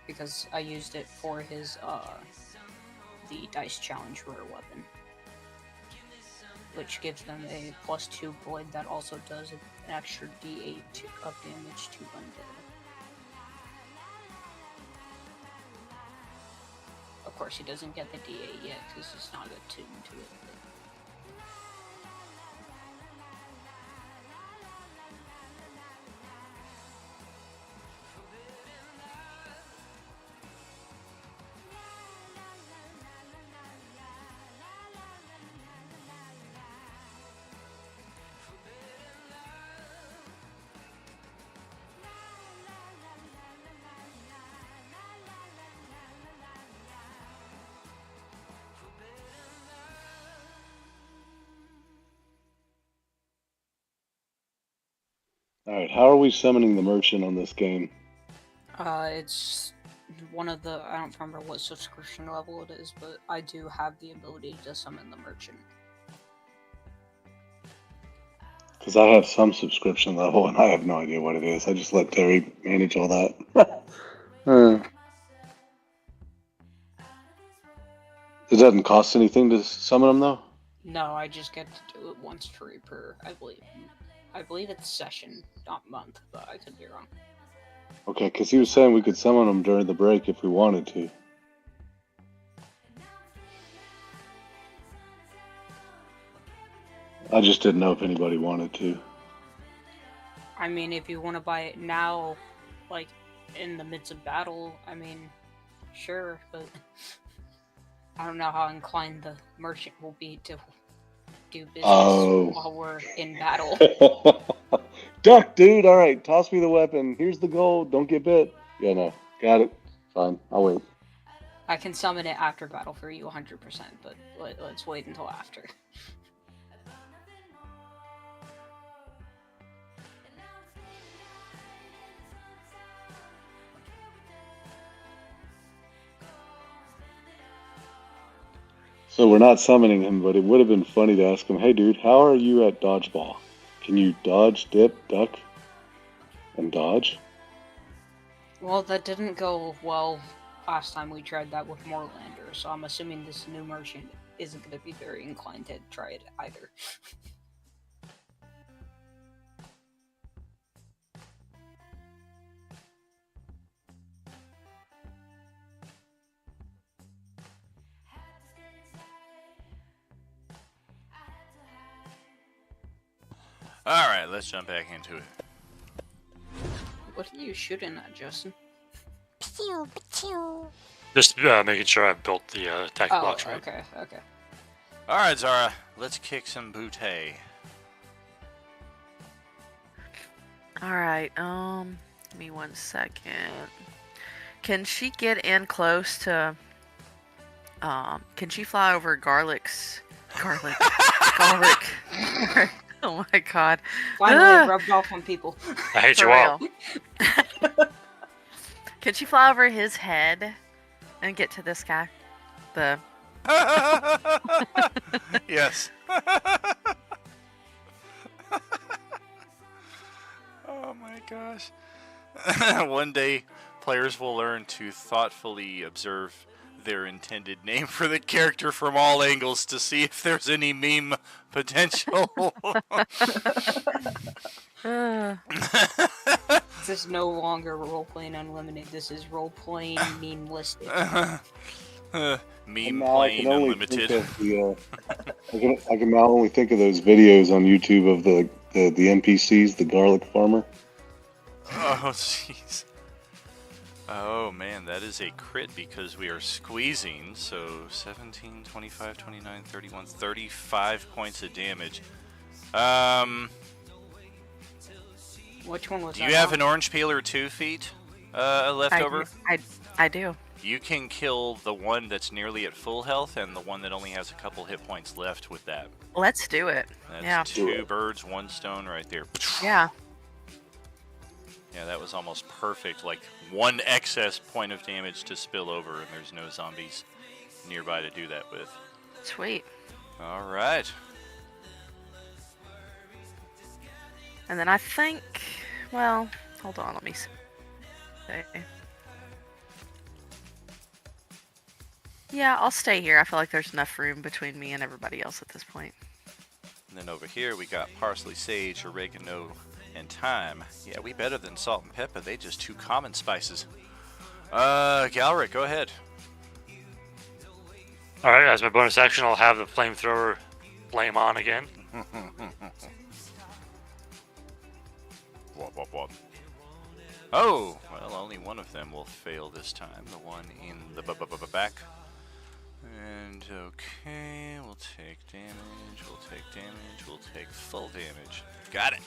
because I used it for his the Dice Challenge rare weapon, which gives them a +2 blade that also does an extra D8 of damage to Undead. Of course, he doesn't get the D8 yet because he's not attuned to it. Alright, how are we summoning the merchant on this game? It's one of the, I don't remember what subscription level it is, but I do have the ability to summon the merchant. Because I have some subscription level and I have no idea what it is. I just let Terry manage all that. It doesn't cost anything to summon them though? No, I just get to do it once free per, I believe it's session, not month, but I could be wrong. Okay, because he was saying we could summon them during the break if we wanted to. I just didn't know if anybody wanted to. I mean, if you want to buy it now, like in the midst of battle, I mean, sure, but I don't know how inclined the merchant will be to do business Oh. while we're in battle. Duck, dude. All right, toss me the weapon. Here's the gold. Don't get bit. Yeah, no. Got it. Fine. I'll wait. I can summon it after battle for you 100%, but let's wait until after. So we're not summoning him, but it would have been funny to ask him, hey, dude, how are you at dodgeball? Can you dodge, dip, duck, and dodge? Well, that didn't go well last time we tried that with Moorlander, so I'm assuming this new merchant isn't going to be very inclined to try it either. All right, let's jump back into it. What are you shooting at, Justin? Just making sure I've built the attack Oh, blocks right. okay. All right, Zara, let's kick some booty. All right. Give me 1 second. Can she get in close to? Can she fly over garlic? Oh my god. Finally, it rubbed off on people. I hate For you all. real. Can she fly over his head and get to this guy? The Yes. Oh my gosh. One day, players will learn to thoughtfully observe their intended name for the character from all angles to see if there's any meme potential. This is no longer role-playing unlimited. This is role-playing meme-listed. Meme Now I playing can only unlimited. think of the, I can now only think of those videos on YouTube of the NPCs, the garlic farmer. Oh, jeez. Oh, man, that is a crit because we are squeezing. So 17, 25, 29, 31, 35 points of damage. Which one was Do that? you have an orange peel or 2 feet left over? I do. You can kill the one that's nearly at full health and the one that only has a couple hit points left with that. Let's do it. That's Yeah. 2 birds, 1 stone right there. Yeah. Yeah, that was almost perfect. Like 1 excess point of damage to spill over, and there's no zombies nearby to do that with. Sweet. All right. And then I think, well, hold on, let me see. Yeah, I'll stay here. I feel like there's enough room between me and everybody else at this point. And then over here we got parsley, sage, oregano, and thyme. Yeah, we better than salt and pepper. They just 2 common spices. Galric, go ahead. Alright, as my bonus action, I'll have the flamethrower flame on again. Wop, wop, wop. Oh, well, only one of them will fail this time. The one in the back. And okay, we'll take damage, we'll take full damage. Got it.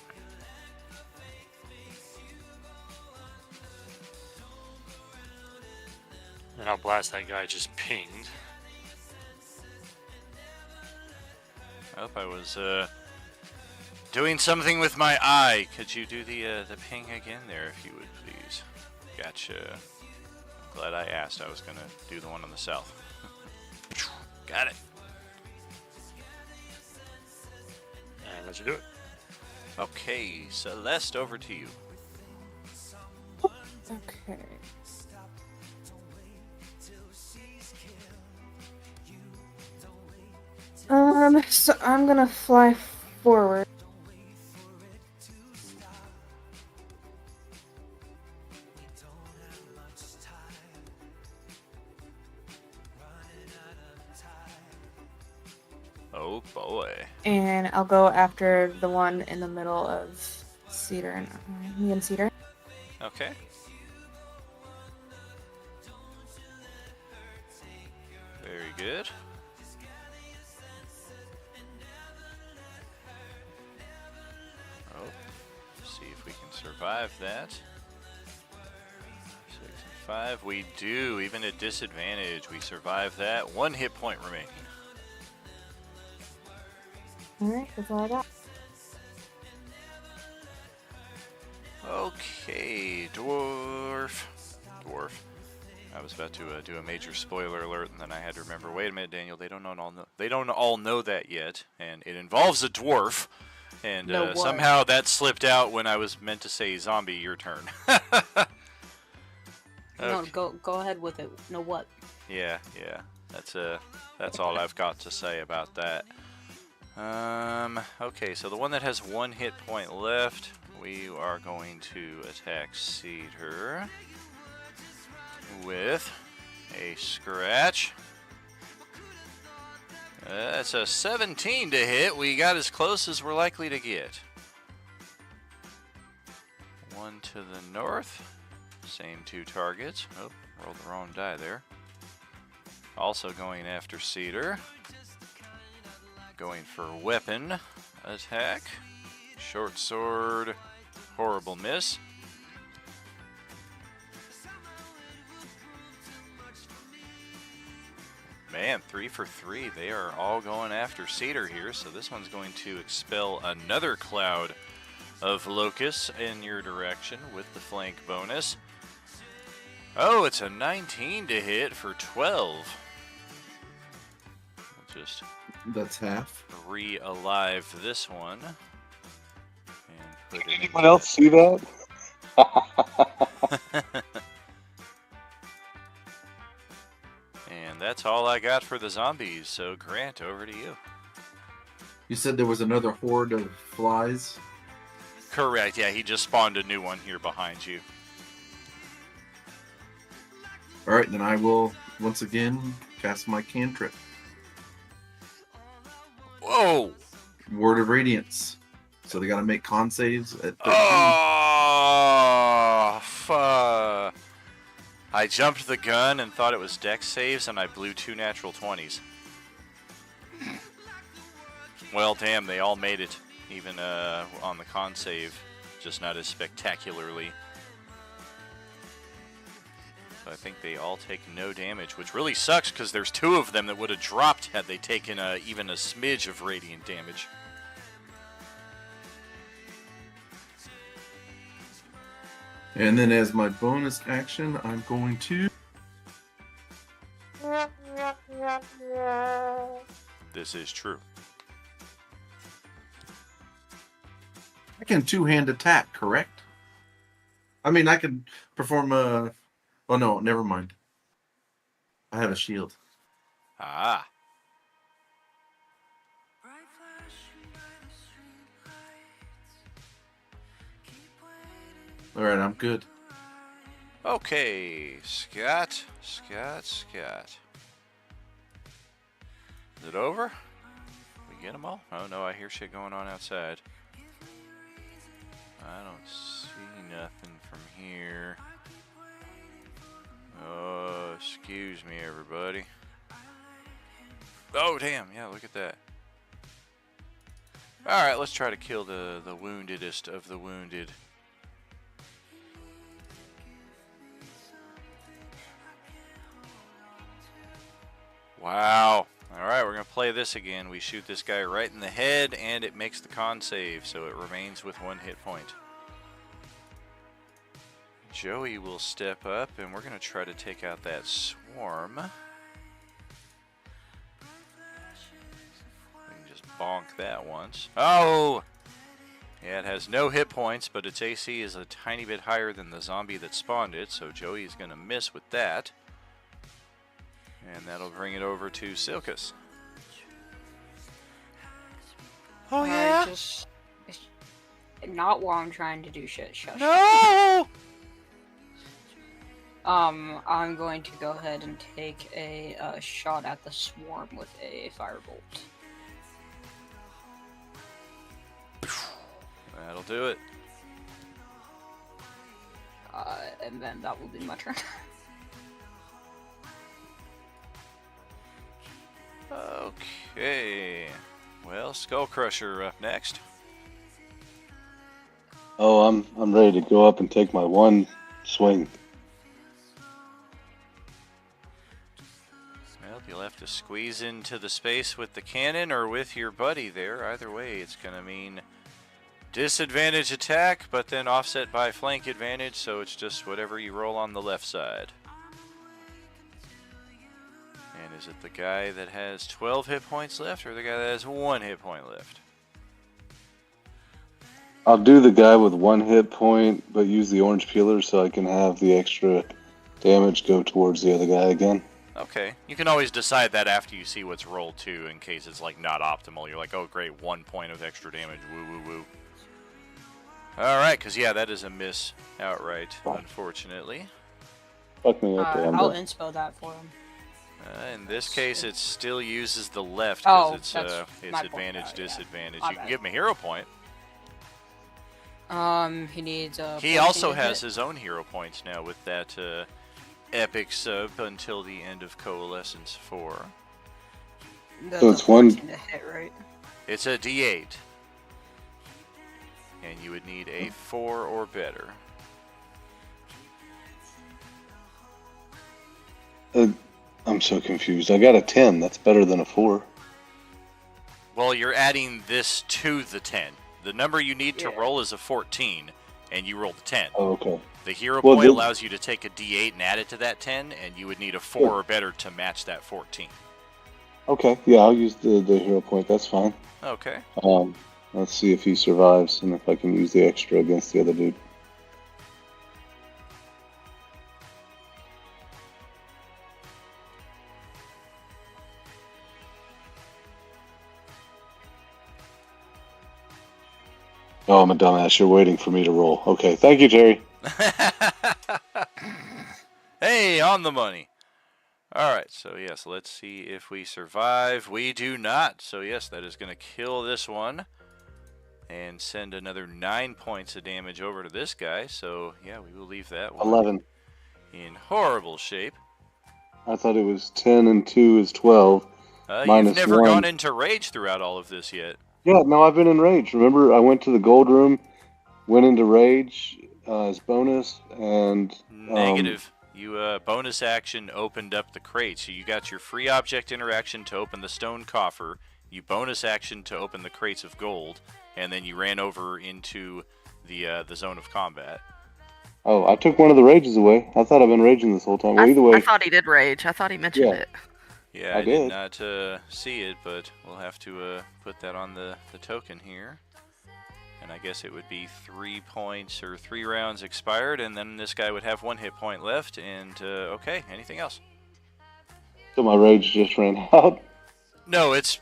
And I'll blast that guy just pinged. I hope I was doing something with my eye. Could you do the ping again there, if you would, please? Gotcha. Glad I asked. I was gonna do the one on the south. Got it. And let's do it. Okay, Celeste, over to you. Okay. So I'm gonna fly forward. Oh boy. And I'll go after the one in the middle of Cedar and me and Cedar. Okay. Very good. Oh, see if we can survive that. 6 and 5. We do, even at disadvantage. We survive that. 1 hit point remaining. Alright, that's all I got. Okay, dwarf. I was about to do a major spoiler alert, and then I had to remember. Wait a minute, Daniel. They don't all know that yet, and it involves a dwarf. And No what? somehow that slipped out when I was meant to say zombie. Your turn. No, Okay. go ahead with it. No what? Yeah. That's all I've got to say about that. Okay, so the one that has 1 hit point left, we are going to attack Cedar with a scratch. That's a 17 to hit. We got as close as we're likely to get. 1 to the north. Same 2 targets. Oh, rolled the wrong die there. Also going after Cedar. Going for weapon attack. Short sword. Horrible miss. Man, 3 for 3. They are all going after Cedar here, so this one's going to expel another cloud of locusts in your direction with the flank bonus. Oh, it's a 19 to hit for 12. We'll just That's half. re-alive this one. And put it in Anyone else see that? And that's all I got for the zombies, so Grant, over to you. You said there was another horde of flies. Correct, yeah, he just spawned a new one here behind you. All right, then I will once again cast my cantrip, Whoa! Word of Radiance. So they got to make con saves at 13. Oh, I jumped the gun and thought it was dex saves, and I blew 2 natural 20s. Well, damn, they all made it, even on the con save, just not as spectacularly. So I think they all take no damage, which really sucks because there's 2 of them that would have dropped had they taken even a smidge of radiant damage. And then as my bonus action, I'm going to... This is true. I can 2-hand attack, correct? I mean, I can perform a... Oh, no, never mind. I have a shield. Ah. All right, I'm good. Okay, Scott. Is it over? We get them all? Oh no, I hear shit going on outside. I don't see nothing from here. Oh, excuse me, everybody. Oh, damn, yeah, look at that. Alright, let's try to kill the woundedest of the wounded. Wow. Alright, we're going to play this again. We shoot this guy right in the head, and it makes the con save, so it remains with 1 hit point. Joey will step up, and we're going to try to take out that swarm. We can just bonk that once. Oh! Yeah, it has no hit points, but its AC is a tiny bit higher than the zombie that spawned it, so Joey is going to miss with that. And that'll bring it over to Silkus. Oh, yeah? Just not while I'm trying to do shit. Shush. No! I'm going to go ahead and take a shot at the swarm with a firebolt. That'll do it. And then that will be my turn. Okay. Well, Skull Crusher up next. Oh, I'm ready to go up and take my one swing. Well, you'll have to squeeze into the space with the cannon or with your buddy there. Either way, it's going to mean disadvantage attack, but then offset by flank advantage, so it's just whatever you roll on the left side. And is it the guy that has 12 hit points left or the guy that has 1 hit point left? I'll do the guy with 1 hit point, but use the orange peeler so I can have the extra damage go towards the other guy again. Okay, you can always decide that after you see what's rolled too, in case it's like not optimal. You're like, oh great, 1 point of extra damage, woo woo woo. Alright, because yeah, that is a miss outright, unfortunately. Fuck me up there. I'll inspo that for him. In this case, it still uses the left Oh, because that's it's my advantage, point. Yeah. disadvantage. My You can bad. give him a hero point. He needs He 14 also to has hit. his own hero points now with that epic sub until the end of Coalescence 4. That's So a it's one- 14 to hit, right? It's a D8. And you would need a 4 or better. I'm so confused. I got a 10. That's better than a 4. Well, you're adding this to the 10. The number you need to Yeah. roll is a 14, and you rolled a 10. Oh, okay. The hero Well, point then- allows you to take a D8 and add it to that 10, and you would need a 4 or better to match that 14. Okay, yeah, I'll use the hero point. That's fine. Okay. Let's see if he survives and if I can use the extra against the other dude. Oh, I'm a dumbass. You're waiting for me to roll. Okay, thank you, Jerry. Hey, on the money. Alright, so yes, let's see if we survive. We do not. So yes, that is going to kill this one. And send another 9 points of damage over to this guy. So yeah, we will leave that one 11. in horrible shape. I thought it was 10 and 2 is 12. You've Minus never 1. gone into rage throughout all of this yet. Yeah, no, I've been in rage. Remember, I went to the gold room, went into rage as bonus, and Negative. You bonus action opened up the crate, so you got your free object interaction to open the stone coffer. You bonus action to open the crates of gold, and then you ran over into the zone of combat. Oh, I took one of the rages away. I thought I've been raging this whole time. Well, either way, I thought he did rage. I thought he mentioned Yeah. it. Yeah, I I did did. not see it, but we'll have to put that on the token here. And I guess it would be 3 points or 3 rounds expired, and then this guy would have 1 hit point left. And okay, anything else? so my rage just ran out. No, it's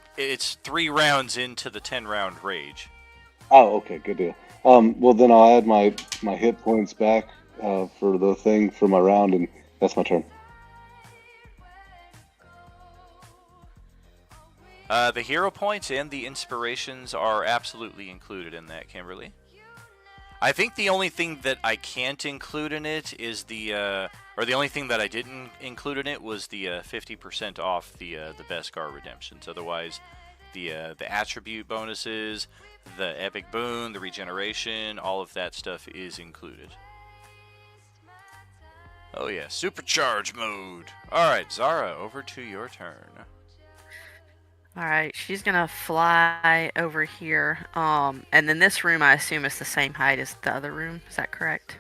3 rounds into the 10-round rage. Oh, okay, good deal. Well, then I'll add my hit points back for the thing for my round, and that's my turn. The hero points and the inspirations are absolutely included in that, Kimberly. I think the only thing that I can't include in it is the only thing that I didn't include in it was the 50% off the Beskar redemptions. Otherwise, the attribute bonuses, the epic boon, the regeneration, all of that stuff is included. Oh yeah, supercharge mode. All right, Zara, over to your turn. Alright, she's gonna fly over here. And then this room, I assume, is the same height as the other room. Is that correct?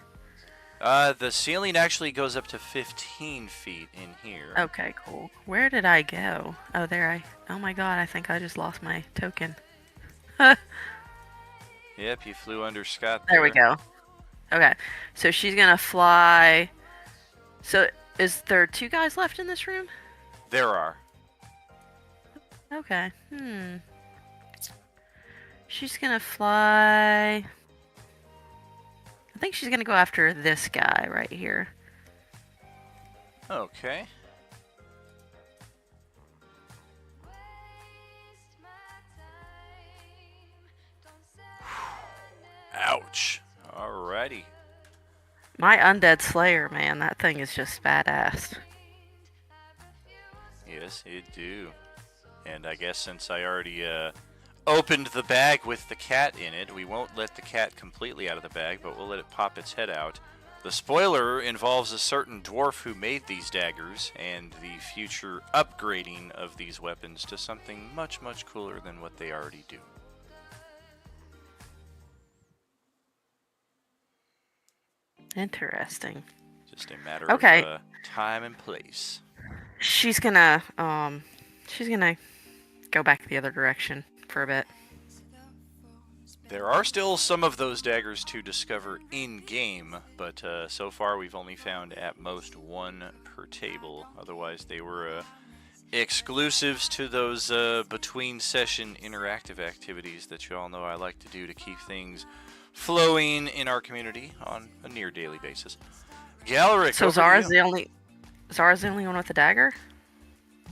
The ceiling actually goes up to 15 feet in here. Okay, cool. Where did I go? Oh, there I... Oh my god, I think I just lost my token. Yep, you flew under Scott There we go. Okay, so she's gonna fly... So, is there 2 guys left in this room? There are. Okay, She's gonna fly... I think she's gonna go after this guy right here. Okay. My Undead Slayer, man, that thing is just badass. Yes, it do. And I guess since I already opened the bag with the cat in it, we won't let the cat completely out of the bag, but we'll let it pop its head out. The spoiler involves a certain dwarf who made these daggers and the future upgrading of these weapons to something much, much cooler than what they already do. Interesting. Just a matter Okay. of time and place. She's gonna go back the other direction for a bit. There are still some of those daggers to discover in-game, but so far we've only found at most one per table. Otherwise, they were exclusives to those between-session interactive activities that you all know I like to do to keep things flowing in our community on a near-daily basis. Galeric, So over to Zara's you. the only one with the dagger?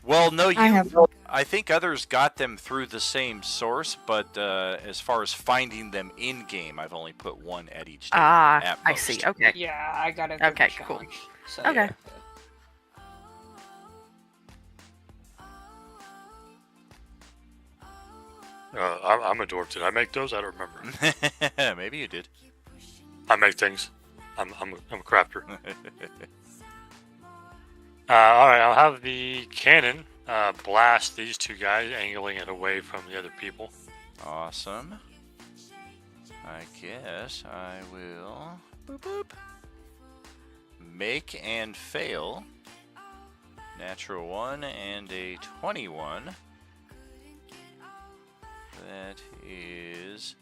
Well, no, I have. I think others got them through the same source, but as far as finding them in game, I've only put one at each table. Ah, at I most. see. Okay. Yeah, I got a good Okay, cool. challenge. So, Okay. I'm a dwarf. Did I make those? I don't remember. Maybe you did. I make things. I'm a crafter. All right, I'll have the cannon blast these two guys, angling it away from the other people. Awesome. I guess I will boop, boop. Make and fail. Natural 1 and a 21. That is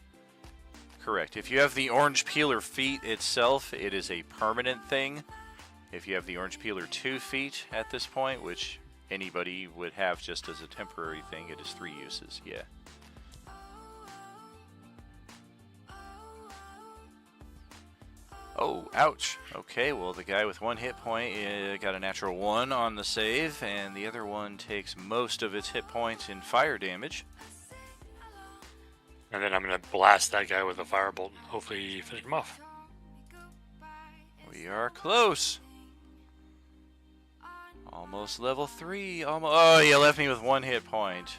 correct. If you have the orange peeler feat itself, it is a permanent thing. If you have the orange peeler 2 feet at this point, which anybody would have just as a temporary thing, it is 3 uses. Yeah. Oh, ouch. Okay, well, the guy with 1 hit point got a natural 1 on the save, and the other one takes most of its hit points in fire damage. And then I'm going to blast that guy with a firebolt and hopefully finish him off. We are close. Almost level 3. Almost. Oh, you left me with 1 hit point.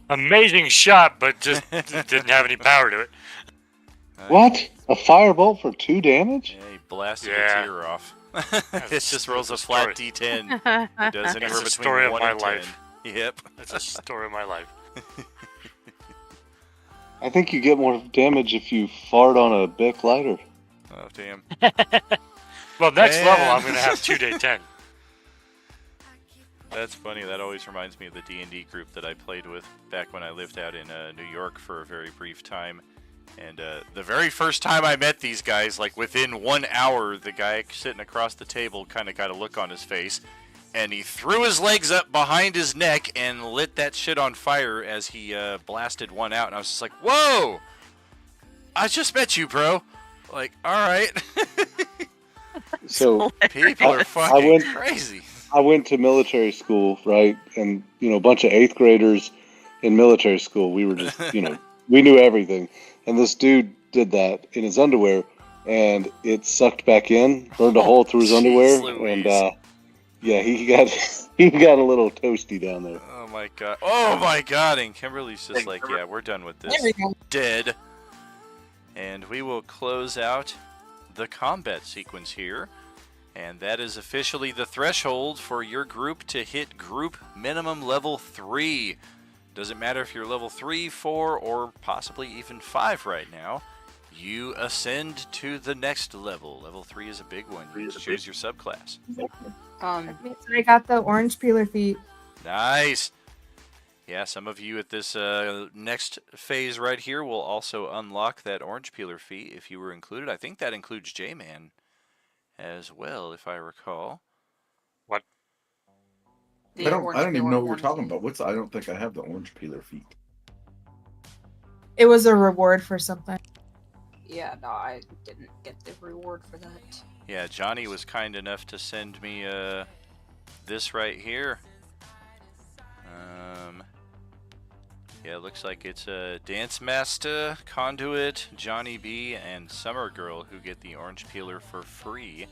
Amazing shot, but just didn't have any power to it. What? A firebolt for 2 damage? Yeah, he blasted Yeah. a tear off. That's It just rolls a the flat story. D10. It does anywhere the between story of 1 my and 10. life. Yep. That's a story of my life. I think you get more damage if you fart on a Bic lighter. Oh, damn. Well, next Man. level, I'm going to have 2d10. That's funny. That always reminds me of the D&D group that I played with back when I lived out in New York for a very brief time. And the very first time I met these guys, like within 1 hour, the guy sitting across the table kind of got a look on his face. And he threw his legs up behind his neck and lit that shit on fire as he blasted one out. And I was just like, whoa! I just met you, bro. Like, alright. So People are fucking crazy. I went to military school, right? And, a bunch of 8th graders in military school, we were just, we knew everything. And this dude did that in his underwear, and it sucked back in, burned a hole through his underwear, Louise. and, yeah, he got he got a little toasty down there. Oh my god. Oh my god. And Kimberly's just like, yeah, we're done with this. There we go. Dead. And we will close out the combat sequence here. And that is officially the threshold for your group to hit group minimum level 3. Doesn't matter if you're level 3, 4, or possibly even 5 right now. You ascend to the next level. Level 3 is a big one. You choose your subclass. That means I got the orange peeler feet. Nice. Yeah, some of you at this next phase right here will also unlock that orange peeler feat if you were included. I think that includes J-Man as well, if I recall. What? I don't even know what we're talking about. I don't think I have the orange peeler feet. It was a reward for something. Yeah, no, I didn't get the reward for that. Yeah, Johnny was kind enough to send me this right here. Yeah, it looks like it's Dance Master, Conduit, Johnny B, and Summer Girl who get the orange peeler for free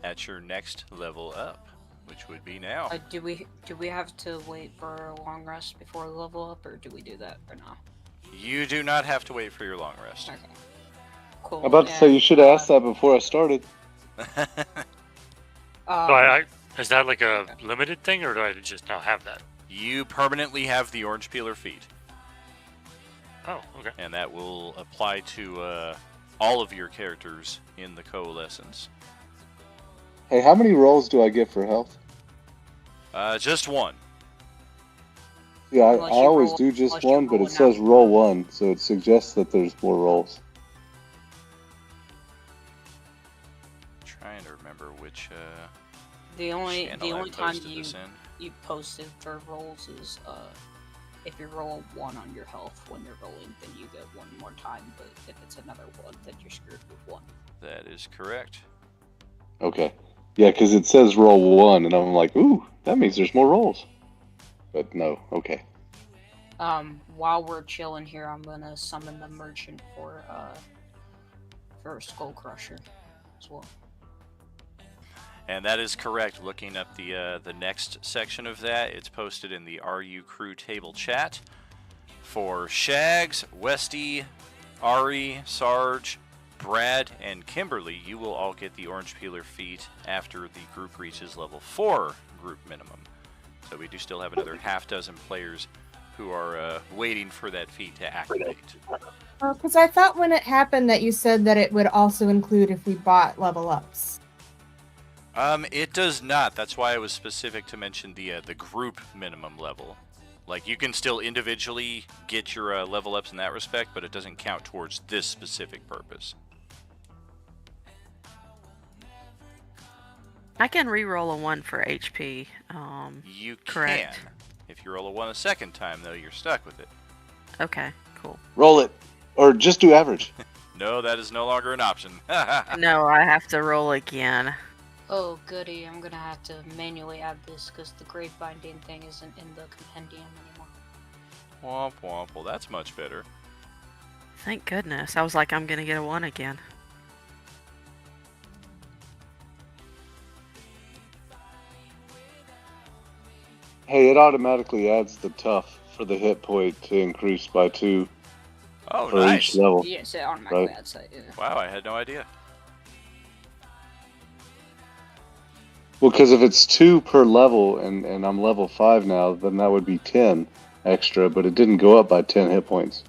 at your next level up, which would be now. Do we have to wait for a long rest before we level up, or do we do that or not? You do not have to wait for your long rest. Okay. Cool. I'm about to say you should have asked that before I started. Is that like a limited thing, or do I just now have that? You permanently have the orange peeler feat. Oh, okay. And that will apply to all of your characters in the Coalescence. Hey, how many rolls do I get for health? Just one. Yeah, I Unless you always roll- do unless just you one, but roll it says now. roll one, so it suggests that there's more rolls. Trying to remember which The only channel I time posted this in. you posted for rolls is if you roll 1 on your health when you're rolling, then you get 1 more time. But if it's another 1, then you're screwed with 1. That is correct. Okay. Yeah, because it says roll one, and I'm like, ooh, that means there's more rolls. But no, okay. While we're chilling here, I'm gonna summon the merchant for Skull Crusher as well. And that is correct. Looking up the next section of that, it's posted in the RU Crew table chat. For Shags, Westy, Ari, Sarge, Brad, and Kimberly, you will all get the orange peeler feat after the group reaches level 4 group minimum. So we do still have another half dozen players who are waiting for that feat to activate. Because I thought when it happened that you said that it would also include if we bought level ups. It does not. That's why I was specific to mention the group minimum level. Like, you can still individually get your level ups in that respect, but it doesn't count towards this specific purpose. I can re-roll a 1 for HP. You correct. can. If you roll a 1 a second time, though, you're stuck with it. Okay, cool. Roll it. Or just do average. No, that is no longer an option. No, I have to roll again. Oh, goody. I'm gonna have to manually add this because the grade binding thing isn't in the compendium anymore. Womp womp. Well, that's much better. Thank goodness. I was like, I'm gonna get a 1 again. Hey, it automatically adds the tough for the hit point to increase by 2 Oh, for nice. each level. Yes, it automatically Right. adds that. Yeah. Wow, I had no idea. Well, because if it's 2 per level and I'm level 5 now, then that would be 10 extra, but it didn't go up by 10 hit points.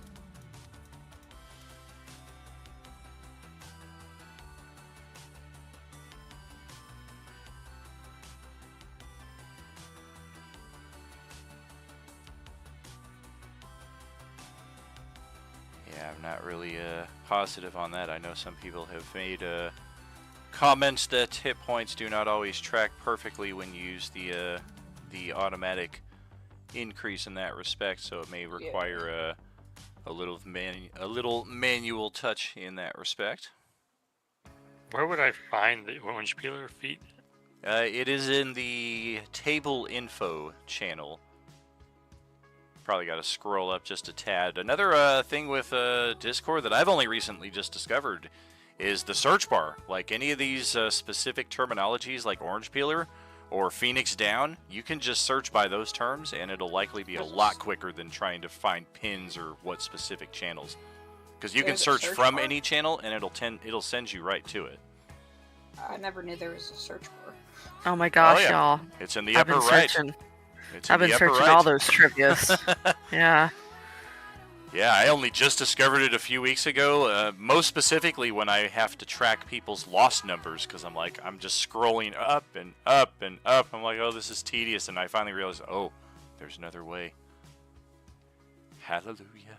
Yeah, I'm not really positive on that. I know some people have made comments that hit points do not always track perfectly when you use the automatic increase in that respect, so it may require a little manual touch in that respect. Where would I find the orange peeler feat? It is in the table info channel. Probably got to scroll up just a tad. Another thing with Discord that I've only recently just discovered is the search bar. Like any of these specific terminologies like orange peeler or Phoenix down, you can just search by those terms and it'll likely be a lot quicker than trying to find pins or what specific channels. Because you can There's a search search from bar? any channel and it'll send you right to it. I never knew there was a search bar. Oh my gosh, yeah. y'all. It's in the I've upper been right. searching. It's in I've been the upper searching right. all those trivias. Yeah. Yeah, I only just discovered it a few weeks ago, most specifically when I have to track people's lost numbers, because I'm just scrolling up and up and up. I'm like, oh, this is tedious, and I finally realized, oh, there's another way. Hallelujah.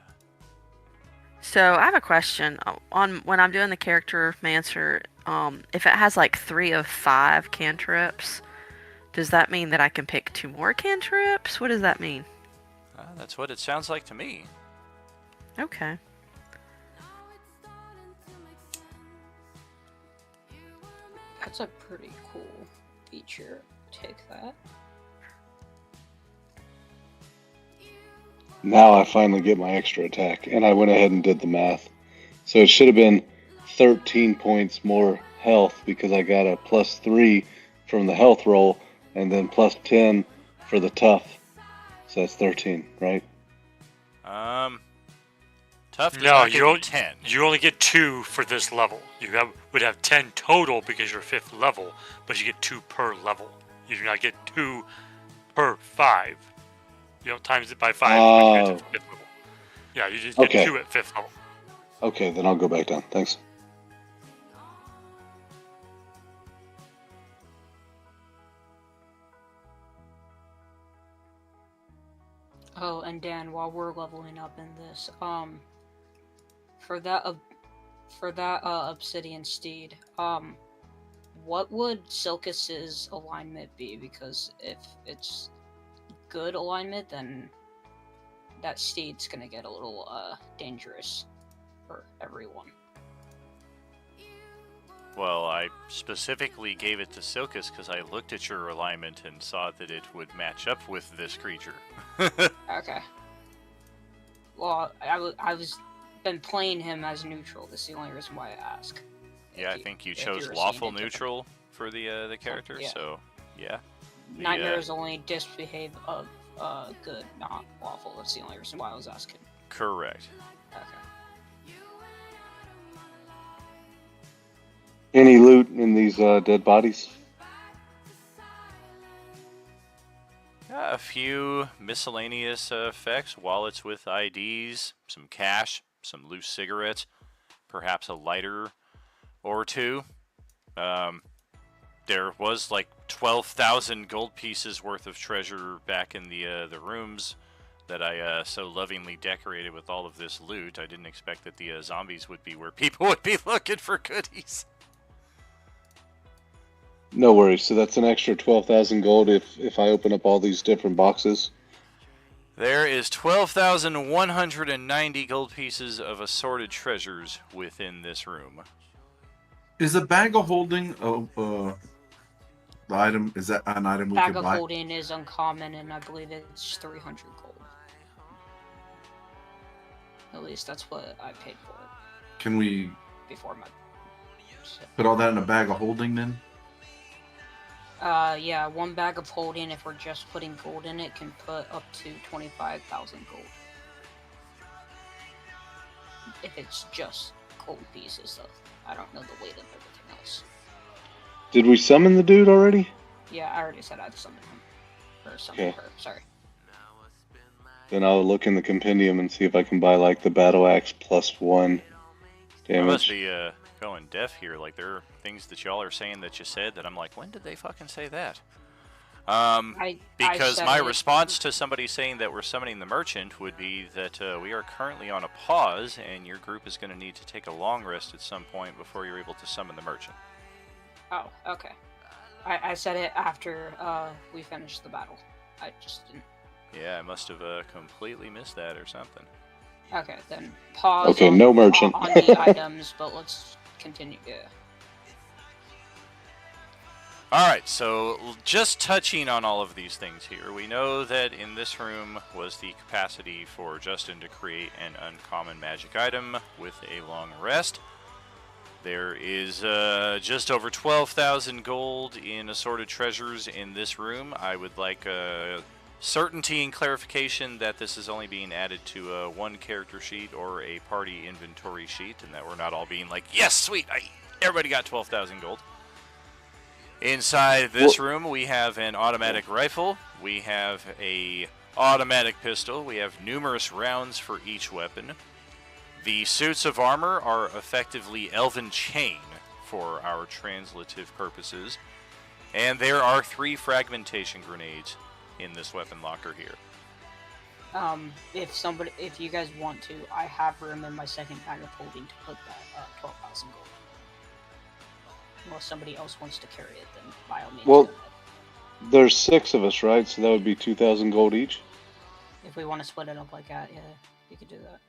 So I have a question on when I'm doing the character mancer. If it has like 3 of 5 cantrips, does that mean that I can pick 2 more cantrips? What does that mean? That's what it sounds like to me. Okay. That's a pretty cool feature. Take that. Now I finally get my extra attack, and I went ahead and did the math. So it should have been 13 points more health because I got a +3 from the health roll, and then +10 for the tough. So that's 13, right? Tough does No, not give you you only 10. you only get 2 for this level. Would have 10 total because you're 5th level, but you get 2 per level. You do not get 2 per 5. You don't times it by 5 when you get to 5th level. Yeah, you just get Okay. 2 at 5th level. Okay, then I'll go back down. Thanks. Oh, and Dan, while we're leveling up in this, for that obsidian steed, what would Silkus's alignment be? Because if it's good alignment, then that steed's gonna get a little dangerous for everyone. Well, I specifically gave it to Silkus because I looked at your alignment and saw that it would match up with this creature. Okay. Well, I was been playing him as neutral. That's the only reason why I ask. Yeah, I think you if chose you were lawful seeing it neutral for the character, yeah. so yeah. Nightmares only disbehave of good, not lawful. That's the only reason why I was asking. Correct. Okay. Any loot in these dead bodies? A few miscellaneous effects, wallets with IDs, some cash, some loose cigarettes, perhaps a lighter or two. There was like 12,000 gold pieces worth of treasure back in the rooms that I so lovingly decorated with all of this loot. I didn't expect that the zombies would be where people would be looking for goodies. No worries. So that's an extra 12,000 gold if I open up all these different boxes. There is 12,190 gold pieces of assorted treasures within this room. Is a bag of holding the item? Is that an item we Bag can of buy? holding is uncommon, and I believe it's 300 gold. At least that's what I paid for it Can we before my. put all that in a bag of holding then? Yeah, one bag of holding, if we're just putting gold in it, can put up to 25,000 gold. If it's just gold pieces, though. I don't know the weight of everything else. Did we summon the dude already? Yeah, I already said I'd summon him. Or summon Okay. her, sorry. Then I'll look in the compendium and see if I can buy like the battle axe +1 I must damage. be going deaf here. Like, there are things that y'all are saying that you said that I'm like, when did they fucking say that? Because said my it. response to somebody saying that we're summoning the merchant would be that we are currently on a pause, and your group is going to need to take a long rest at some point before you're able to summon the merchant. Oh, okay. I said it after we finished the battle. I just didn't. Yeah, I must have completely missed that or something. Okay, then pause. Okay, on, no merchant. on the items, but let's continue. Yeah. Alright, so just touching on all of these things here, we know that in this room was the capacity for Justin to create an uncommon magic item with a long rest. There is just over 12,000 gold in assorted treasures in this room. I would like certainty and clarification that this is only being added to one character sheet or a party inventory sheet, and that we're not all being like, yes, sweet, everybody got 12,000 gold. Inside this room, we have an automatic rifle, we have a automatic pistol, we have numerous rounds for each weapon. The suits of armor are effectively elven chain for our translative purposes, and there are 3 fragmentation grenades in this weapon locker here. If you guys want to, I have room in my second bag of holding to put that 12,000 gold. Unless somebody else wants to carry it, then by all means. Well, go ahead. there's 6 of us, right? So that would be 2,000 gold each. If we want to split it up like that, yeah, we could do that.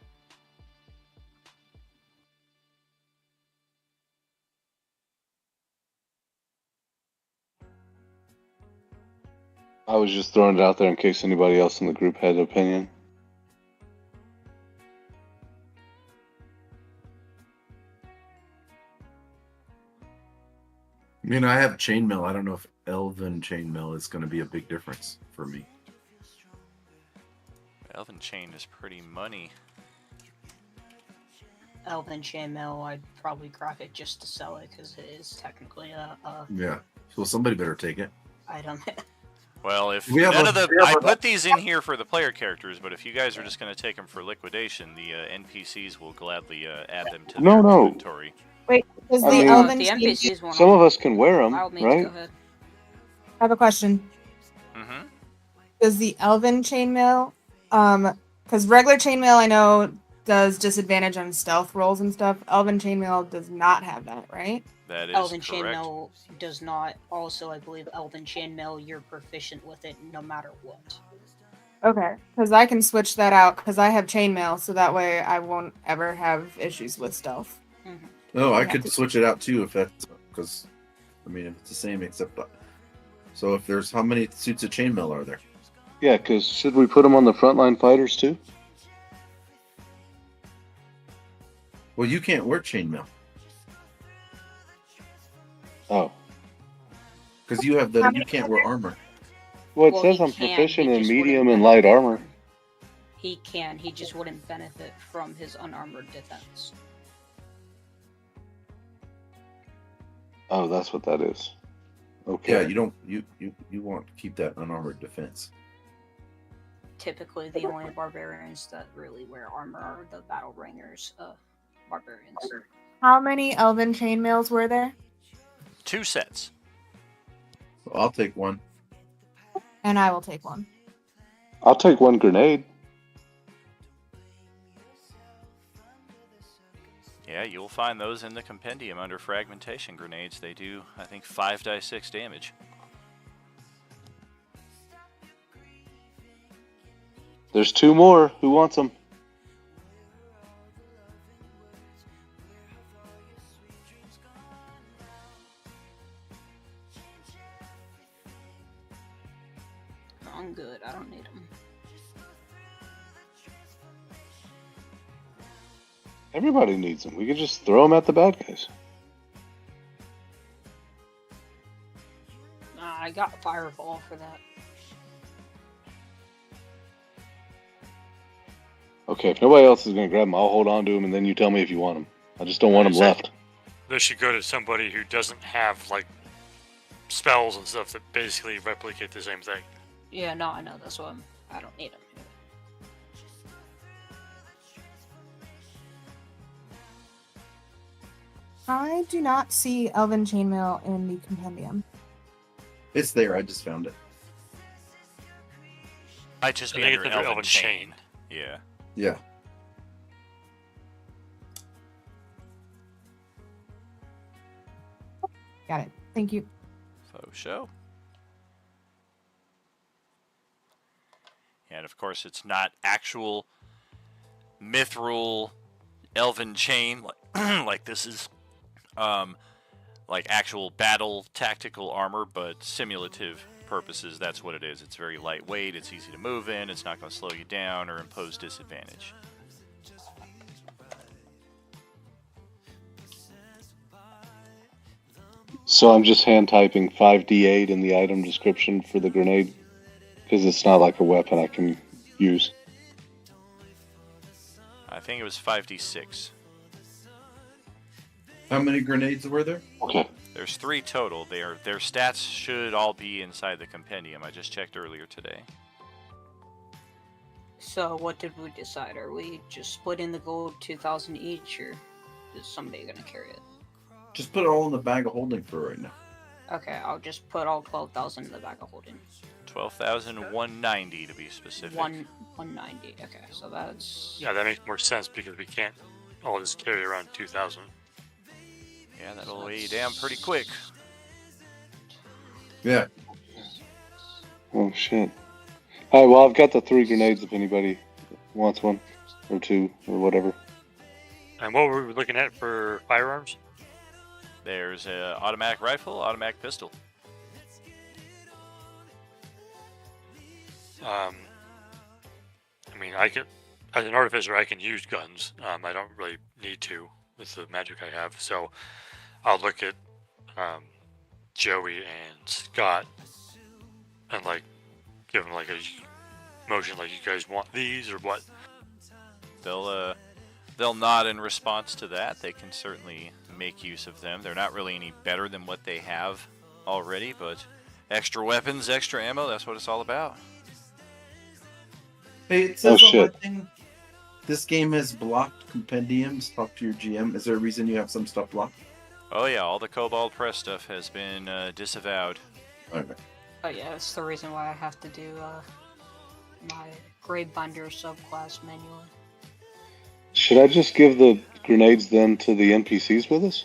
I was just throwing it out there in case anybody else in the group had an opinion. I have chainmail. I don't know if elven chainmail is going to be a big difference for me. Elven chain is pretty money. Elven chainmail, I'd probably grab it just to sell it because it is technically a Yeah. Well, somebody better take it. item. Well, if We have none a- of the, we have I a- put these in here for the player characters, but if you guys are just going to take them for liquidation, the NPCs will gladly add them to No, their no. inventory. Wait, does I the mean- elven the chain- NPCs want Some of us can wear them, Wild means right? go ahead. I have a question. Mm-hmm. Does the elven chainmail, because regular chainmail I know does disadvantage on stealth rolls and stuff. Elven chainmail does not have that, right? That is Elven correct. chainmail does not. Also, I believe Elven chainmail, you're proficient with it no matter what. Okay, because I can switch that out because I have chainmail, so that way I won't ever have issues with stealth. No, I Yeah. could switch it out too if that's because, if it's the same except. So if there's how many suits of chainmail are there? Yeah, because should we put them on the frontline fighters too? Well, you can't wear chainmail Oh. because you have the. You can't wear armor. Well, it Well, says he I'm can, proficient he in just medium wouldn't and light benefit armor. from- He can. He just wouldn't benefit from his unarmored defense. Oh, that's what that is. Okay. Yeah, you don't. You want to keep that unarmored defense. Typically, the only barbarians that really wear armor are the battle ringers, barbarians. How many elven chainmails were there? 2 sets. So I'll take one. And I will take one. I'll take one grenade. Yeah, you'll find those in the compendium under fragmentation grenades. They do, I think, 5d6 damage. There's 2 more. Who wants them? I'm good. I don't need them. Everybody needs them. We could just throw them at the bad guys. I got fireball for that. Okay, if nobody else is going to grab them, I'll hold on to them, and then you tell me if you want them. I just don't want them left. This should go to somebody who doesn't have like spells and stuff that basically replicate the same thing. Yeah, no, I know. That's why I don't need them. I do not see elven chainmail in the compendium. It's there. I just found it. Might just I be think under it's under Elven Elven chain. Chain. Yeah. Yeah. Got it. Thank you. Faux show. And of course, it's not actual mithril elven chain like this is like actual battle tactical armor, but simulative purposes, that's what it is. It's very lightweight, it's easy to move in, it's not going to slow you down or impose disadvantage. So I'm just hand typing 5d8 in the item description for the grenade, because it's not like a weapon I can use. I think it was 5d6. How many grenades were there? Okay. There's 3 total. Their stats should all be inside the compendium. I just checked earlier today. So, what did we decide? Are we just splitting the gold 2,000 each, or is somebody gonna carry it? Just put it all in the bag of holding for right now. Okay, I'll just put all 12,000 in the bag of holding. 12,190 to be specific. 190. Okay, so that's Yeah, that makes more sense because we can't all just carry around 2,000. Yeah, that'll weigh you down pretty quick. Yeah. Oh, shit. Alright, well, I've got the 3 grenades if anybody wants one, or 2, or whatever. And what were we looking at for firearms? There's an automatic rifle, automatic pistol. I mean, I could, as an artificer, I can use guns. I don't really need to with the magic I have. So I'll look at Joey and Scott and like give them like a motion, like you guys want these or what? They'll nod in response to that. They can certainly make use of them. They're not really any better than what they have already, but extra weapons, extra ammo, that's what it's all about. Hey, it says on my shit. thing, this game has blocked compendiums. Talk to your GM. Is there a reason you have some stuff blocked? Oh yeah, all the Cobalt Press stuff has been disavowed. Okay. Oh yeah, that's the reason why I have to do my Gravebinder subclass manually. Should I just give the grenades then to the NPCs with us?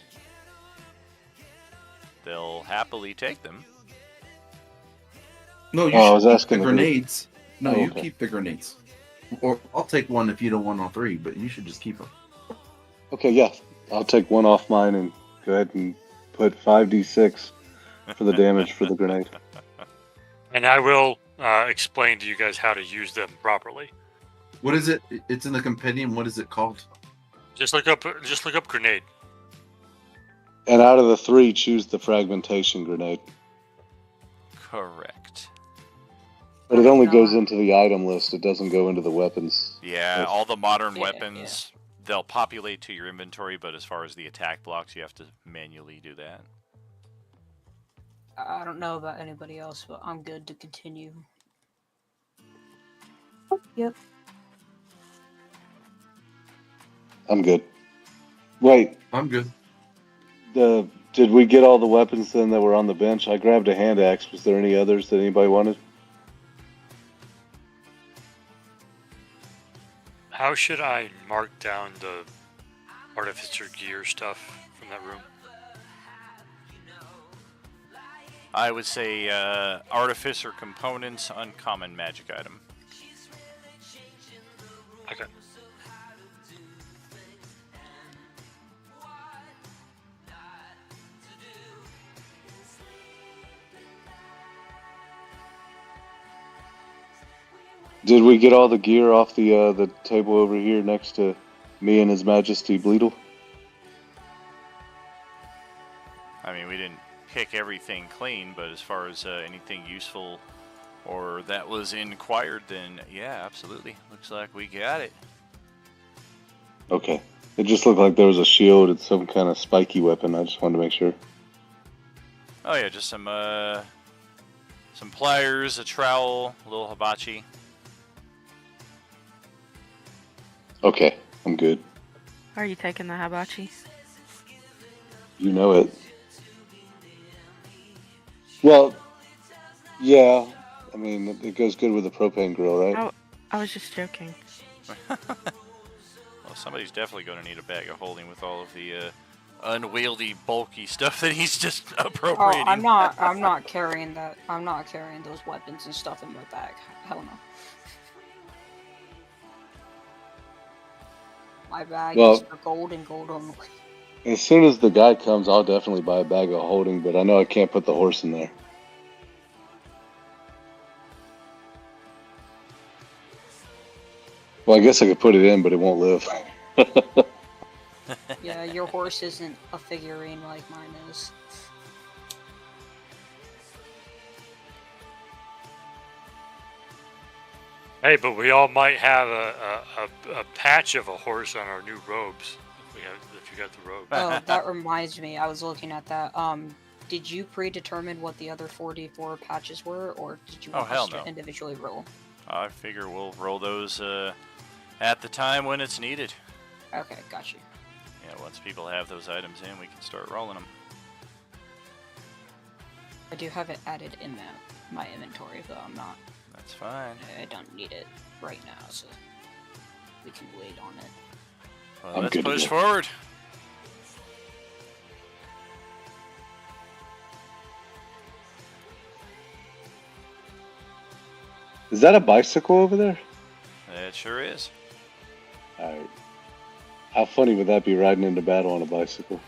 They'll happily take them. No, you Oh, I should was keep asking the the group. grenades. No, Oh, you okay. keep the grenades. Or I'll take one if you don't want all three, but you should just keep them. Okay, yeah. I'll take one off mine and go ahead and put 5d6 for the damage for the grenade. And I will explain to you guys how to use them properly. What is it? It's in the compendium. What is it called? Just look up grenade. And out of the 3, choose the fragmentation grenade. Correct. But it only goes into the item list. It doesn't go into the weapons. Yeah, all the modern Yeah, weapons, they'll populate to your inventory, but as far as the attack blocks, you have to manually do that. I don't know about anybody else, but I'm good to continue. Yep. I'm good. Wait, I'm good. did we get all the weapons then that were on the bench? I grabbed a hand axe. Was there any others that anybody wanted? How should I mark down the artificer gear stuff from that room? I would say artificer components, uncommon magic item. Okay. Did we get all the gear off the table over here next to me and His Majesty Bleedle? I mean, we didn't pick everything clean, but as far as anything useful or that was inquired, then yeah, absolutely. Looks like we got it. Okay. It just looked like there was a shield and some kind of spiky weapon. I just wanted to make sure. Oh yeah, just some pliers, a trowel, a little hibachi. Okay, I'm good. Are you taking the hibachi? You know it. Well, yeah. I mean, it goes good with the propane grill, right? Oh, I was just joking. Well, somebody's definitely going to need a bag of holding with all of the unwieldy, bulky stuff that he's just appropriating. Oh, I'm not carrying that. I'm not carrying those weapons and stuff in my bag. Hell no. My bag is for gold and gold only. As soon as the guy comes, I'll definitely buy a bag of holding, but I know I can't put the horse in there. Well, I guess I could put it in, but it won't live. Yeah, your horse isn't a figurine like mine is. Hey, but we all might have a patch of a horse on our new robes. If you got the robe. Oh, that reminds me. I was looking at that. Did you predetermine what the other 44 patches were, or did you want us to individually roll? I figure we'll roll those at the time when it's needed. Okay, got you. Yeah, once people have those items in, we can start rolling them. I do have it added in my inventory, though I'm not. That's fine. I don't need it right now, so we can wait on it. Well, let's push forward. Is that a bicycle over there? It sure is. Alright. How funny would that be, riding into battle on a bicycle?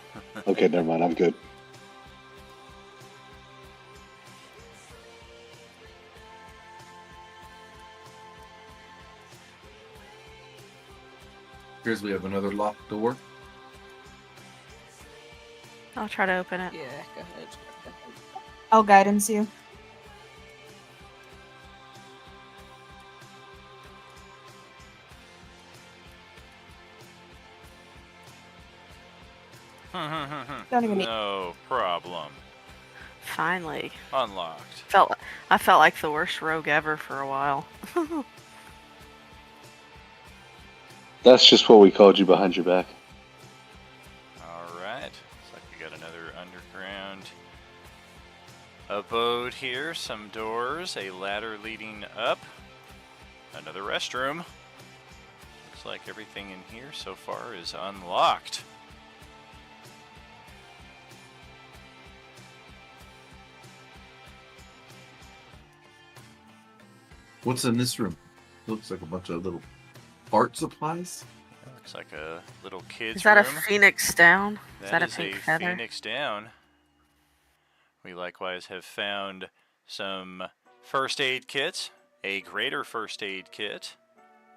Okay, never mind. I'm good. Here's we have another locked door. I'll try to open it. Yeah, go ahead. I'll guidance you. Don't even need. No problem. Finally. Unlocked. I felt like the worst rogue ever for a while. That's just what we called you behind your back. Alright. Looks like we got another underground abode here. Some doors, a ladder leading up, another restroom. Looks like everything in here so far is unlocked. What's in this room? Looks like a bunch of little art supplies. Looks like a little kid's Is that room. a phoenix down? Is that a is pink a feather? phoenix down. We likewise have found some first aid kits, a greater first aid kit,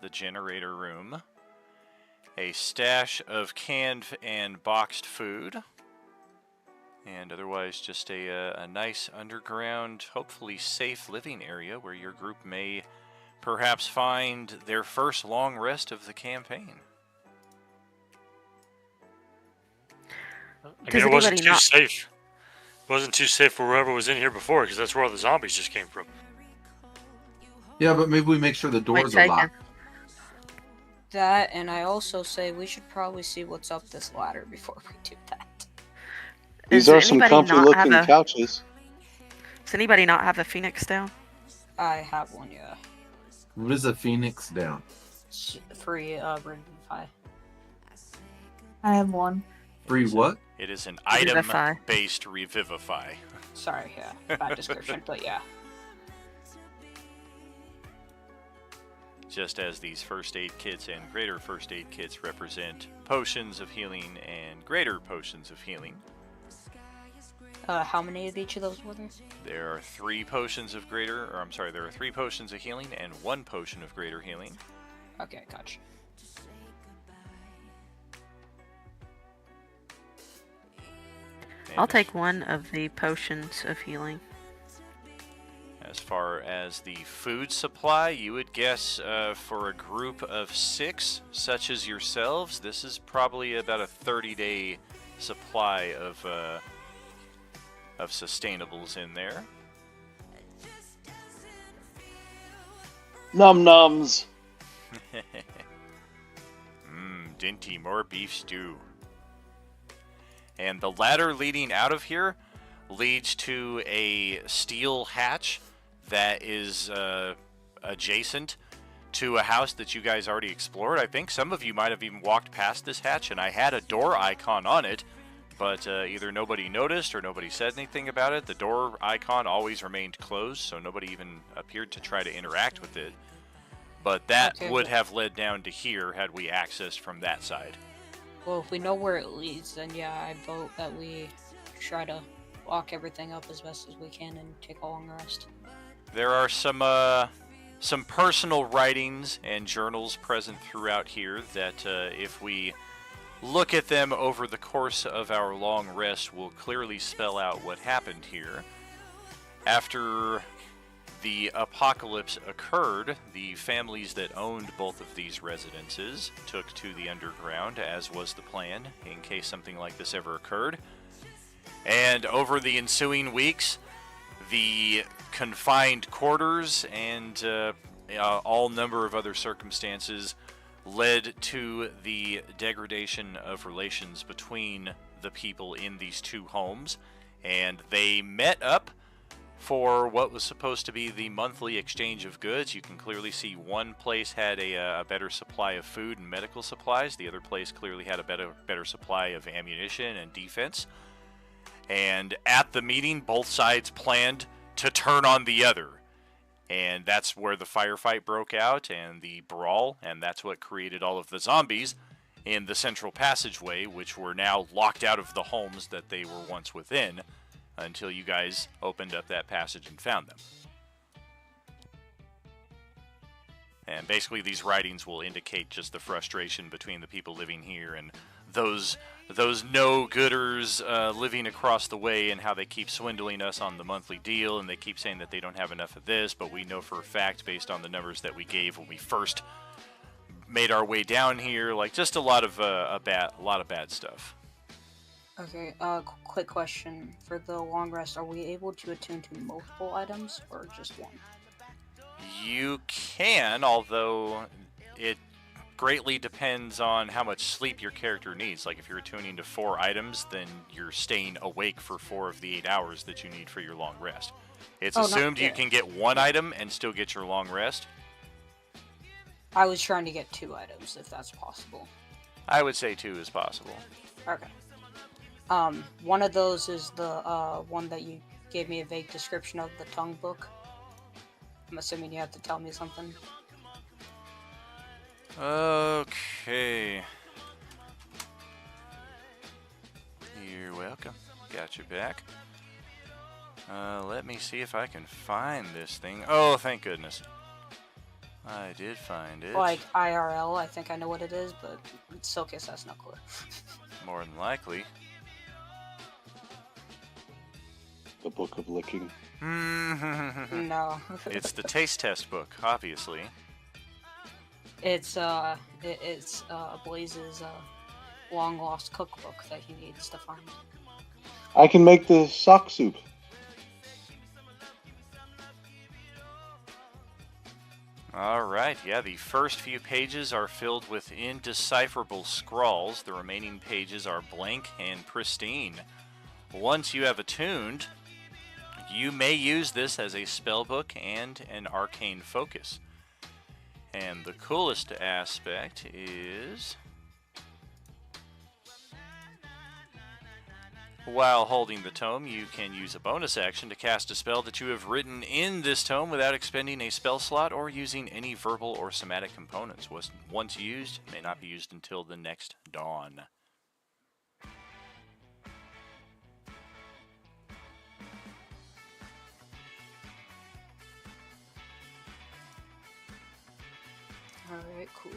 the generator room, a stash of canned and boxed food, and otherwise just a nice underground, hopefully safe living area where your group may perhaps find their first long rest of the campaign. I mean, it wasn't too safe. It wasn't too safe for whoever was in here before, because that's where all the zombies just came from. Yeah, but maybe we make sure the doors are taken. locked. That, and I also say we should probably see what's up this ladder before we do that. These are some comfy-looking couches. Does anybody not have a phoenix down? I have one, yeah. What is a phoenix down? Free Revivify. I have one. Free what? It is an Revivify. item-based revivify. Sorry, yeah, bad description, but yeah. Just as these first aid kits and greater first aid kits represent potions of healing and greater potions of healing. How many of each of those were there? There are 3 potions of greater, or I'm sorry, there are 3 potions of healing and 1 potion of greater healing. Okay, gotcha. I'll take one of the potions of healing. As far as the food supply, you would guess for a group of 6, such as yourselves, this is probably about a 30-day supply of sustainables in there. Num nums. Dinty, more beef stew. And the ladder leading out of here leads to a steel hatch that is adjacent to a house that you guys already explored. I think some of you might have even walked past this hatch, and I had a door icon on it, but either nobody noticed or nobody said anything about it. The door icon always remained closed, so nobody even appeared to try to interact with it. But that would have led down to here had we accessed from that side. Well, if we know where it leads, then yeah, I vote that we try to lock everything up as best as we can and take a long rest. There are some personal writings and journals present throughout here that if we look at them over the course of our long rest will clearly spell out what happened here. After the apocalypse occurred, the families that owned both of these residences took to the underground, as was the plan, in case something like this ever occurred. And over the ensuing weeks, the confined quarters and all number of other circumstances led to the degradation of relations between the people in these 2 homes, and they met up for what was supposed to be the monthly exchange of goods. You can clearly see one place had a better supply of food and medical supplies. The other place clearly had a better supply of ammunition and defense. And at the meeting, both sides planned to turn on the other. And that's where the firefight broke out and the brawl, and that's what created all of the zombies in the central passageway, which were now locked out of the homes that they were once within until you guys opened up that passage and found them. And basically these writings will indicate just the frustration between the people living here and those those no-gooders living across the way and how they keep swindling us on the monthly deal, and they keep saying that they don't have enough of this, but we know for a fact based on the numbers that we gave when we first made our way down here, like just a lot of bad stuff. Okay, quick question. For the long rest, are we able to attune to multiple items or just one? You can, although it greatly depends on how much sleep your character needs. Like if you're attuning to 4 items, then you're staying awake for 4 of the 8 hours that you need for your long rest. It's assumed you can get 1 item and still get your long rest. I was trying to get 2 items, if that's possible. I would say 2 is possible. Okay. One of those is the one that you gave me a vague description of, the tongue book. I'm assuming you have to tell me something. Okay. You're welcome. Got your back. Let me see if I can find this thing. Oh, thank goodness. I did find it. Like IRL, I think I know what it is, but Silkis has no clue. More than likely. The Book of Licking. No. It's the taste test book, obviously. It's Blaze's long lost cookbook that he needs to find. I can make the sock soup. Alright, yeah, the first few pages are filled with indecipherable scrawls. The remaining pages are blank and pristine. Once you have attuned, you may use this as a spellbook and an arcane focus. And the coolest aspect is, while holding the tome, you can use a bonus action to cast a spell that you have written in this tome without expending a spell slot or using any verbal or somatic components. Once used, may not be used until the next dawn. Alright, cool.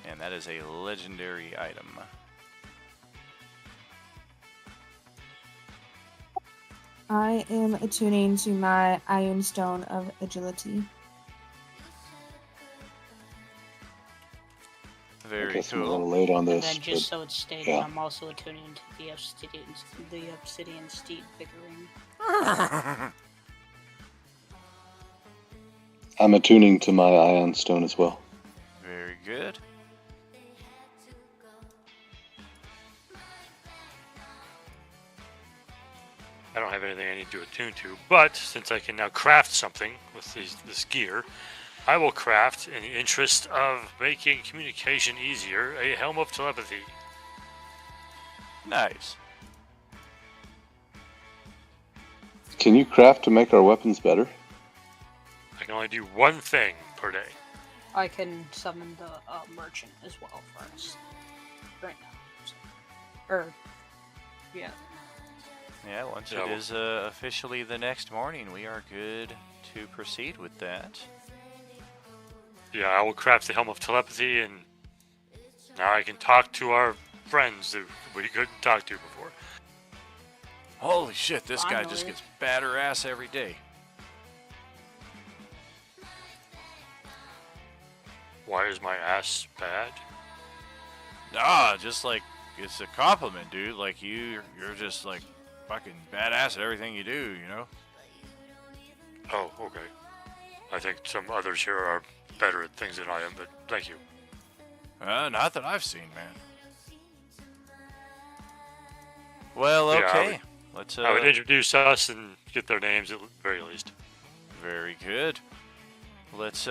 And that is a legendary item. I am attuning to my Iron Stone of Agility. I Very guess I'm a cool. little late on And this. then just but so it's stated, yeah. I'm also attuning to the obsidian steed bickering. I'm attuning to my Ion Stone as well. Very good. I don't have anything I need to attune to, but since I can now craft something with this gear, I will craft, in the interest of making communication easier, a helm of telepathy. Nice. Can you craft to make our weapons better? I can only do one thing per day. I can summon the merchant as well first. Right now. So, yeah. Yeah, once Yeah, it well- is officially the next morning, we are good to proceed with that. Yeah, I will craft the helm of telepathy, and now I can talk to our friends that we couldn't talk to before. Holy shit, this guy just Finally. gets badder ass every day. Why is my ass bad? Ah, just like, it's a compliment, dude. Like, you're just like fucking badass at everything you do, you know? Oh, okay. I think some others here are better at things than I am, but thank you. Not that I've seen, man. Well, Yeah, okay. Let's, I would introduce us and get their names at the very least. very good. Let's,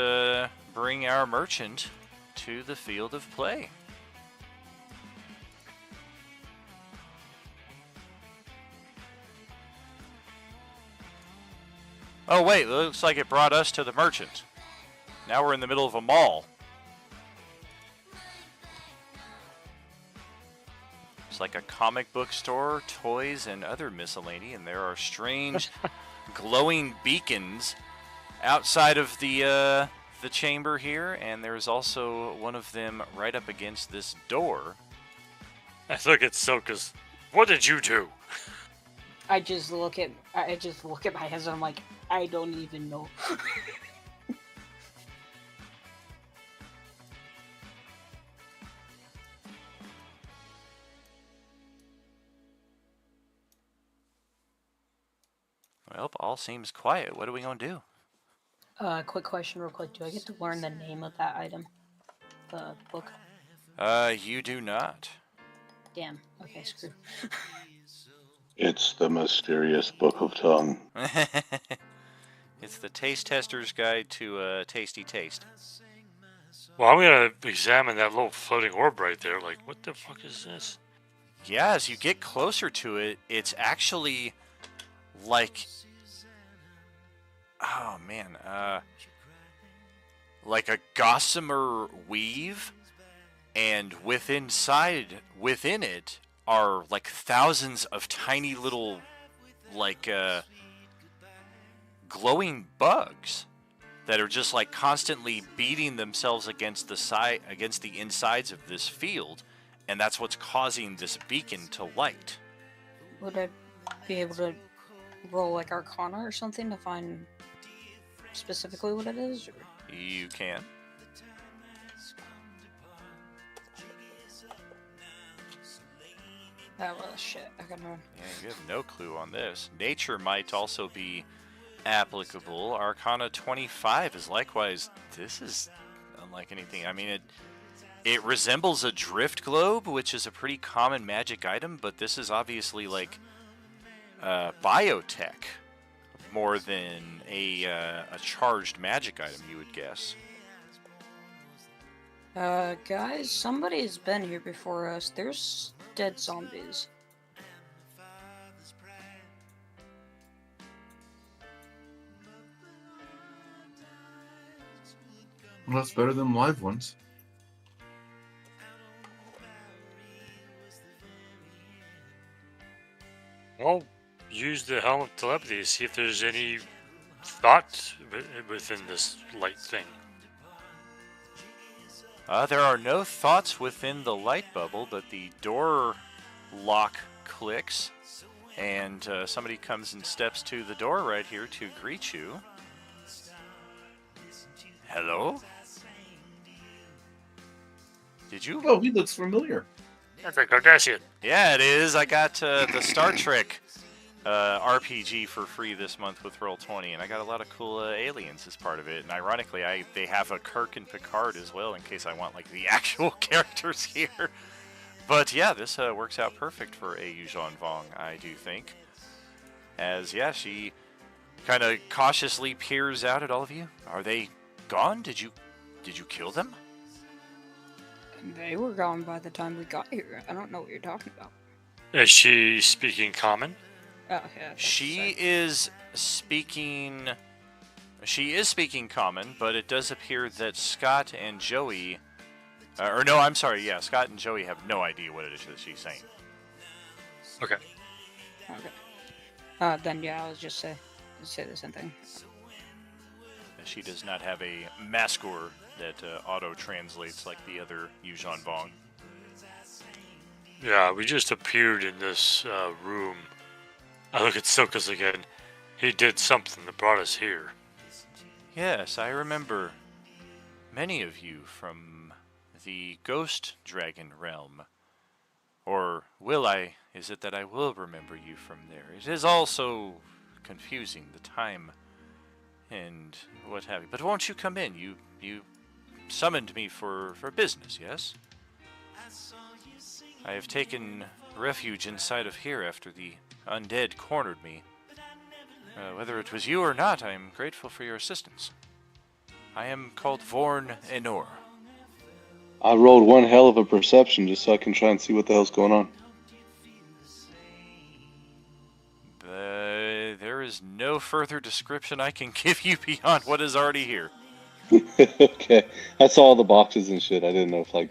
bring our merchant to the field of play. Oh wait, looks like it brought us to the merchant. Now we're in the middle of a mall. It's like a comic book store, toys, and other miscellany, and there are strange glowing beacons outside of the chamber here, and there's also one of them right up against this door I look at Soka's. What did you do? I just look at my hands and I'm like, I don't even know. Well, all seems quiet. What are we gonna do? Quick question, real quick. Do I get to learn the name of that item? The book? You do not. Damn. Okay, screw. It's the mysterious Book of Tongue. It's the Taste Tester's Guide to Tasty Taste. Well, I'm gonna examine that little floating orb right there. Like, what the fuck is this? Yeah, as you get closer to it, it's actually like, oh man, like a gossamer weave, and within it are like thousands of tiny little, like, glowing bugs that are just like constantly beating themselves against the insides of this field, and that's what's causing this beacon to light. Would I be able to roll like Arcana or something to find specifically what it is? Or? You can. Oh well, shit. I got no. Yeah, you have no clue on this. Nature might also be applicable. Arcana 25 is likewise. This is unlike anything. I mean, it resembles a drift globe, which is a pretty common magic item, but this is obviously like biotech more than a charged magic item, you would guess. Guys, somebody's been here before us. There's dead zombies. Well, that's better than live ones. Well, use the helm of telepathy to see if there's any thought within this light thing. There are no thoughts within the light bubble, but the door lock clicks, and somebody comes and steps to the door right here to greet you. Hello? Did you? Oh, he looks familiar. That's a Cardassian. Yeah, it is. I got the Star Trek RPG for free this month with Roll20, and I got a lot of cool aliens as part of it. And ironically, they have a Kirk and Picard as well, in case I want like the actual characters here. But yeah, this works out perfect for a Yuuzhan Vong, I do think. As yeah, she kind of cautiously peers out at all of you. Are they gone? Did you kill them? They were gone by the time we got here. I don't know what you're talking about. Is she speaking common? Oh, yeah. She is speaking common, but it does appear that Scott and Joey, Scott and Joey have no idea what it is that she's saying. Okay. Okay. Then yeah, I was just say the same thing. She does not have a maskor that auto-translates like the other Yuuzhan Vong. Yeah, we just appeared in this room. I look at Silkus again. He did something that brought us here. Yes, I remember many of you from the Ghost Dragon realm. Or will I? Is it that I will remember you from there? It is also confusing, the time and what have you. But won't you come in? You summoned me for business, yes? I have taken refuge inside of here after the Undead cornered me. Whether it was you or not, I am grateful for your assistance. I am called Vorn Enor. I rolled one hell of a perception just so I can try and see what the hell's going on. There is no further description I can give you beyond what is already here. Okay. I saw all the boxes and shit. I didn't know if, like,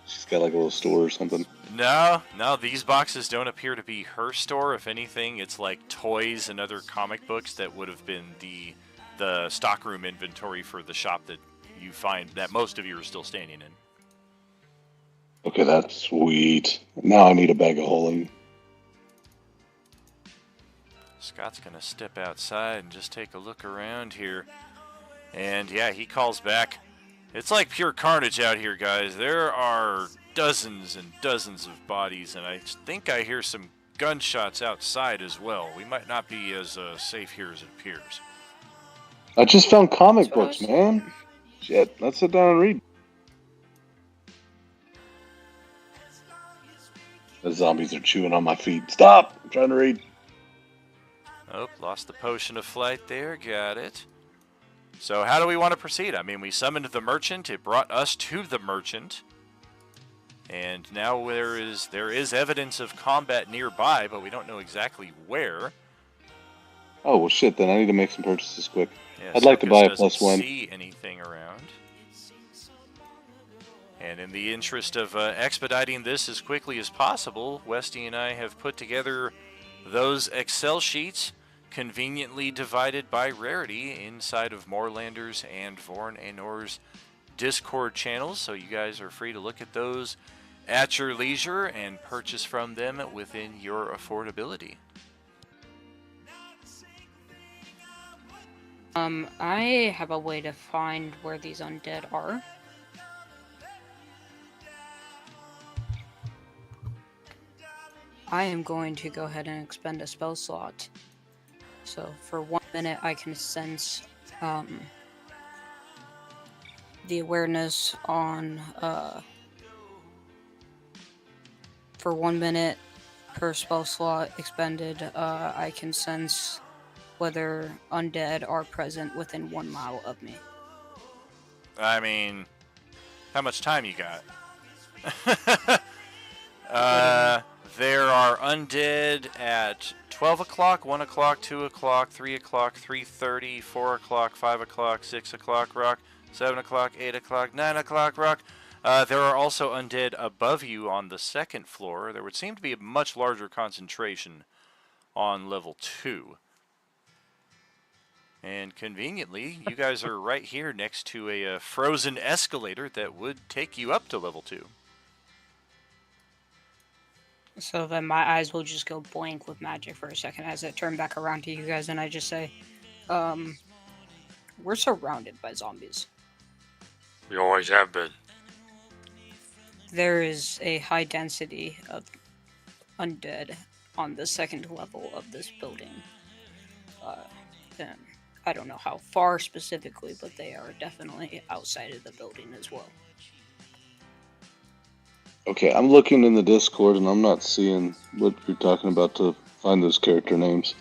she's got, like, a little store or something. No, these boxes don't appear to be her store. If anything, it's like toys and other comic books that would have been the stockroom inventory for the shop that you find that most of you are still standing in. Okay, that's sweet. Now I need a bag of holding. Scott's going to step outside and just take a look around here. And yeah, he calls back. It's like pure carnage out here, guys. There are dozens and dozens of bodies, and I think I hear some gunshots outside as well. We might not be as safe here as it appears. I just found comic That's what I books, was man. saying. Shit, let's sit down and read. The zombies are chewing on my feet. Stop! I'm trying to read. Oh, lost the potion of flight there. Got it. So how do we want to proceed? I mean, we summoned the merchant. It brought us to the merchant. And now there is evidence of combat nearby, but we don't know exactly where. Oh, well, shit, then I need to make some purchases quick. Yeah, I'd like to Sokas buy a doesn't +1. see anything around. And in the interest of expediting this as quickly as possible, Westy and I have put together those Excel sheets conveniently divided by rarity inside of Moorlanders and Vorn Anor's Discord channels, so you guys are free to look at those at your leisure and purchase from them within your affordability. I have a way to find where these undead are. I am going to go ahead and expend a spell slot. So for 1 minute I can sense the awareness on for 1 minute per spell slot expended, I can sense whether undead are present within 1 mile of me. I mean, how much time you got? There are undead at 12 o'clock, 1 o'clock, 2 o'clock, 3 o'clock, 3:30, 4 o'clock, 5 o'clock, 6 o'clock, Rock, 7 o'clock, 8 o'clock, 9 o'clock, Rock. There are also undead above you on the 2nd floor. There would seem to be a much larger concentration on level 2. And conveniently, you guys are right here next to a frozen escalator that would take you up to level 2. So then my eyes will just go blank with magic for a second as I turn back around to you guys and I just say, we're surrounded by zombies. We always have been. There is a high density of undead on the 2nd level of this building. And I don't know how far specifically, but they are definitely outside of the building as well. Okay, I'm looking in the Discord and I'm not seeing what you're talking about to find those character names.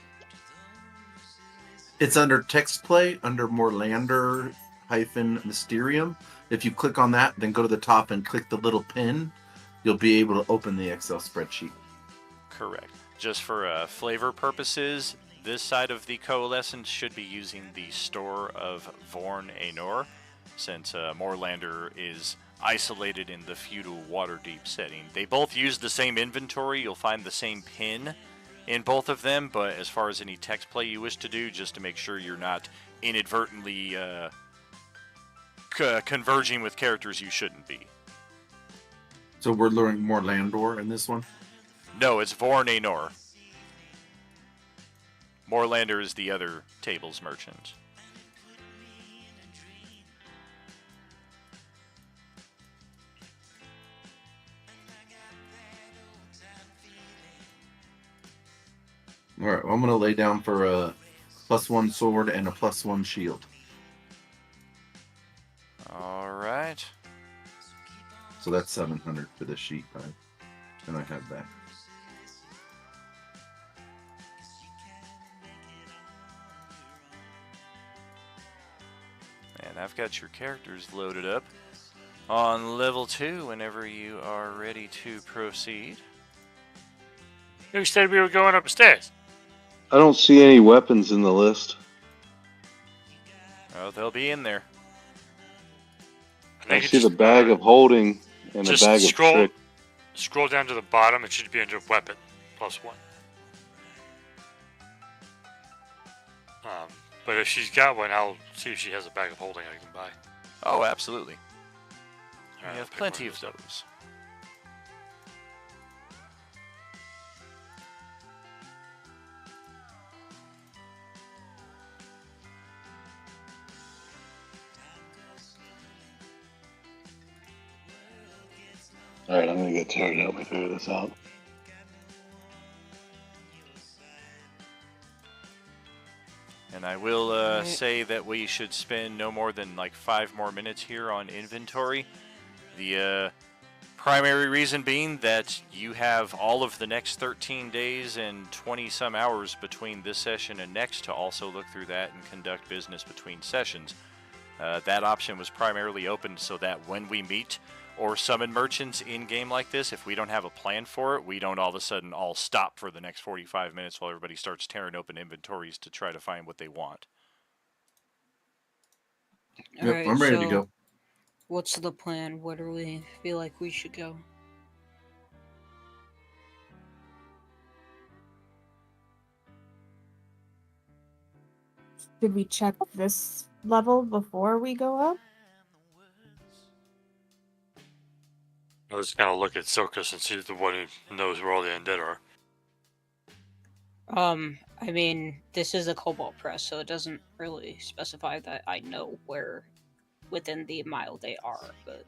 It's under text play, under Moorlander-Mysterium. If you click on that, then go to the top and click the little pin, you'll be able to open the Excel spreadsheet. Correct. Just for flavor purposes, this side of the Coalescence should be using the store of Vorn Aenor, since Moorlander is isolated in the feudal Waterdeep setting. They both use the same inventory. You'll find the same pin in both of them, but as far as any text play you wish to do, just to make sure you're not inadvertently converging with characters you shouldn't be. So we're learning more Landor in this one? No, it's Vorn Aenor. Moorlander is the other tables merchant. Alright, well, I'm going to lay down for a +1 sword and a +1 shield. Alright. So that's 700 for this sheet, right? And I have that. And I've got your characters loaded up on level 2 whenever you are ready to proceed. You said we were going upstairs. I don't see any weapons in the list. Oh, they'll be in there. I see the bag of holding and just a bag of trick. Scroll down to the bottom. It should be under weapon +1. But if she's got one, I'll see if she has a bag of holding I can buy. Oh, absolutely. Alright, We have plenty of those. All right, I'm gonna get Terry to help me figure this out. And I will Right. say that we should spend no more than like 5 more minutes here on inventory. The primary reason being that you have all of the next 13 days and 20 some hours between this session and next to also look through that and conduct business between sessions. That option was primarily opened so that when we meet or summon merchants in game like this, if we don't have a plan for it, we don't all of a sudden all stop for the next 45 minutes while everybody starts tearing open inventories to try to find what they want. Yep, Alright, I'm ready to so go. what's the plan? Where do we feel like we should go? Did we check this level before we go up? I was gonna look at Silkus and see the one who knows where all the undead are. I mean, this is a Cobalt Press, so it doesn't really specify that I know where within the mile they are, but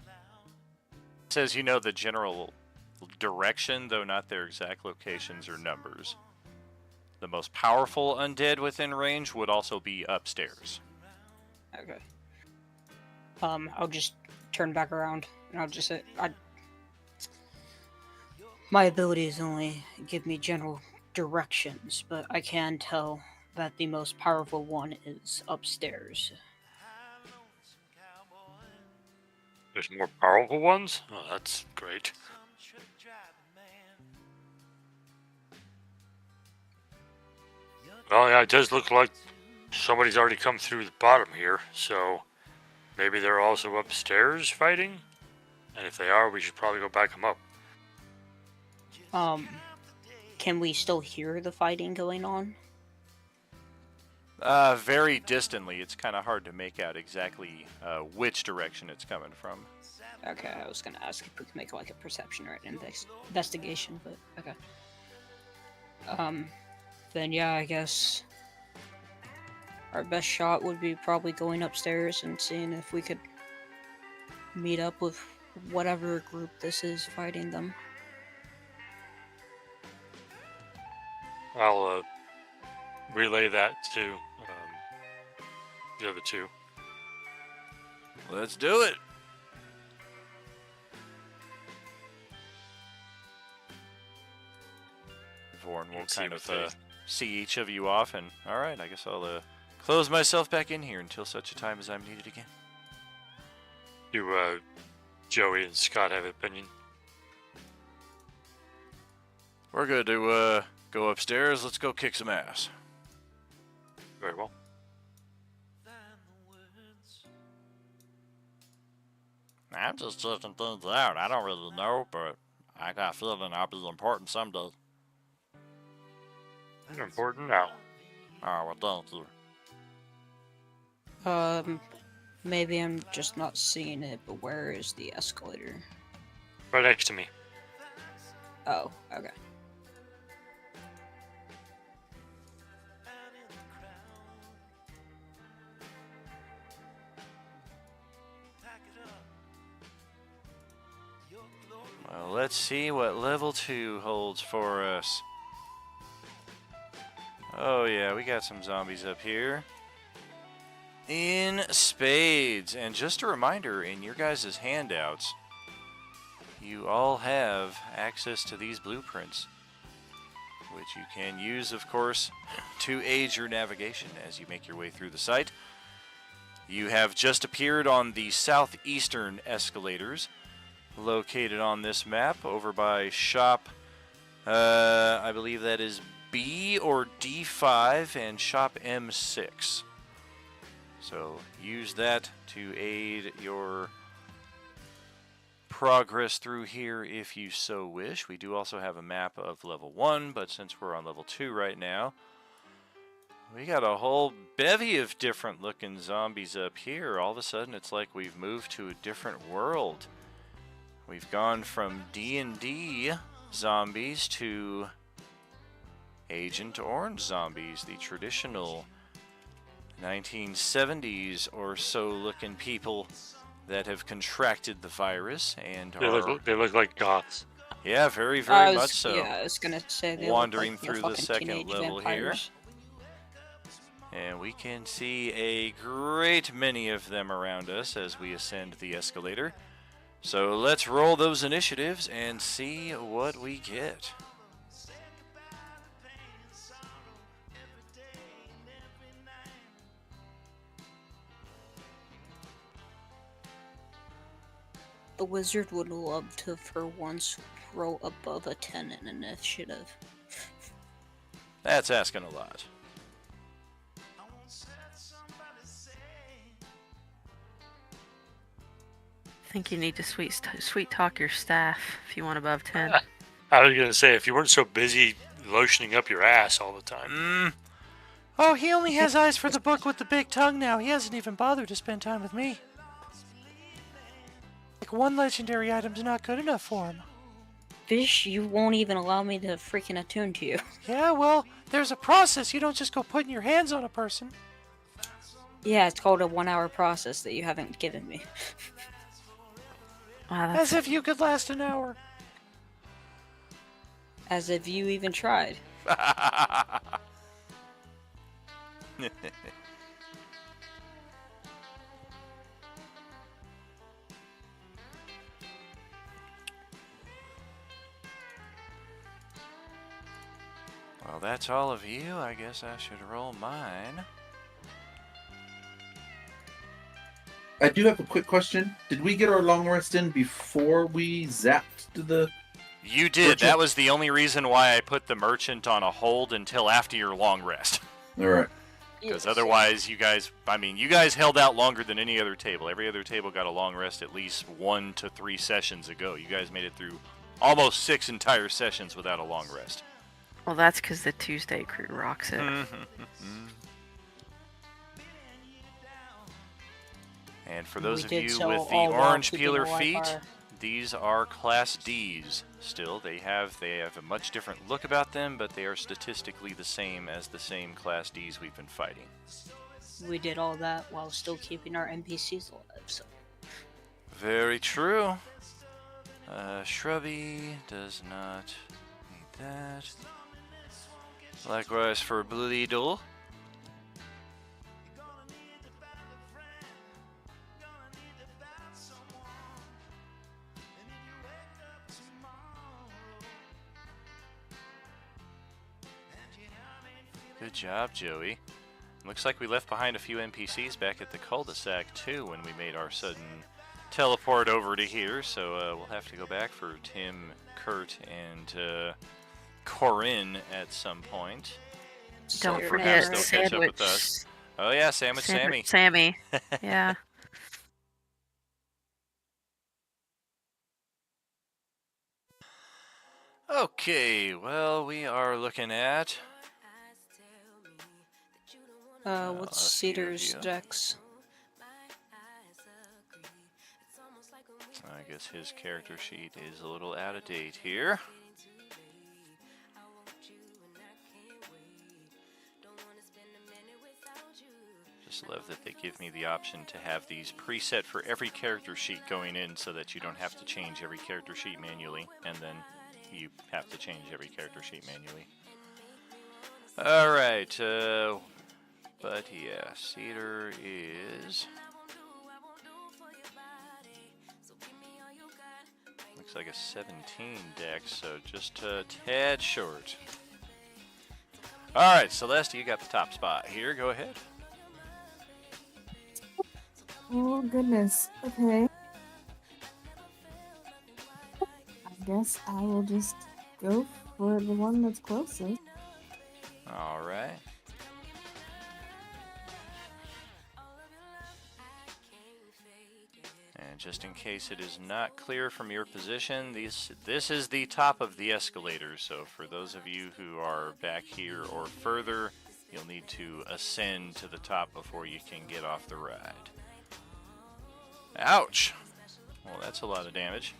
It says you know the general direction, though not their exact locations or numbers. The most powerful undead within range would also be upstairs. okay. I'll just turn back around and I'll just say, my abilities only give me general directions, but I can tell that the most powerful one is upstairs. There's more powerful ones? Oh, that's great. Well, yeah, it does look like somebody's already come through the bottom here, so maybe they're also upstairs fighting? And if they are, we should probably go back them up. Can we still hear the fighting going on? Very distantly. It's kind of hard to make out exactly which direction it's coming from. Okay, I was gonna ask if we could make like a perception or an investigation, but okay. Then yeah, I guess our best shot would be probably going upstairs and seeing if we could meet up with whatever group this is fighting them. I'll relay that to the other two. Let's do it. Vorn will Let's kind see of what they- see each of you off, and all right, I guess I'll close myself back in here until such a time as I'm needed again. Do Joey and Scott have an opinion? We're good to go upstairs. Let's go kick some ass. Very well. I'm just checking things out. I don't really know, but I got a feeling I'll be important someday. You're important now. Oh, well, thank you. Maybe I'm just not seeing it, but where is the escalator? Right next to me. Oh, okay. Well, let's see what level 2 holds for us. Oh yeah, we got some zombies up here. In spades. And just a reminder, in your guys' handouts, you all have access to these blueprints, which you can use, of course, to aid your navigation as you make your way through the site. You have just appeared on the southeastern escalators, located on this map over by shop, I believe that is B or D5 and shop M6. So use that to aid your progress through here if you so wish. We do also have a map of level 1, but since we're on level 2 right now, we got a whole bevy of different looking zombies up here. All of a sudden it's like we've moved to a different world. We've gone from D&D zombies to Agent Orange zombies, the traditional 1970s or so looking people that have contracted the virus and They are, look like goths. yeah, very, very much so. Yeah, I was gonna say they Wandering look like, through the fucking second teenage level vampires. And we can see a great many of them around us as we ascend the escalator. So let's roll those initiatives and see what we get. The wizard would love to, for once, roll above a 10 in initiative. That's asking a lot. I think you need to sweet talk your staff if you want above 10. I was gonna say, if you weren't so busy lotioning up your ass all the time. Oh, he only has eyes for the book with the big tongue now. He hasn't even bothered to spend time with me. Like, one legendary item's not good enough for him. Fish, you won't even allow me to freaking attune to you. Yeah, well, there's a process. You don't just go putting your hands on a person. Yeah, it's called a 1-hour process that you haven't given me. Wow, As if you could last an hour. As if you even tried. Well, that's all of you. I guess I should roll mine. I do have a quick question. Did we get our long rest in before we zapped the... You did. Merchant? That was the only reason why I put the merchant on a hold until after your long rest. All right. Because otherwise, you guys held out longer than any other table. Every other table got a long rest at least 1 to 3 sessions ago. You guys made it through almost 6 entire sessions without a long rest. Well, that's because the Tuesday crew rocks it. And for those We of did you so with the all while orange keeping peeler a live feet, fire. these are Class Ds. Still, they have a much different look about them, but they are statistically the same as the same Class Ds we've been fighting. We did all that while still keeping our NPCs alive, so. Very true. Shrubby does not need that. Likewise for Bleedle. Good job, Joey. Looks like we left behind a few NPCs back at the cul-de-sac too when we made our sudden teleport over to here, so we'll have to go back for Tim, Kurt, and Corinne at some point. Don't Sorry, forget Perhaps they'll catch up with Sandwich. us. Oh yeah, Sandwich Sammy. Sammy. Yeah. Okay, well, we are looking at... What's a few of Cedar's you. dex? I guess his character sheet is a little out of date here. Just love that they give me the option to have these preset for every character sheet going in so that you don't have to change every character sheet manually, and then you have to change every character sheet manually. Alright, but yeah, Cedar is... Looks like a 17 dex, so just a tad short. Alright, Celeste, you got the top spot here. Go ahead. Oh goodness. Okay. I guess I will just go for the one that's closest. Alright. And just in case it is not clear from your position, this is the top of the escalator, so for those of you who are back here or further, you'll need to ascend to the top before you can get off the ride. Ouch! Well, that's a lot of damage.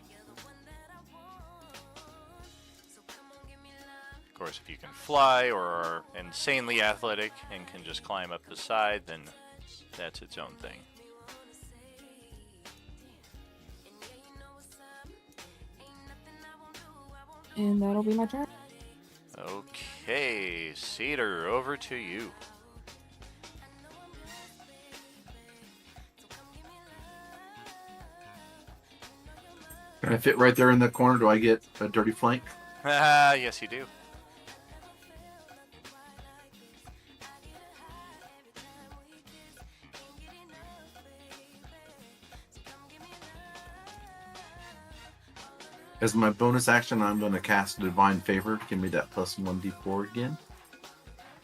Of course, if you can fly or are insanely athletic and can just climb up the side, then that's its own thing. And that'll be my turn. Okay, Cedar, over to you. Can I fit right there in the corner? Do I get a dirty flank? Yes, you do. As my bonus action, I'm going to cast Divine Favor to give me that plus 1d4 again.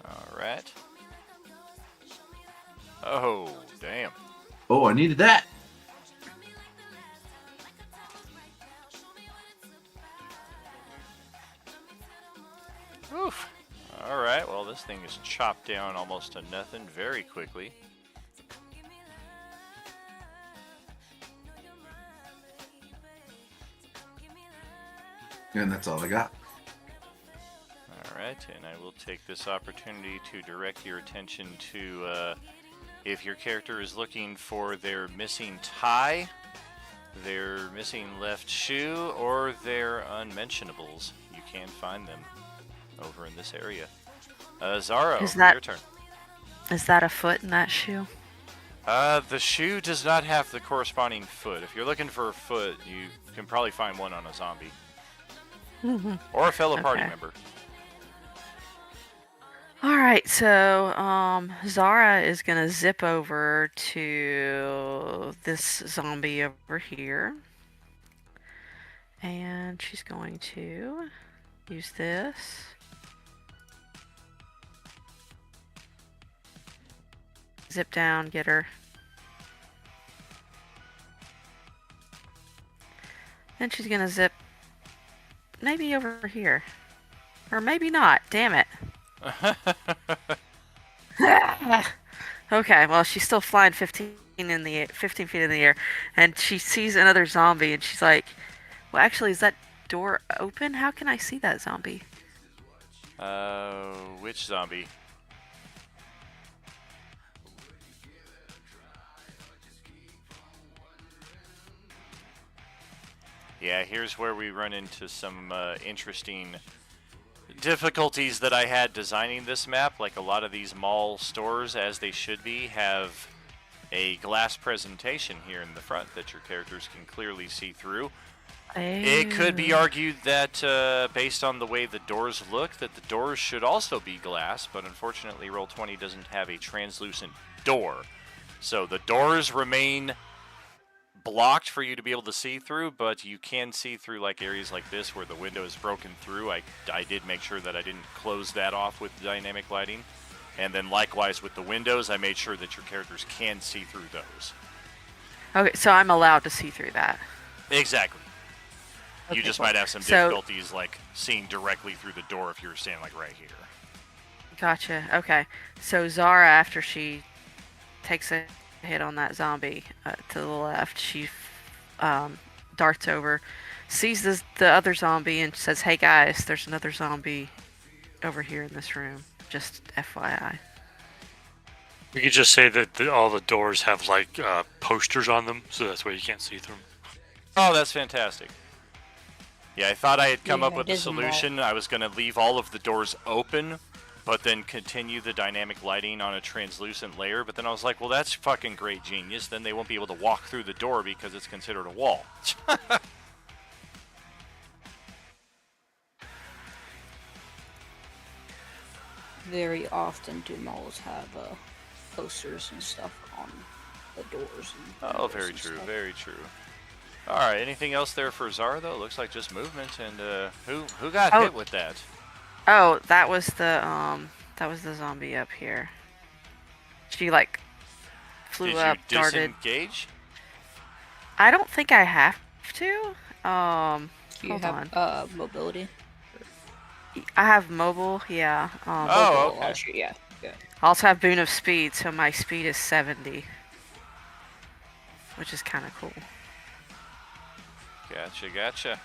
All right. Oh, damn. Oh, I needed that. Oof. All right, well, this thing is chopped down almost to nothing very quickly. And that's all I got. All right, and I will take this opportunity to direct your attention to if your character is looking for their missing tie, their missing left shoe, or their unmentionables. You can find them over in this area. Zara, your turn. Is that a foot in that shoe? The shoe does not have the corresponding foot. If you're looking for a foot, you can probably find one on a zombie. Or a fellow party member. Alright, so Zara is gonna zip over to this zombie over here. And she's going to use this. Zip down, get her. Then she's gonna zip maybe over here. Or maybe not, damn it. Okay, well, she's still flying 15 feet in the air, and she sees another zombie, and she's like, well, actually, is that door open? How can I see that zombie? Which zombie? Yeah, here's where we run into some interesting difficulties that I had designing this map. Like a lot of these mall stores, as they should be, have a glass presentation here in the front that your characters can clearly see through. It could be argued that based on the way the doors look, that the doors should also be glass, but unfortunately Roll20 doesn't have a translucent door. So the doors remain blocked for you to be able to see through, but you can see through like areas like this where the window is broken through. I did make sure that I didn't close that off with dynamic lighting. And then likewise with the windows, I made sure that your characters can see through those. Okay, so I'm allowed to see through that. Exactly. Okay, you just cool. might have some difficulties like seeing directly through the door if you're standing like right here. Gotcha. Okay. So Zara, after she takes a hit on that zombie to the left, she darts over, sees the other zombie, and says, hey guys, there's another zombie over here in this room. Just FYI. We could just say that all the doors have like posters on them, so that's why you can't see through them. Oh, that's fantastic. Yeah, I thought I had come up with a solution. I was going to leave all of the doors open, but then continue the dynamic lighting on a translucent layer. But then I was like, well, that's fucking great genius. Then they won't be able to walk through the door because it's considered a wall. Very often do malls have posters and stuff on the doors. And oh, very true, very true. All right, anything else there for Zara though? Looks like just movement. And who got hit with that? Oh, that was the zombie up here. She like flew up, darted. Did you disengage? I don't think I have to. Do you have mobility? I have mobile, yeah. Oh, okay. Yeah. I also have Boon of Speed, so my speed is 70. Which is kind of cool. Gotcha.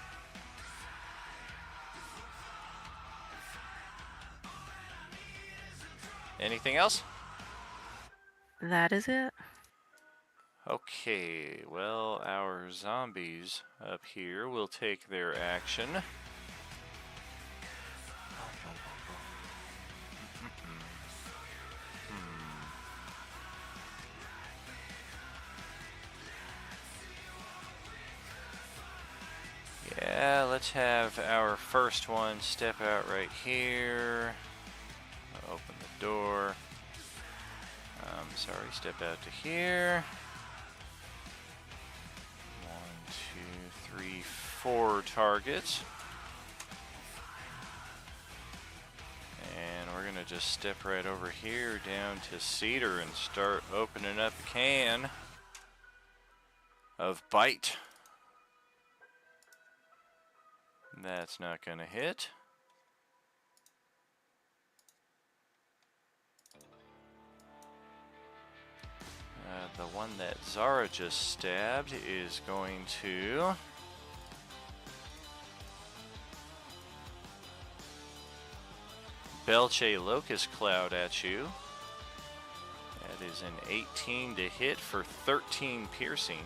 Anything else? That is it. Okay, well, our zombies up here will take their action. first one, step out right here. Open the door. Sorry, step out to here. 1, 2, 3, 4 targets. And we're gonna just step right over here down to Cedar and start opening up a can of Bite. That's not gonna hit. The one that Zara just stabbed is going to belch a Locust Cloud at you. That is an 18 to hit for 13 piercing.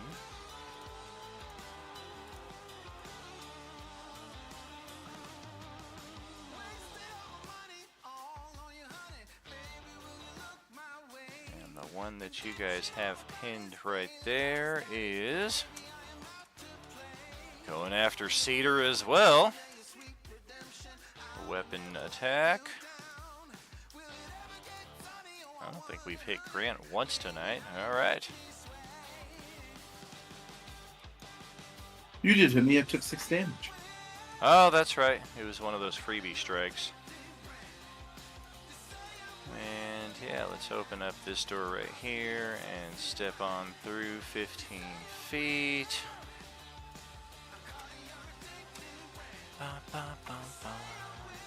And the one that you guys have pinned right there is going after Cedar as well. Weapon attack. I don't think we've hit Grant once tonight. All right. You did hit me. I took 6 damage. Oh, that's right. It was one of those freebie strikes. And yeah, let's open up this door right here and step on through 15 feet.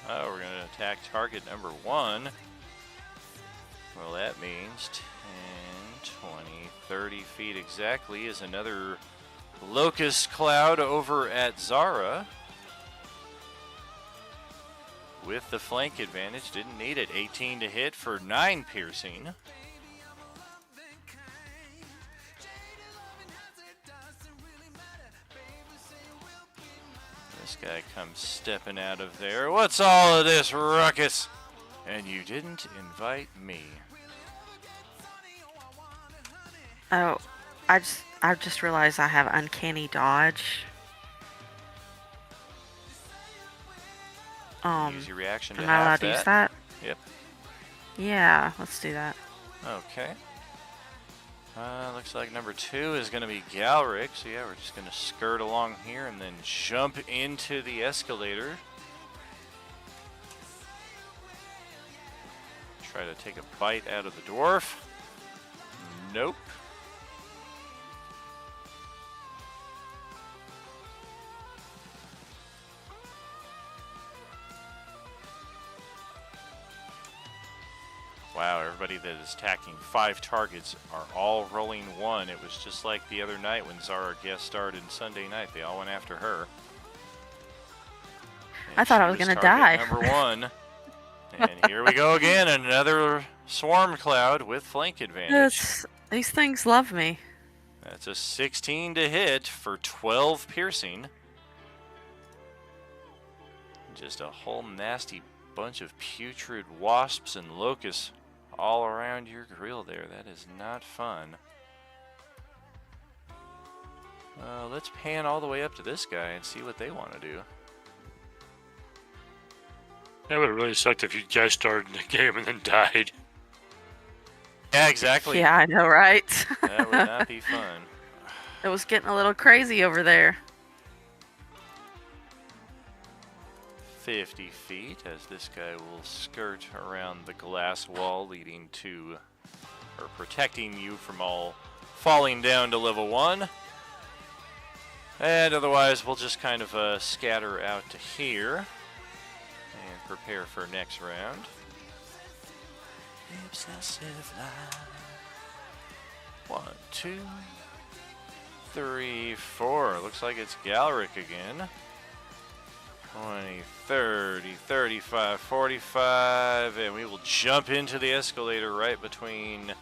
Oh, we're going to attack target number 1. Well, that means 10, 20, 30 feet exactly is another Locust Cloud over at Zara. With the flank advantage, didn't need it. 18 to hit for 9 piercing. This guy comes stepping out of there. What's all of this ruckus? And you didn't invite me. Oh, I just realized I have uncanny dodge. Use your reaction to am I allowed have to use that? Yep. Yeah, let's do that. Okay. Looks like number 2 is going to be Galric. So yeah, we're just going to skirt along here and then jump into the escalator. Try to take a bite out of the dwarf. Nope. Wow, everybody that is attacking 5 targets are all rolling 1. It was just like the other night when Zara guest starred in Sunday night. They all went after her. And I thought I she was gonna target die. Number 1. And here we go again, another swarm cloud with flank advantage. These things love me. That's a 16 to hit for 12 piercing. Just a whole nasty bunch of putrid wasps and locusts all around your grill there. That is not fun. Let's pan all the way up to this guy and see what they want to do. That would have really sucked if you guys started the game and then died. Yeah, exactly. Yeah, I know, right? That would not be fun. It was getting a little crazy over there. 50 feet as this guy will skirt around the glass wall leading to, or protecting you from all falling down to level 1. And otherwise we'll just kind of scatter out to here and prepare for next round. Obsessive life. 1, 2, 3, 4. Looks like it's Galric again. 20, 30, 35, 45, and we will jump into the escalator right between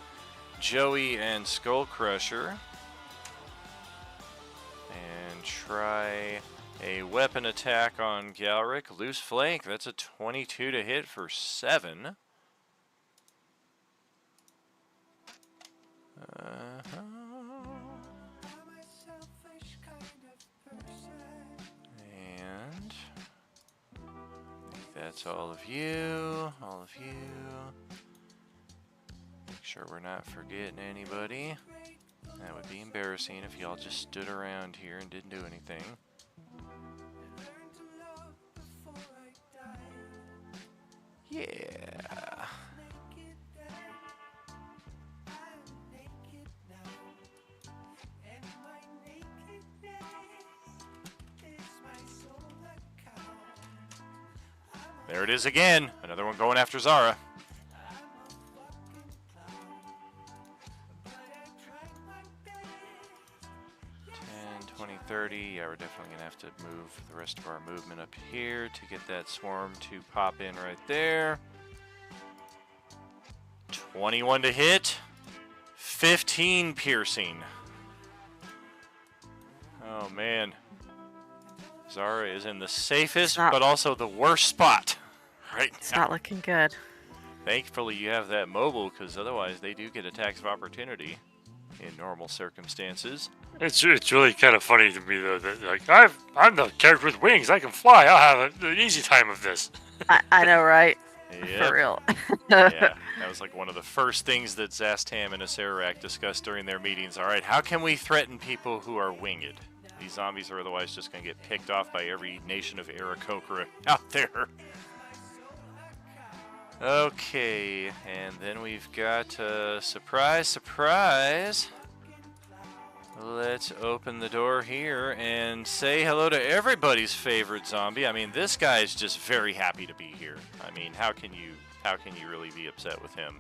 Joey and Skull Crusher. And try a weapon attack on Galric. Loose flank, that's a 22 to hit for 7. And That's all of you. All of you. Make sure we're not forgetting anybody. That would be embarrassing if y'all just stood around here and didn't do anything. Yeah. There it is again. Another one going after Zara. 20, 30. Yeah, we're definitely going to have to move the rest of our movement up here to get that swarm to pop in right there. 21 to hit. 15 piercing. Oh, man. Zara is in the safest, but also the worst spot right now. It's not looking good. Thankfully, you have that mobile, because otherwise they do get attacks of opportunity in normal circumstances. It's really kind of funny to me though that like I'm the character with wings. I can fly. I'll have an easy time of this. I know, right? Yep. For real. Yeah, that was like one of the first things that Zastam and Acererak discussed during their meetings. All right, how can we threaten people who are winged? These zombies are otherwise just going to get picked off by every nation of Aarakocra out there. Okay, and then we've got surprise, surprise. Let's open the door here and say hello to everybody's favorite zombie. I mean, this guy is just very happy to be here. I mean, how can you really be upset with him?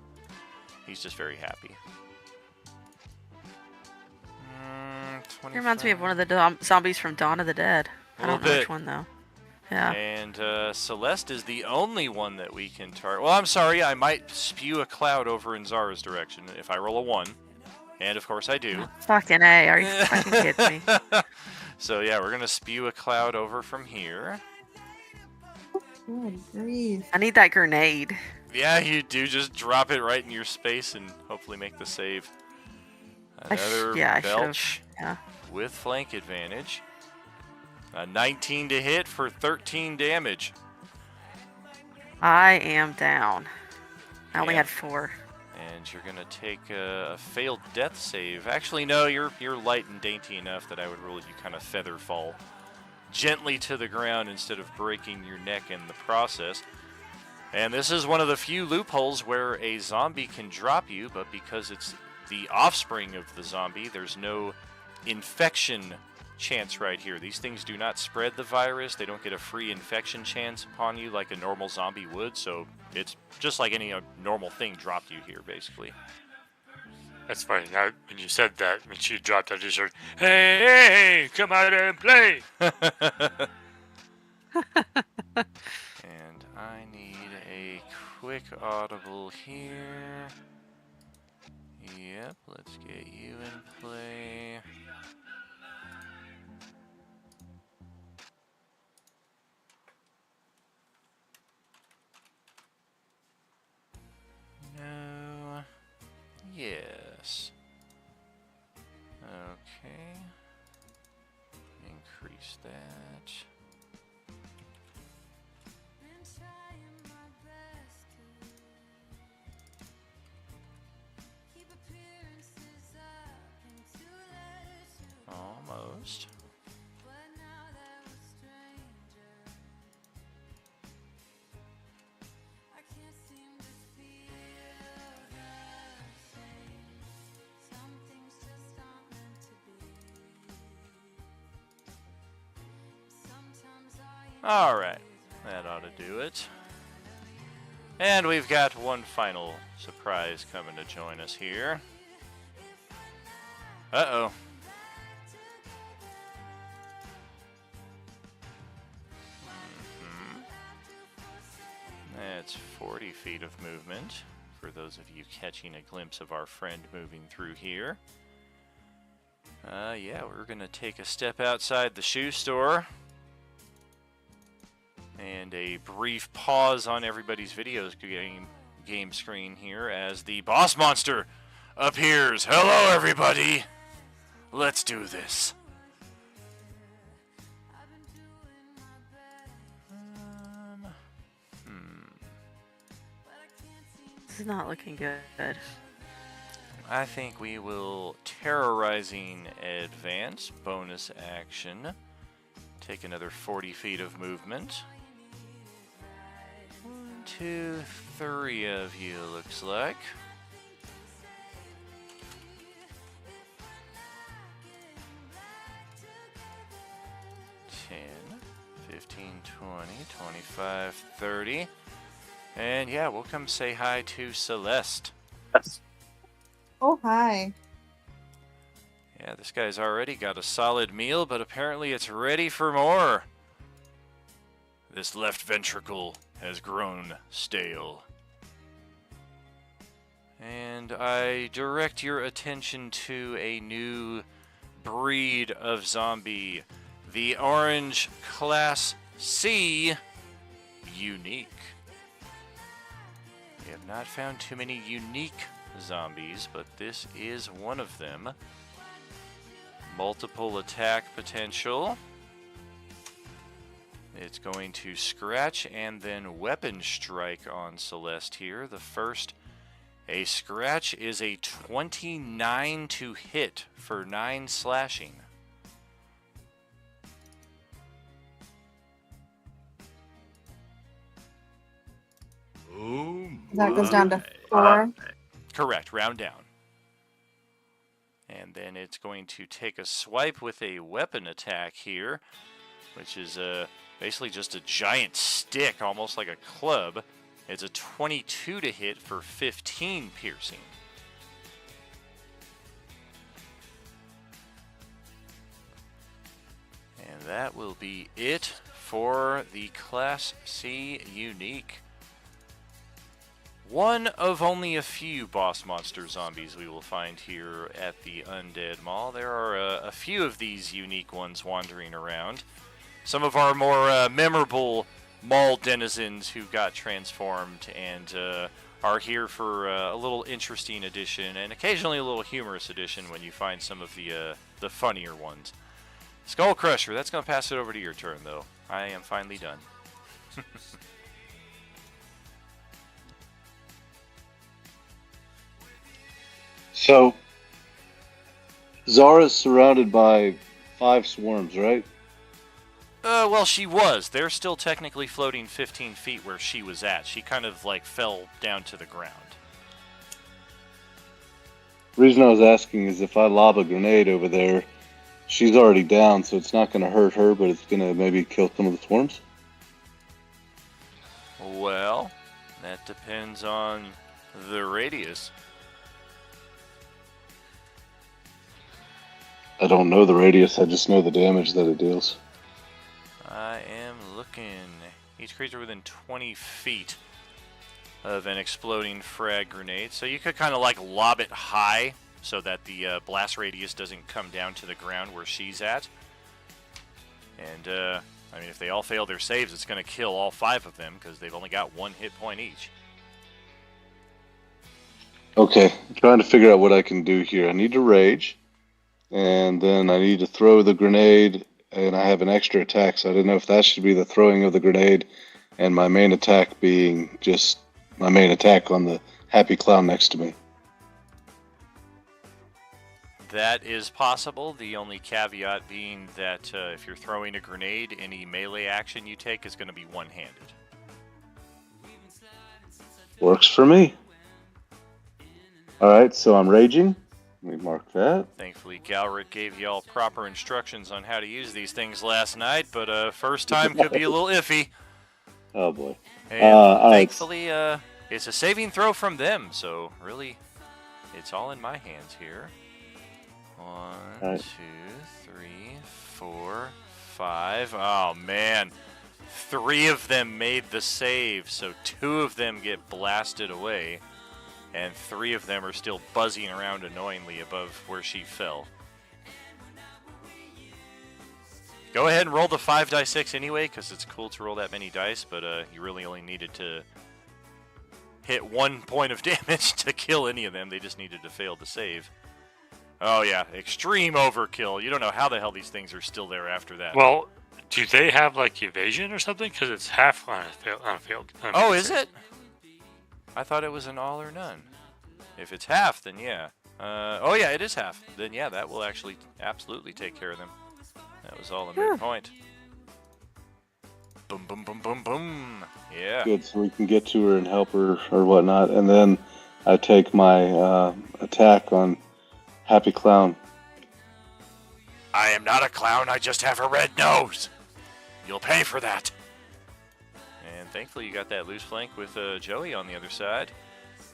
He's just very happy. He reminds me of one of the zombies from Dawn of the Dead. I don't know which one though. Yeah. And Celeste is the only one that we can target. Well, I'm sorry, I might spew a cloud over in Zara's direction if I roll a 1. And of course I do. Fucking A, are you fucking kidding me? So yeah, we're gonna spew a cloud over from here. Good grief. I need that grenade. Yeah, you do. Just drop it right in your space and hopefully make the save. Another belch with flank advantage. A 19 to hit for 13 damage. I am down. I only had 4. And you're gonna take a failed death save. Actually, no, you're light and dainty enough that I would rule you kind of feather fall gently to the ground instead of breaking your neck in the process. And this is one of the few loopholes where a zombie can drop you, but because it's the offspring of the zombie, there's no infection chance right here. These things do not spread the virus. They don't get a free infection chance upon you like a normal zombie would, so it's just like any normal thing dropped you here, basically. That's funny. Now, when you said that, when she dropped, I just heard, hey, come out and play! And I need a quick audible here. Yep, let's get you in play. No. Yes. Okay. Increase that. Almost. Alright, that ought to do it. And we've got one final surprise coming to join us here. Uh-oh. That's 40 feet of movement, for those of you catching a glimpse of our friend moving through here. Yeah, we're gonna take a step outside the shoe store. And a brief pause on everybody's videos game screen here as the boss monster appears. Hello, everybody. Let's do this. This is not looking good. I think we will terrorizing advance, bonus action. Take another 40 feet of movement. 1, 2, 3 of you, looks like. $10, 15, 20, 25, 30. And yeah, we'll come say hi to Celeste. Oh, hi. Yeah, this guy's already got a solid meal, but apparently it's ready for more. This left ventricle has grown stale. And I direct your attention to a new breed of zombie, the Orange Class C Unique. We have not found too many unique zombies, but this is one of them. Multiple attack potential. It's going to scratch and then weapon strike on Celeste here. The first, a scratch is a 29 to hit for 9 slashing. Oh, That goes down to 4. Correct, round down. And then it's going to take a swipe with a weapon attack here, which is basically just a giant stick, almost like a club. It's a 22 to hit for 15 piercing. And that will be it for the Class C Unique. One of only a few boss monster zombies we will find here at the Undead Mall. There are a few of these unique ones wandering around. Some of our more memorable mall denizens who got transformed and are here for a little interesting addition and occasionally a little humorous addition when you find some of the funnier ones. Skull Crusher, that's going to pass it over to your turn, though. I am finally done. So, Zara's surrounded by 5 swarms, right? Well, she was. They're still technically floating 15 feet where she was at. She kind of, like, fell down to the ground. The reason I was asking is if I lob a grenade over there, she's already down, so it's not going to hurt her, but it's going to maybe kill some of the swarms? Well, that depends on the radius. I don't know the radius, I just know the damage that it deals. I am looking. Each creature within 20 feet of an exploding frag grenade. So you could kind of like lob it high so that the blast radius doesn't come down to the ground where she's at. And, I mean, if they all fail their saves, it's going to kill all 5 of them because they've only got 1 hit point each. Okay, I'm trying to figure out what I can do here. I need to rage, and then I need to throw the grenade, and I have an extra attack, so I didn't know if that should be the throwing of the grenade and my main attack being just my main attack on the happy clown next to me. That is possible. The only caveat being that if you're throwing a grenade, any melee action you take is going to be one-handed. Works for me. Alright, so I'm raging. Let me mark that. Thankfully, Galrit gave you all proper instructions on how to use these things last night, but first time could be a little iffy. Oh boy. And thankfully, it's a saving throw from them, so really, it's all in my hands here. 1, 2, 3, 4, 5. Oh man, 3 of them made the save, so 2 of them get blasted away. And 3 of them are still buzzing around annoyingly above where she fell. Go ahead and roll the 5d6 anyway, because it's cool to roll that many dice, but you really only needed to hit 1 point of damage to kill any of them. They just needed to fail to save. Oh yeah, extreme overkill. You don't know how the hell these things are still there after that. Well, do they have like evasion or something? Because it's half on a failed. Oh, is it? I thought it was an all or none. If it's half, then yeah. Oh yeah, it is half. Then yeah, that will actually absolutely take care of them. That was all a moot point. Boom, boom, boom, boom, boom. Yeah. Good, so we can get to her and help her or whatnot. And then I take my attack on Happy Clown. I am not a clown, I just have a red nose. You'll pay for that. And thankfully you got that loose flank with Joey on the other side.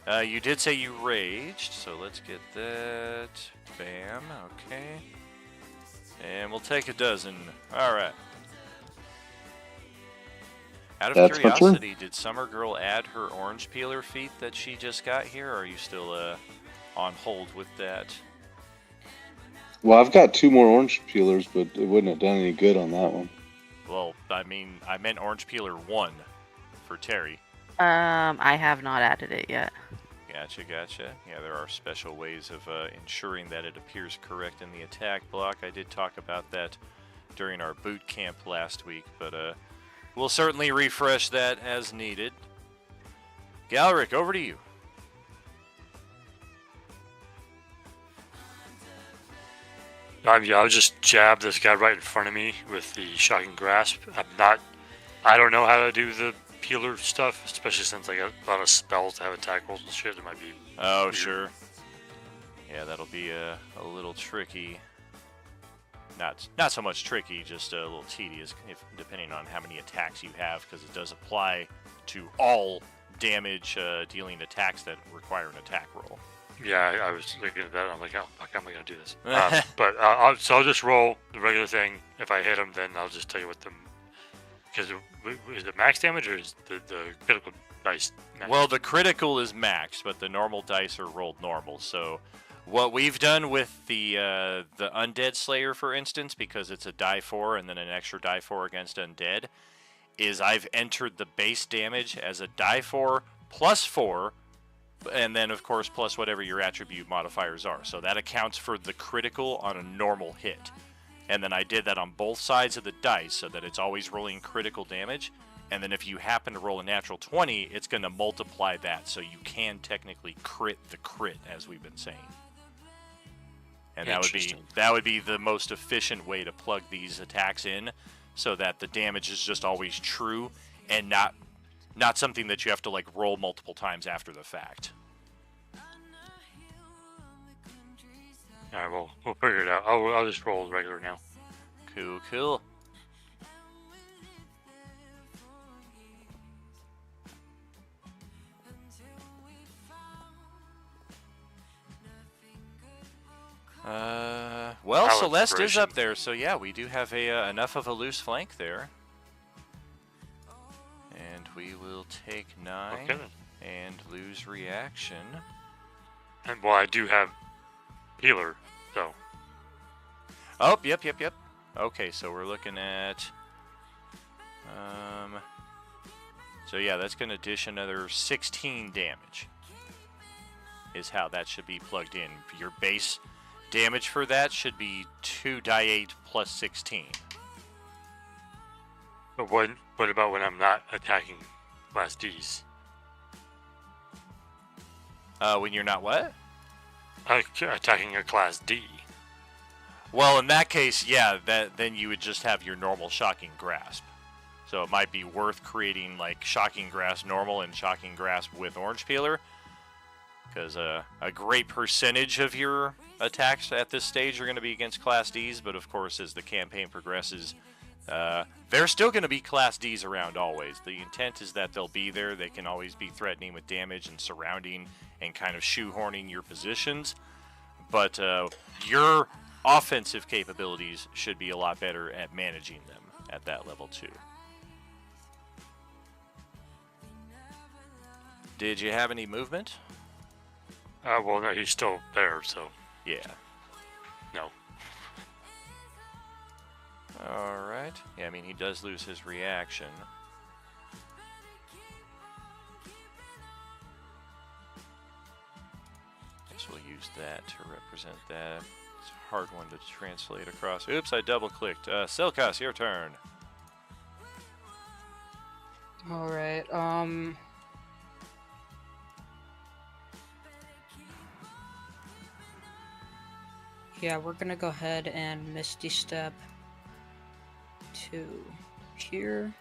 You did say you raged, so let's get that. Bam, okay. And we'll take a dozen. Alright. Out of That's my turn. curiosity, did Summer Girl add her orange peeler feat that she just got here, or are you still on hold with that? Well, I've got 2 more orange peelers, but it wouldn't have done any good on that one. Well, I mean, I meant orange peeler 1 for Terry. I have not added it yet. Gotcha. Yeah, there are special ways of ensuring that it appears correct in the attack block. I did talk about that during our boot camp last week, but we'll certainly refresh that as needed. Galric, over to you. I'll just jab this guy right in front of me with the Shocking Grasp. I don't know how to do the peeler stuff, especially since I got a lot of spells to have attack rolls and shit. It might be weird. Sure. Yeah, that'll be a little tricky. Not so much tricky, just a little tedious, depending on how many attacks you have, because it does apply to all damage dealing attacks that require an attack roll. Yeah, I was looking at that. And I'm like, how am I going to do this? I'll just roll the regular thing. If I hit him, then I'll just tell you what the... Because is it max damage or is the critical dice max? Well, the critical is max, but the normal dice are rolled normal. So what we've done with the Undead Slayer, for instance, because it's a die 4 and then an extra die 4 against Undead, is I've entered the base damage as a die 4 plus 4, and then, of course, plus whatever your attribute modifiers are. So that accounts for the critical on a normal hit. And then I did that on both sides of the dice so that it's always rolling critical damage. And then if you happen to roll a natural 20, it's going to multiply that. So you can technically crit the crit, as we've been saying. And that would be the most efficient way to plug these attacks in so that the damage is just always true and not something that you have to like roll multiple times after the fact. Alright, well, we'll figure it out. I'll just roll regular now. Cool. Well, Celeste is up there, so yeah, we do have enough of a loose flank there. And we will take 9 and lose reaction. And well, I do have healer, so. Oh, yep. Okay, so we're looking at... So yeah, that's going to dish another 16 damage. Is how that should be plugged in. Your base damage for that should be 2 die 8 plus 16. But what about when I'm not attacking class Ds? When you're not what? Attacking a class D. Well, in that case, yeah, then you would just have your normal Shocking Grasp. So it might be worth creating like Shocking Grasp normal and Shocking Grasp with Orange Peeler. Because a great percentage of your attacks at this stage are going to be against Class Ds, but of course as the campaign progresses, there's still going to be Class Ds around always. The intent is that they'll be there. They can always be threatening with damage and surrounding and kind of shoehorning your positions. But your offensive capabilities should be a lot better at managing them at that level too. Did you have any movement? Well, no, he's still there, so. Yeah. No. Alright. Yeah, I mean, he does lose his reaction. Guess we'll use that to represent that. It's a hard one to translate across. Oops, I double-clicked. Silkas, your turn. Alright, Yeah, we're gonna go ahead and Misty Step to here.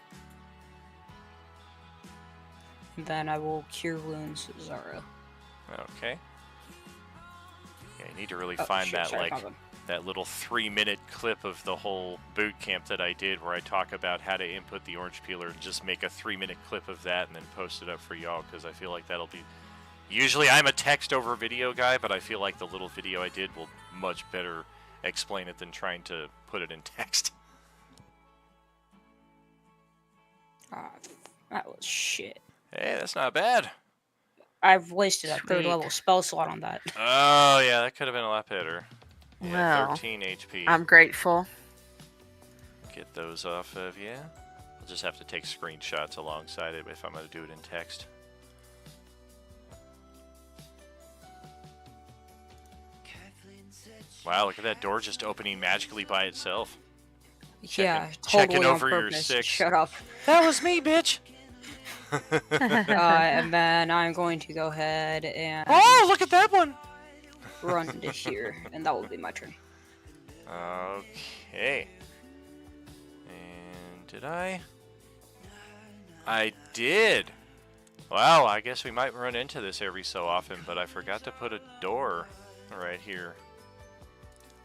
And then I will Cure Wounds Zara. Okay. Yeah, you need to really Oh, find shit, that, sorry, like, my bad. that little 3-minute clip of the whole boot camp that I did where I talk about how to input the orange peeler and just make a 3-minute clip of that and then post it up for y'all, because I feel like that'll be... Usually I'm a text over video guy, but I feel like the little video I did will much better explain it than trying to put it in text. Ah, that was shit. Hey, that's not bad. I've wasted a 3rd Sweet. level spell slot on that. Oh, yeah, that could have been a lot better. Yeah, Well, 13 HP. I'm grateful. Get those off of you. I'll just have to take screenshots alongside it if I'm going to do it in text. Wow, look at that door just opening magically by itself. Yeah, checking totally on over your purpose. 6. Shut up. That was me, bitch! And then I'm going to go ahead and Oh, look at that one! run into here, and that will be my turn. Okay. And did I? I did! Wow, I guess we might run into this every so often, but I forgot to put a door right here.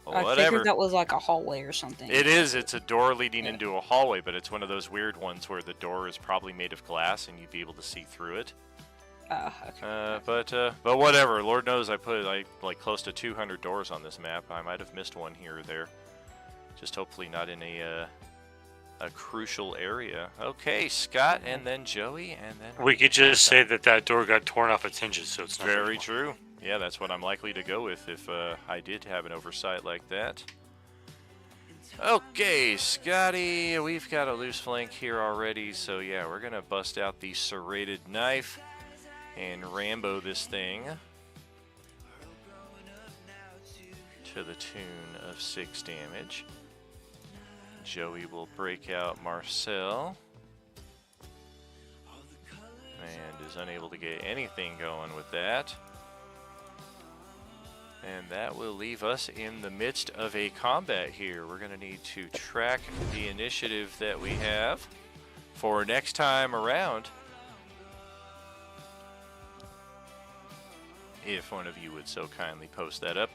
Well, I whatever. figured that was like a hallway or something. It is. It's a door leading Yeah. into a hallway, but it's one of those weird ones where the door is probably made of glass and you'd be able to see through it. Okay. But whatever. Lord knows I put like close to 200 doors on this map. I might have missed one here or there. Just hopefully not in a crucial area. Okay, Scott, and then Joey, and then We could just say that door got torn off its hinges, so it's not very true. Yeah, that's what I'm likely to go with if I did have an oversight like that. Okay, Scotty, we've got a loose flank here already, so yeah, we're gonna bust out the serrated knife and Rambo this thing to the tune of 6 damage. Joey will break out Marcel and is unable to get anything going with that. And that will leave us in the midst of a combat here. We're going to need to track the initiative that we have for next time around. If one of you would so kindly post that up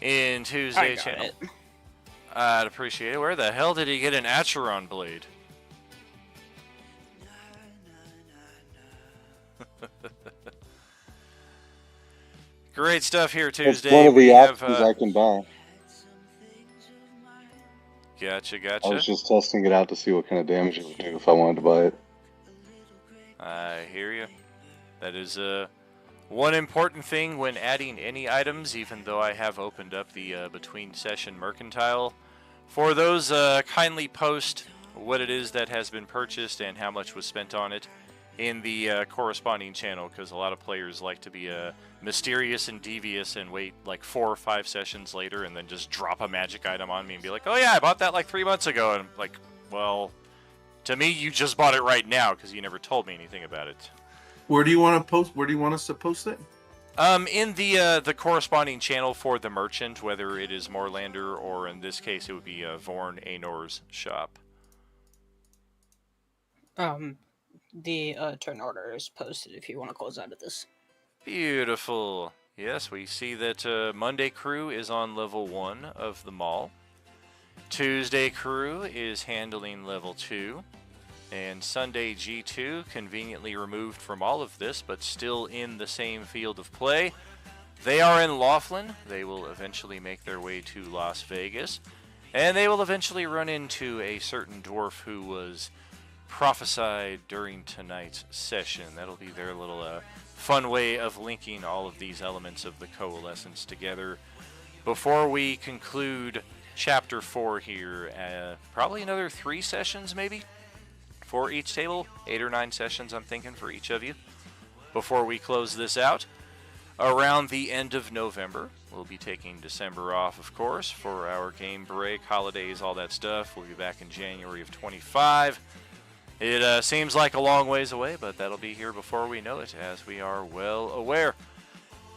in Tuesday channel. I'd appreciate it. Where the hell did he get an Acheron blade? Great stuff here Tuesday. It's one of We the have, options I can buy. Gotcha. I was just testing it out to see what kind of damage it would do if I wanted to buy it. I hear you. That is one important thing when adding any items, even though I have opened up the between session mercantile. For those, kindly post what it is that has been purchased and how much was spent on it in the corresponding channel, because a lot of players like to be mysterious and devious and wait like 4 or 5 sessions later and then just drop a magic item on me and be like, oh yeah, I bought that like 3 months ago. And I'm like, well, to me, you just bought it right now because you never told me anything about it. Where do you want to post? Where do you want us to post it? In the corresponding channel for the merchant, whether it is Morlander or in this case it would be Vorn Aenor's shop. The turn order is posted if you want to close out of this. Beautiful. Yes, we see that Monday crew is on level 1 of the mall. Tuesday crew is handling level 2. And Sunday G2, conveniently removed from all of this, but still in the same field of play. They are in Laughlin. They will eventually make their way to Las Vegas. And they will eventually run into a certain dwarf who was prophesied during tonight's session. That'll be their little fun way of linking all of these elements of the coalescence together. Before we conclude Chapter 4 here, probably another 3 sessions maybe? For each table, 8 or 9 sessions I'm thinking for each of you before we close this out. Around the end of November, we'll be taking December off, of course, for our game break, holidays, all that stuff. We'll be back in January of 25. It seems like a long ways away, but that'll be here before we know it, as we are well aware.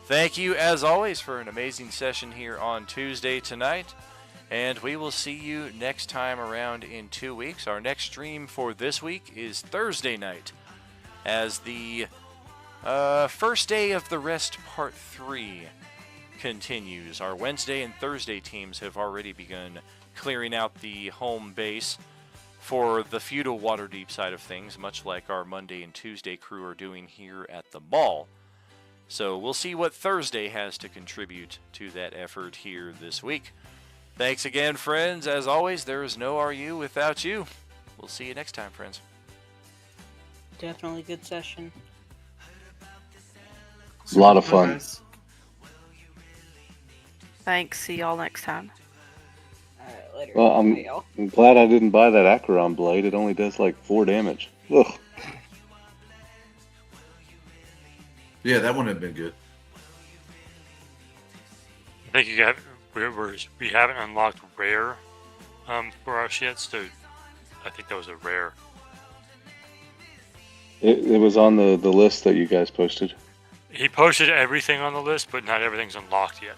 Thank you, as always, for an amazing session here on Tuesday tonight. And we will see you next time around in 2 weeks. Our next stream for this week is Thursday night, as the first day of the rest part 3 continues. Our Wednesday and Thursday teams have already begun clearing out the home base for the feudal Waterdeep side of things, much like our Monday and Tuesday crew are doing here at the mall. So we'll see what Thursday has to contribute to that effort here this week. Thanks again, friends. As always, there is no RU without you. We'll see you next time, friends. Definitely good session. A lot of fun. Thanks. See y'all next time. Alright, later. Well, Bye, y'all. I'm glad I didn't buy that Acheron blade. It only does like 4 damage. Ugh. Yeah, that one had been good. I think you got we haven't unlocked rare for us yet, so I think that was a rare. It was on the list that you guys posted. He posted everything on the list, but not everything's unlocked yet.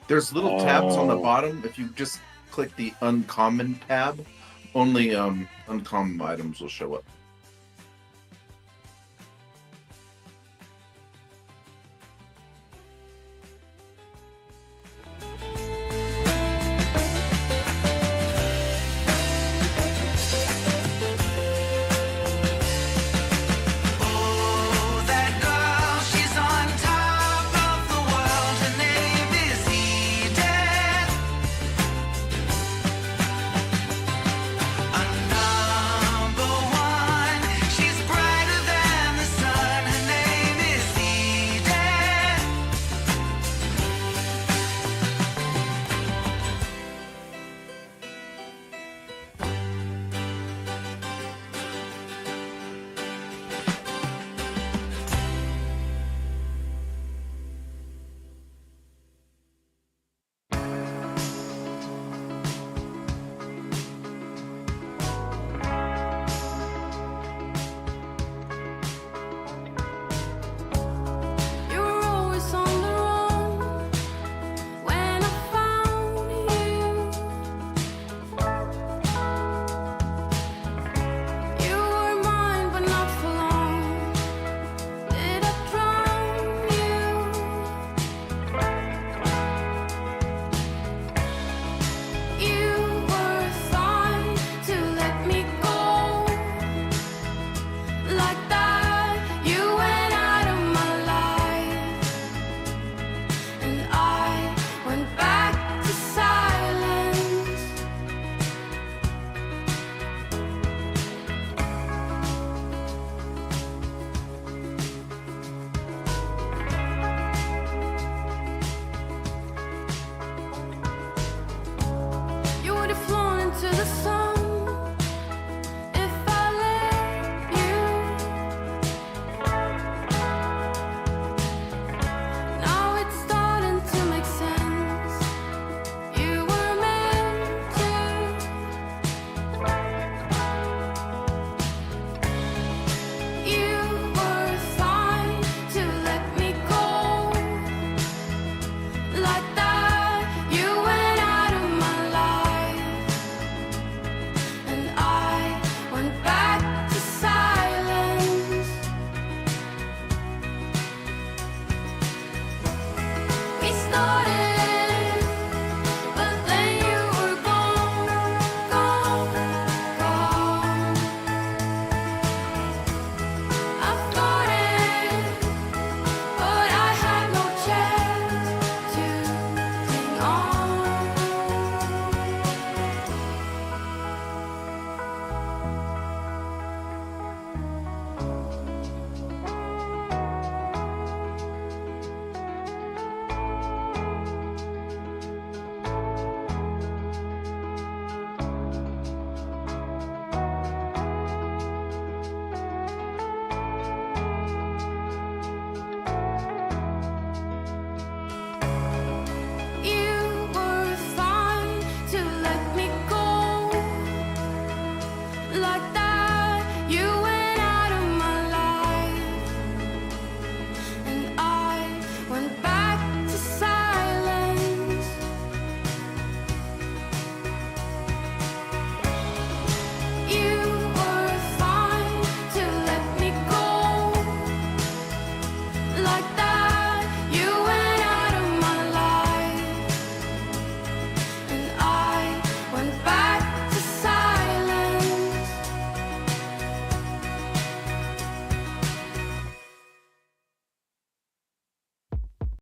There's little tabs on the Oh. bottom. If you just click the uncommon tab, only uncommon items will show up.